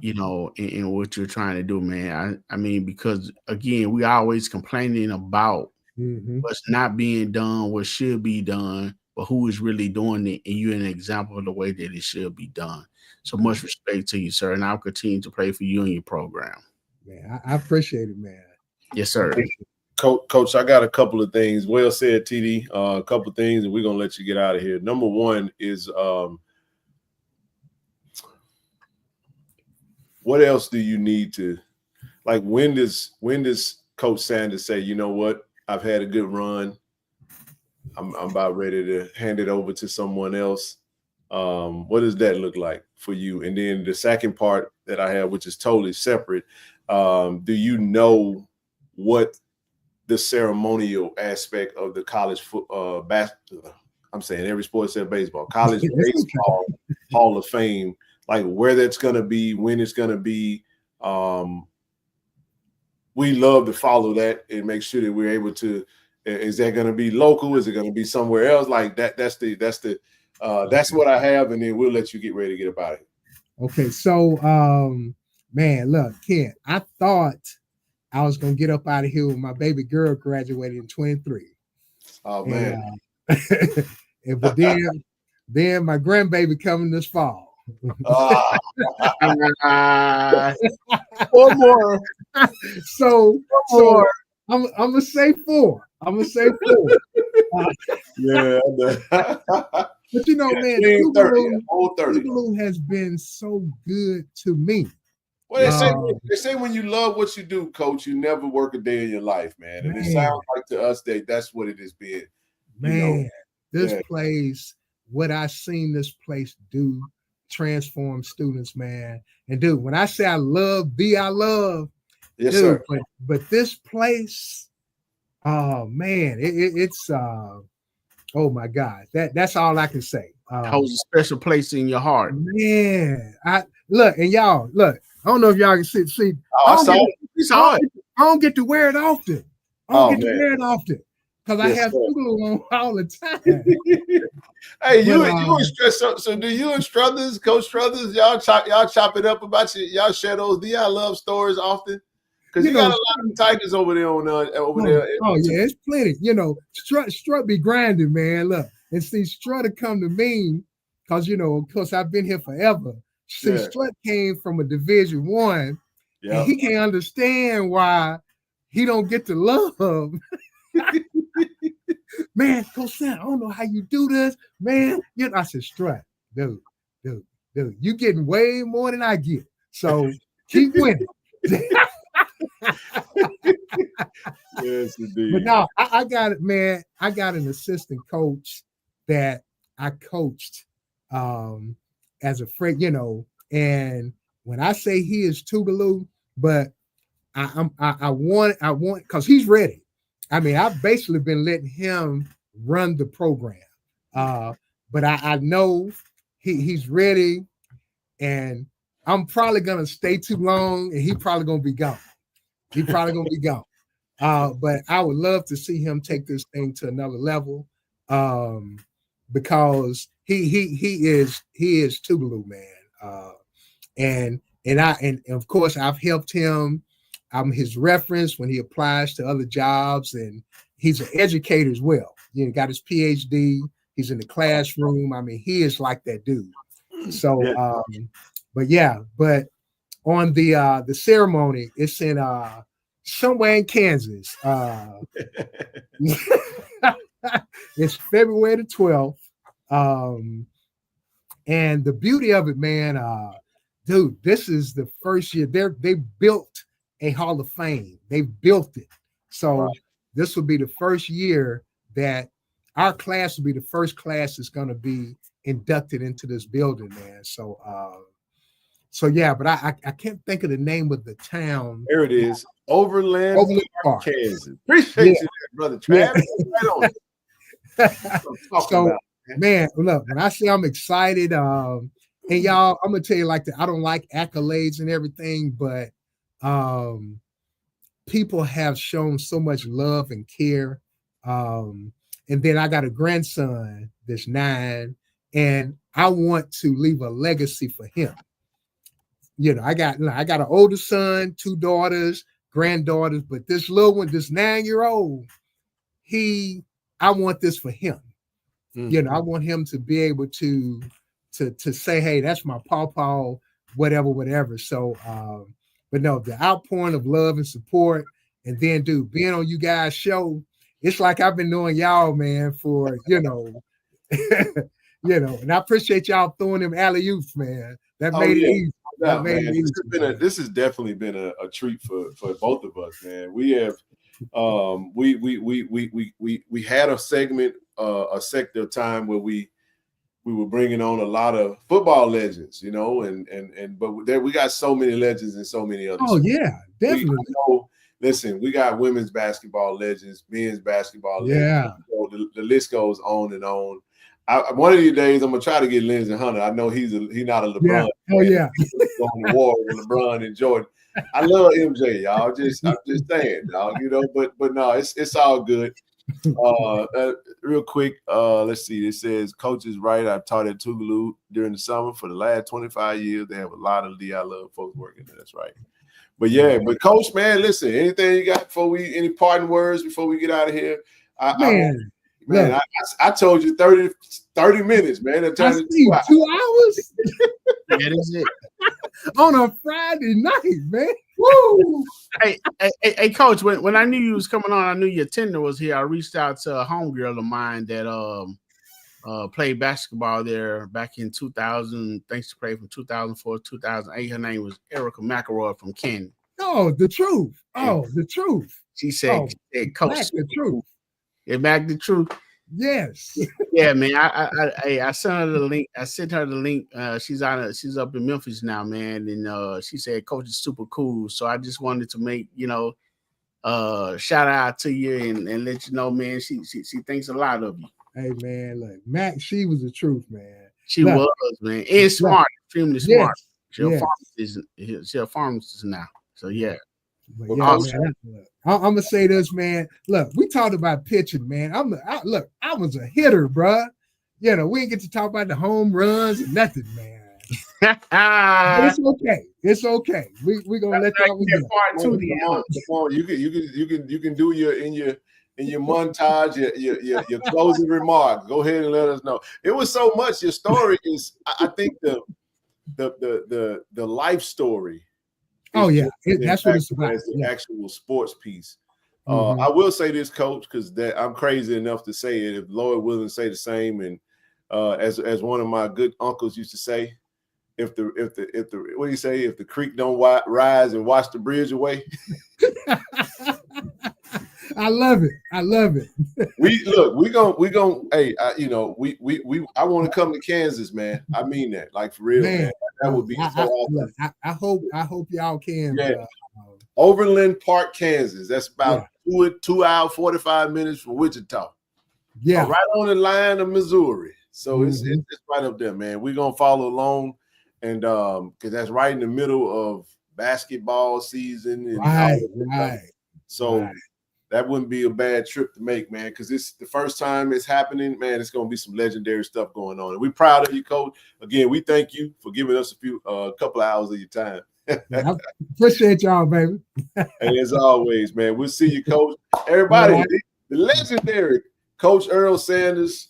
In what you're trying to do, man. I mean, because again, we always complaining about what's not being done, what should be done, but who is really doing it, and you're an example of the way that it should be done. So much respect to you, sir, and I'll continue to pray for you and your program. Man, I appreciate it, man. Yes, sir. Coach, I got a couple of things. Well said, TD. A couple of things, and we're gonna let you get out of here. Number one is what else do you need to, like, when does Coach Sanders say, you know what, I've had a good run, I'm about ready to hand it over to someone else? What does that look like for you? And then the second part that I have, which is totally separate, do you know what the ceremonial aspect of the college basketball, I'm saying every sport except baseball, college baseball Hall of Fame, like where that's going to be, when it's going to be? We love to follow that and make sure that we're able to. Is that going to be local? Is it going to be somewhere else? Like that. That's what I have, and then we'll let you get ready to get about it. Okay, so man, look, Ken, I thought I was gonna get up out of here when my baby girl graduated in 23. Oh man. But then my grandbaby coming this fall. One more. So I'm gonna say 4. Yeah. But you know, man, Tougaloo has been so good to me. Well, they say when you love what you do, Coach, you never work a day in your life, man. And it sounds like to us that's what it has been. Man, this place, what I've seen this place do, transform students, man. And dude, when I say I love, yes, dude, sir. But this place, oh man, it's oh my God, that's all I can say. Holds a special place in your heart, man. I don't know if y'all can see. I don't get to wear it often. Because I have Tougaloo on all the time. Hey, you and Struthers. So do you and Struthers, Coach Struthers, y'all chop it up about y'all share those DI love stories often? Because you got a lot of Tigers over there there. Oh yeah, it's plenty. Strut be grinding, man. Look, and see, Strut to come to me because of course I've been here forever. See, Strut came from a Division I, and he can't understand why he don't get the love. Man, Coach Sam, I don't know how you do this, man. I said, Strut, dude, you getting way more than I get. So keep winning. Yes, indeed. But no, I got it, man. I got an assistant coach that I coached as a friend, and when I say he is Tougaloo, but I want because he's ready. I mean, I've basically been letting him run the program. But I know he's ready, and I'm probably gonna stay too long, and he's probably gonna be gone. But I would love to see him take this thing to another level, because he is Tougaloo, man. And of course I've helped him. I'm his reference when he applies to other jobs, and he's an educator as well. Got his PhD. He's in the classroom. I mean, he is like that dude. So, but on the ceremony, it's in somewhere in Kansas. It's February the 12th. And the beauty of it, man, dude, this is the first year they built a Hall of Fame. They built it. So this will be the first year that our class will be the first class that's going to be inducted into this building, man. So yeah, but I can't think of the name of the town. There it is. Overland Park, Kansas. Appreciate you, brother Travis. So, man, look, when I say I'm excited, and y'all, I'm gonna tell you I don't like accolades and everything, but people have shown so much love and care. And then I got a grandson that's 9, and I want to leave a legacy for him. I got an older son, 2 daughters, granddaughters, but this little one, this 9-year-old, I want this for him. I want him to be able to say, hey, that's my pawpaw, whatever. So, but no, the outpouring of love and support, and then, dude, being on you guys' show, it's like I've been knowing y'all, man, for, and I appreciate y'all throwing them alley-oops, man. That made it easy. doubt, man. This has definitely been a treat for both of us, man. We have we had a segment, a sector of time where we were bringing on a lot of football legends, you know, but there we got so many legends and so many others. Oh yeah, definitely. Listen, we got women's basketball legends, men's basketball legends. So the list goes on and on. One of these days, I'm gonna try to get Lindsey Hunter. I know he's not a LeBron. Yeah. Oh yeah, he's on the war with LeBron and Jordan. I love MJ, y'all. I'm just saying, dog. You know, but no, it's all good. Real quick, let's see. It says, Coach is right. I've taught at Tougaloo during the summer for the last 25 years. They have a lot of I love folks working there. That's right. But yeah, but Coach, man, listen, anything you got any parting words before we get out of here? I told you 30 minutes, man. That turned into 2 hours. That is it. On a Friday night, man. Woo! Hey, Coach, when I knew you was coming on, I knew your tender was here. I reached out to a homegirl of mine that played basketball there back in 2000. Thanks to play from 2004 to 2008. Her name was Erica McElroy from Canton. Oh, the truth. Oh, the truth. She said, Coach, back the truth. Yeah, back the truth. Yes. Yeah, man. I sent her the link. I sent her the link. She's up in Memphis now, man. And she said, Coach is super cool. So I just wanted to make, shout out to you and let you know, man, she thinks a lot of you. Hey man, look, Mac, she was the truth, man. She was, man. And smart, extremely smart. She's a pharmacist now. So yeah. Yeah, man, I'm gonna say this, man. Look, we talked about pitching, man. I was a hitter, bruh. You know, we didn't get to talk about the home runs and nothing, man. It's okay. It's okay. We're gonna let y'all Come on. You can do in your montage, your closing remarks. Go ahead and let us know. It was so much. Your story is, I think, the life story. Oh yeah, that's what it's about. As the actual sports piece. I will say this, Coach, because I'm crazy enough to say it. If Lloyd willing to say the same, and as one of my good uncles used to say, if the what do you say? If the creek don't rise and wash the bridge away. I love it. I love it. We gonna. Hey, I want to come to Kansas, man. I mean that, like for real, man. That would be so awesome. I hope y'all can. Yeah. Overland Park, Kansas. That's about 2 hours 45 minutes from Wichita. Yeah, right on the line of Missouri. So it's right up there, man. We're gonna follow along, and because that's right in the middle of basketball season. And right. So. That wouldn't be a bad trip to make, man, because it's the first time it's happening, man. It's going to be some legendary stuff going on. And we're proud of you, Coach. Again, we thank you for giving us a couple of hours of your time. I appreciate y'all, baby. And as always, man, we'll see you, Coach. Everybody, the legendary Coach Earl Sanders,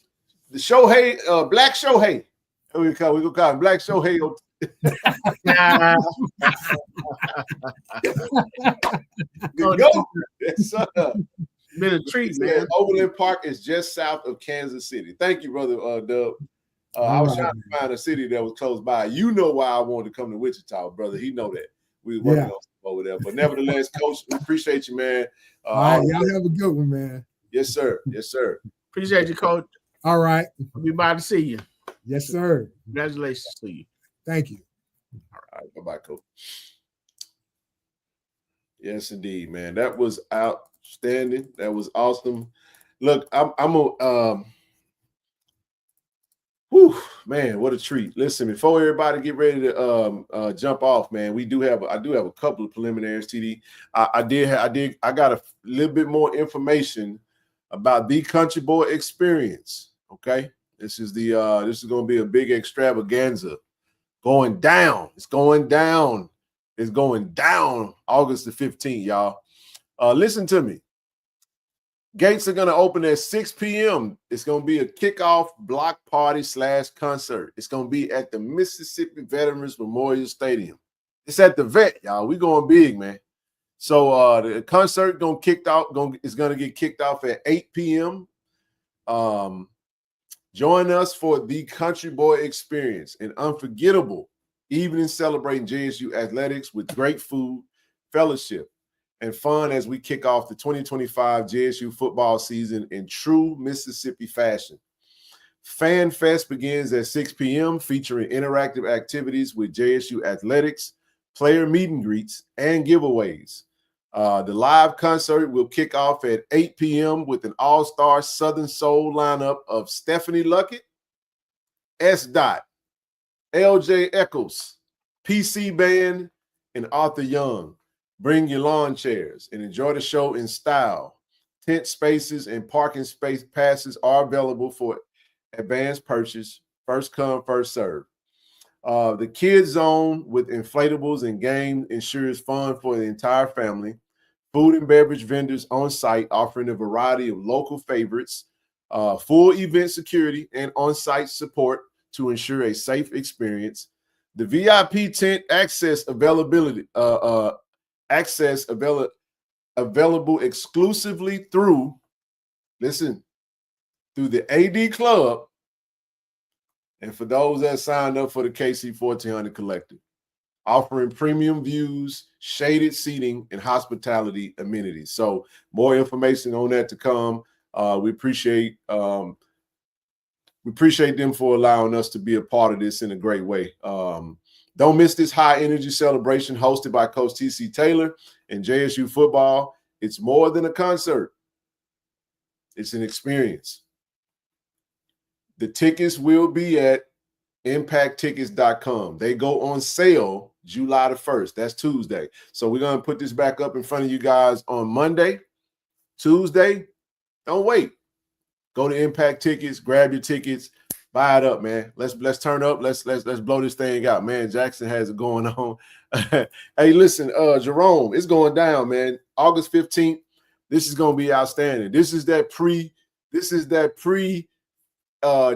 the Shohei, Black Shohei. We're going to call him Black Shohei. Been a treat, man. Overland Park is just south of Kansas City. Thank you, brother Dub. I was trying to find a city that was close by. You know why I wanted to come to Wichita, brother. He know that. We was working on stuff over there. But nevertheless, Coach, we appreciate you, man. All right, y'all have a good one, man. Yes, sir. Yes, sir. Appreciate you, Coach. All right. We'll be by to see you. Yes, sir. Congratulations to you. Thank you. All right. Bye-bye, Coach. Yes, indeed, man. That was outstanding. That was awesome. Look, man, what a treat. Listen, before everybody get ready to jump off, man, I do have a couple of preliminaries, TD. I got a little bit more information about the Country Boy Experience. Okay. This is going to be a big extravaganza going down. It's going down. It's going down August the 15th, y'all. Listen to me. Gates are going to open at 6 p.m. It's going to be a kickoff block party / concert. It's going to be at the Mississippi Veterans Memorial Stadium. It's at the Vet, y'all. We going big, man. So the concert is going to get kicked off at 8 p.m. Join us for the Country Boy Experience, an unforgettable evening celebrating JSU Athletics with great food, fellowship, and fun as we kick off the 2025 JSU football season in true Mississippi fashion. Fan Fest begins at 6 p.m. featuring interactive activities with JSU Athletics, player meet and greets, and giveaways. The live concert will kick off at 8 p.m. with an all-star Southern Soul lineup of Stephanie Luckett, S. Dot, LJ Eccles, PC Band, and Arthur Young. Bring your lawn chairs and enjoy the show in style. Tent spaces and parking space passes are available for advanced purchase. First come, first serve. The kids zone with inflatables and games ensures fun for the entire family. Food and beverage vendors on site offering a variety of local favorites, full event security and on-site support to ensure a safe experience. The VIP tent available exclusively through the AD Club, and for those that signed up for the KC-1400 Collective, offering premium views, shaded seating, and hospitality amenities. So more information on that to come. We appreciate them for allowing us to be a part of this in a great way. Don't miss this high energy celebration hosted by Coach TC Taylor and JSU football. It's more than a concert. It's an experience. The tickets will be at impacttickets.com. They go on sale July the 1st. That's Tuesday. So we're going to put this back up in front of you guys on Monday. Tuesday, don't wait. Go to Impact Tickets, grab your tickets, buy it up, man. Let's turn up. Let's blow this thing out, man. Jackson has it going on. Hey, listen, Jerome, it's going down, man. August 15th. This is going to be outstanding. This is that pre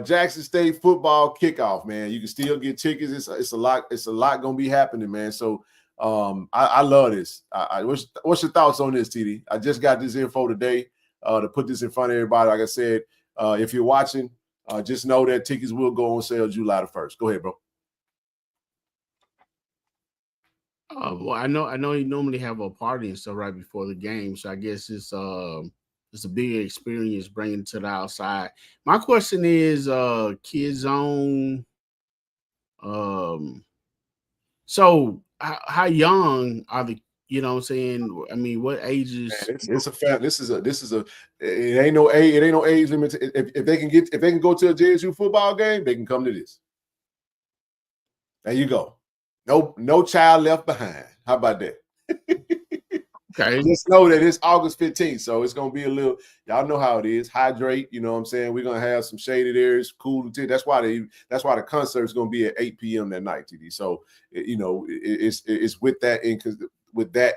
Jackson State football kickoff, man. You can still get tickets. It's a lot going to be happening, man. So I love this. What's your thoughts on this, TD? I just got this info today to put this in front of everybody. Like I said, if you're watching, just know that tickets will go on sale July the 1st. Go ahead, bro. Well, I know you normally have a party and stuff right before the game, so I guess it's a big experience bringing it to the outside. My question is, kids zone. So how young are the? You know what I'm saying? I mean, what ages? Man, it's a fact. This is a. It ain't no age limit. If they can go to a JSU football game, they can come to this. There you go. No child left behind. How about that? Okay. Just know that it's August 15th, so it's gonna be a little. Y'all know how it is. Hydrate. You know what I'm saying? We're gonna have some shaded areas, cool. That's why the concert is gonna be at 8 p.m. that night, TD. So it's with that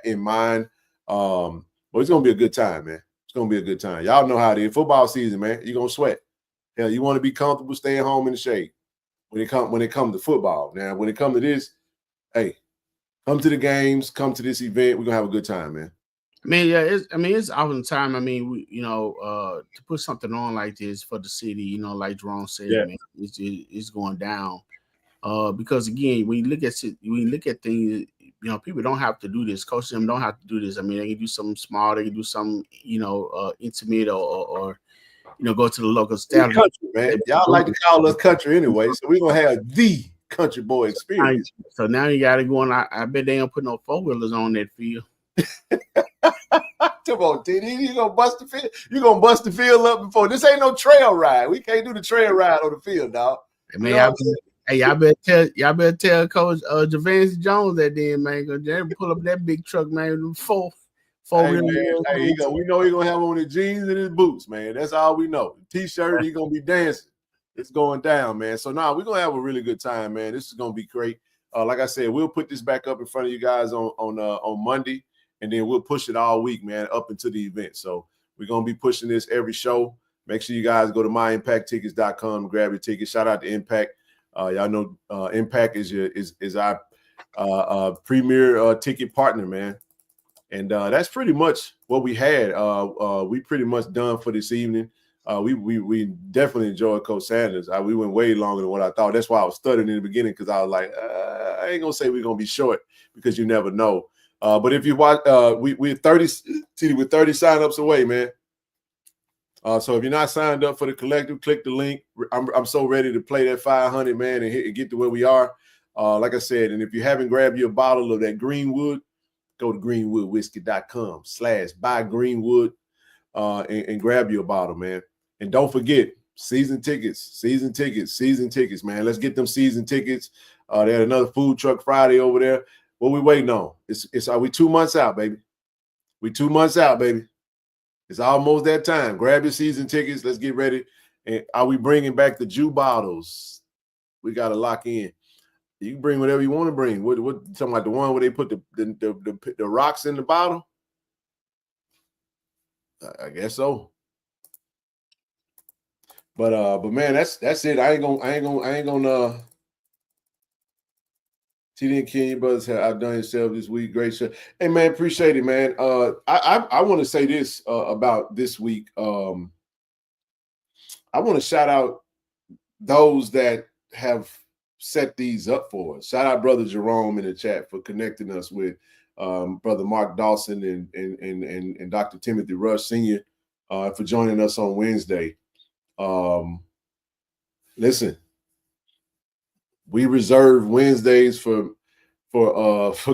in mind. But it's gonna be a good time, man. It's gonna be a good time. Y'all know how it is. Football season, man. You're gonna sweat. Hell, you want to be comfortable, staying home in the shade. When it comes to football. Now, when it comes to this, hey, come to the games, come to this event. We're gonna have a good time, man. I mean, yeah, it's often time. I mean, to put something on like this for the city, like Jerome said, yeah. Man, it's going down. Because again, when you look at things, people don't have to do this. Coach them don't have to do this. I mean, they can do something small. They can do something, intimate or go to the local establishment. Country, man. Y'all like to call us country anyway, so we're gonna have the country boy experience. So now you got to go on. I bet they don't put no 4-wheelers on that field. Come on, TD. You gonna bust the field? You gonna bust the field up before? This ain't no trail ride. We can't do the trail ride on the field, dog. Man, y'all better tell Coach Javance Jones that then, man. Cause they pull up that big truck, man. Four wheelers. Hey, we know he's gonna have on his jeans and his boots, man. That's all we know. T-shirt, he's gonna be dancing. It's going down, man. So now we're gonna have a really good time, man. This is gonna be great. Like I said, we'll put this back up in front of you guys on Monday, and then we'll push it all week, man, up into the event. So we're gonna be pushing this every show. Make sure you guys go to myimpacttickets.com and grab your tickets. Shout out to Impact. Y'all know Impact is our premier ticket partner, man. And that's pretty much what we had. We pretty much done for this evening. we definitely enjoyed Coach Sanders. We went way longer than what I thought. That's why I was stuttering in the beginning, because I was like, I ain't gonna say we're gonna be short, because you never know. But if you watch, we're 30 signups away, man. So if you're not signed up for the collective, click the link. I'm so ready to play that 500, man, and get to where we are. Like I said, and if you haven't grabbed your bottle of that Greenwood, go to greenwoodwhiskey.com/buygreenwood and grab your bottle, man. And don't forget, season tickets, man. Let's get them season tickets. They had another food truck Friday over there. What we waiting on? Are we 2 months out, baby? We 2 months out, baby. It's almost that time. Grab your season tickets. Let's get ready. And are we bringing back the Jew bottles? We got to lock in. You can bring whatever you want to bring. What talking about, the one where they put the rocks in the bottle? I guess so. But man, that's it. I ain't gonna TD and Kenya brothers have outdone yourself this week. Great show. Hey man, appreciate it, man. I want to say this about this week. I want to shout out those that have set these up for us. Shout out Brother Jerome in the chat for connecting us with Brother Mark Dawson and Dr. Timothy Rush Sr. For joining us on Wednesday. Listen, we reserve Wednesdays for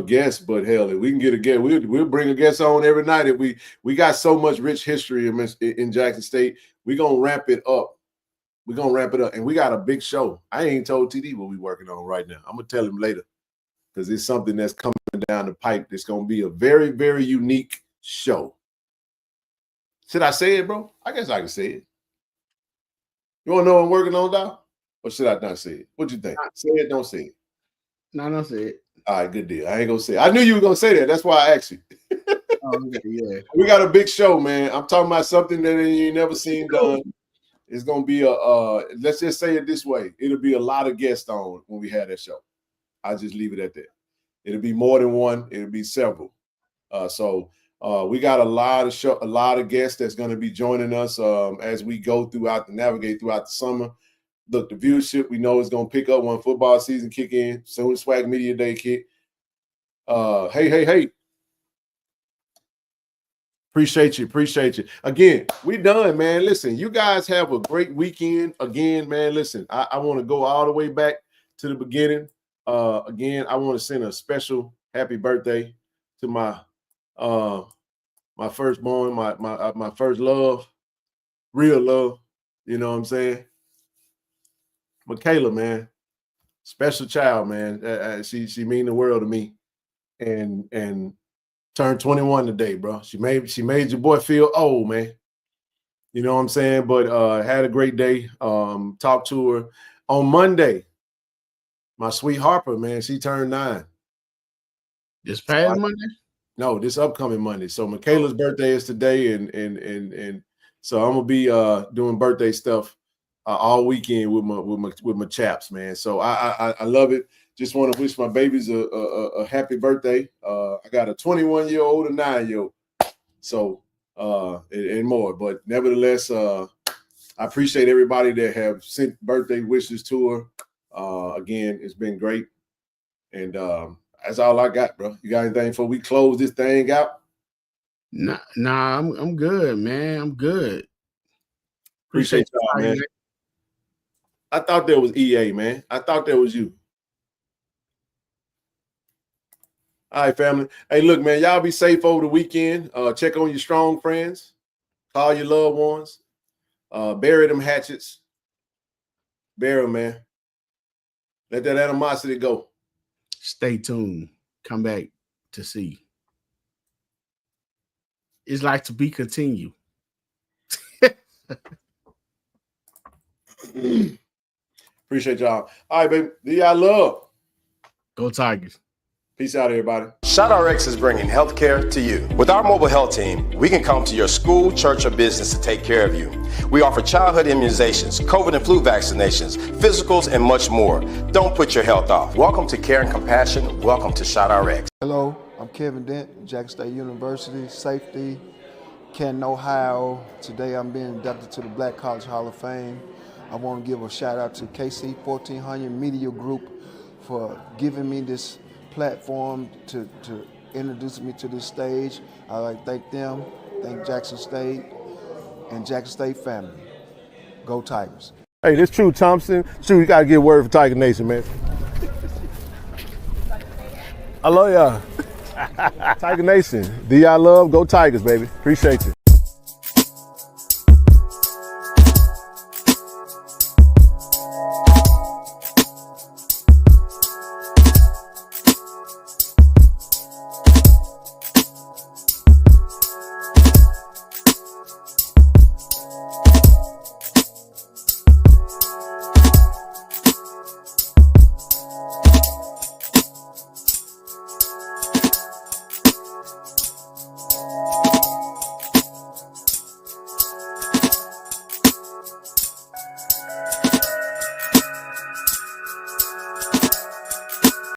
guests, but hell, if we can get a guest, we'll bring a guest on every night. If we got so much rich history in Jackson State, we're gonna ramp it up. We're gonna ramp it up, and we got a big show. I ain't told TD what we're working on right now. I'm gonna tell him later, because it's something that's coming down the pipe. It's gonna be a very, very unique show. Should I say it, bro? I guess I can say it. You want to know what I'm working on, Doc? Or should I not say it? What you think? Say it, don't say it. No, don't say it. All right, good deal. I ain't gonna say it. I knew you were gonna say that. That's why I asked you. Oh, yeah. We got a big show, man. I'm talking about something that you never seen done. It's gonna be let's just say it this way. It'll be a lot of guests on when we have that show. I'll just leave it at that. It'll be more than one. It'll be several. So we got a lot of guests that's going to be joining us as we go navigate throughout the summer. Look, the viewership we know is going to pick up when football season kick in. Soon as Swag Media Day kick. Hey. Appreciate you. Again, we done, man. Listen, you guys have a great weekend. Again, man, listen, I want to go all the way back to the beginning. Again, I want to send a special happy birthday to my firstborn, my first love, real love. You know what I'm saying? Michaela, man, special child, man. She mean the world to me, and turned 21 today, bro. She made your boy feel old, man. You know what I'm saying? But had a great day. Talked to her on Monday. My sweet Harper, man, she turned 9. This past Monday? No, this upcoming Monday. So Michaela's birthday is today, and so I'm gonna be doing birthday stuff all weekend with my chaps, man. So I love it. Just want to wish my babies a happy birthday. I got a 21-year-old, a 9-year-old, so and more. But nevertheless, I appreciate everybody that have sent birthday wishes to her. Again, it's been great, and that's all I got, bro. You got anything before we close this thing out? Nah, I'm good, man. I'm good. Appreciate y'all, man. I thought that was EA, man. I thought that was you. All right, family. Hey, look, man, y'all be safe over the weekend. Check on your strong friends. Call your loved ones. Bury them hatchets. Bury them, man. Let that animosity go. Stay tuned. Come back to see. It's like to be continued. Appreciate y'all. All right, baby. Do y'all love? Go Tigers. Peace out, everybody. ShotRx is bringing healthcare to you. With our mobile health team, we can come to your school, church, or business to take care of you. We offer childhood immunizations, COVID and flu vaccinations, physicals, and much more. Don't put your health off. Welcome to Care and Compassion. Welcome to ShotRx. Hello, I'm Kevin Dent, Jackson State University, safety. Canton, Ohio. Today I'm being inducted to the Black College Hall of Fame. I want to give a shout out to KC-1400 Media Group for giving me this platform to introduce me to this stage. I'd like to thank them, thank Jackson State and Jackson State family. Go Tigers. Hey, this True Thompson. True, you got to get a word for Tiger Nation, man. I love y'all. Tiger Nation. Do y'all love? Go Tigers, baby. Appreciate you.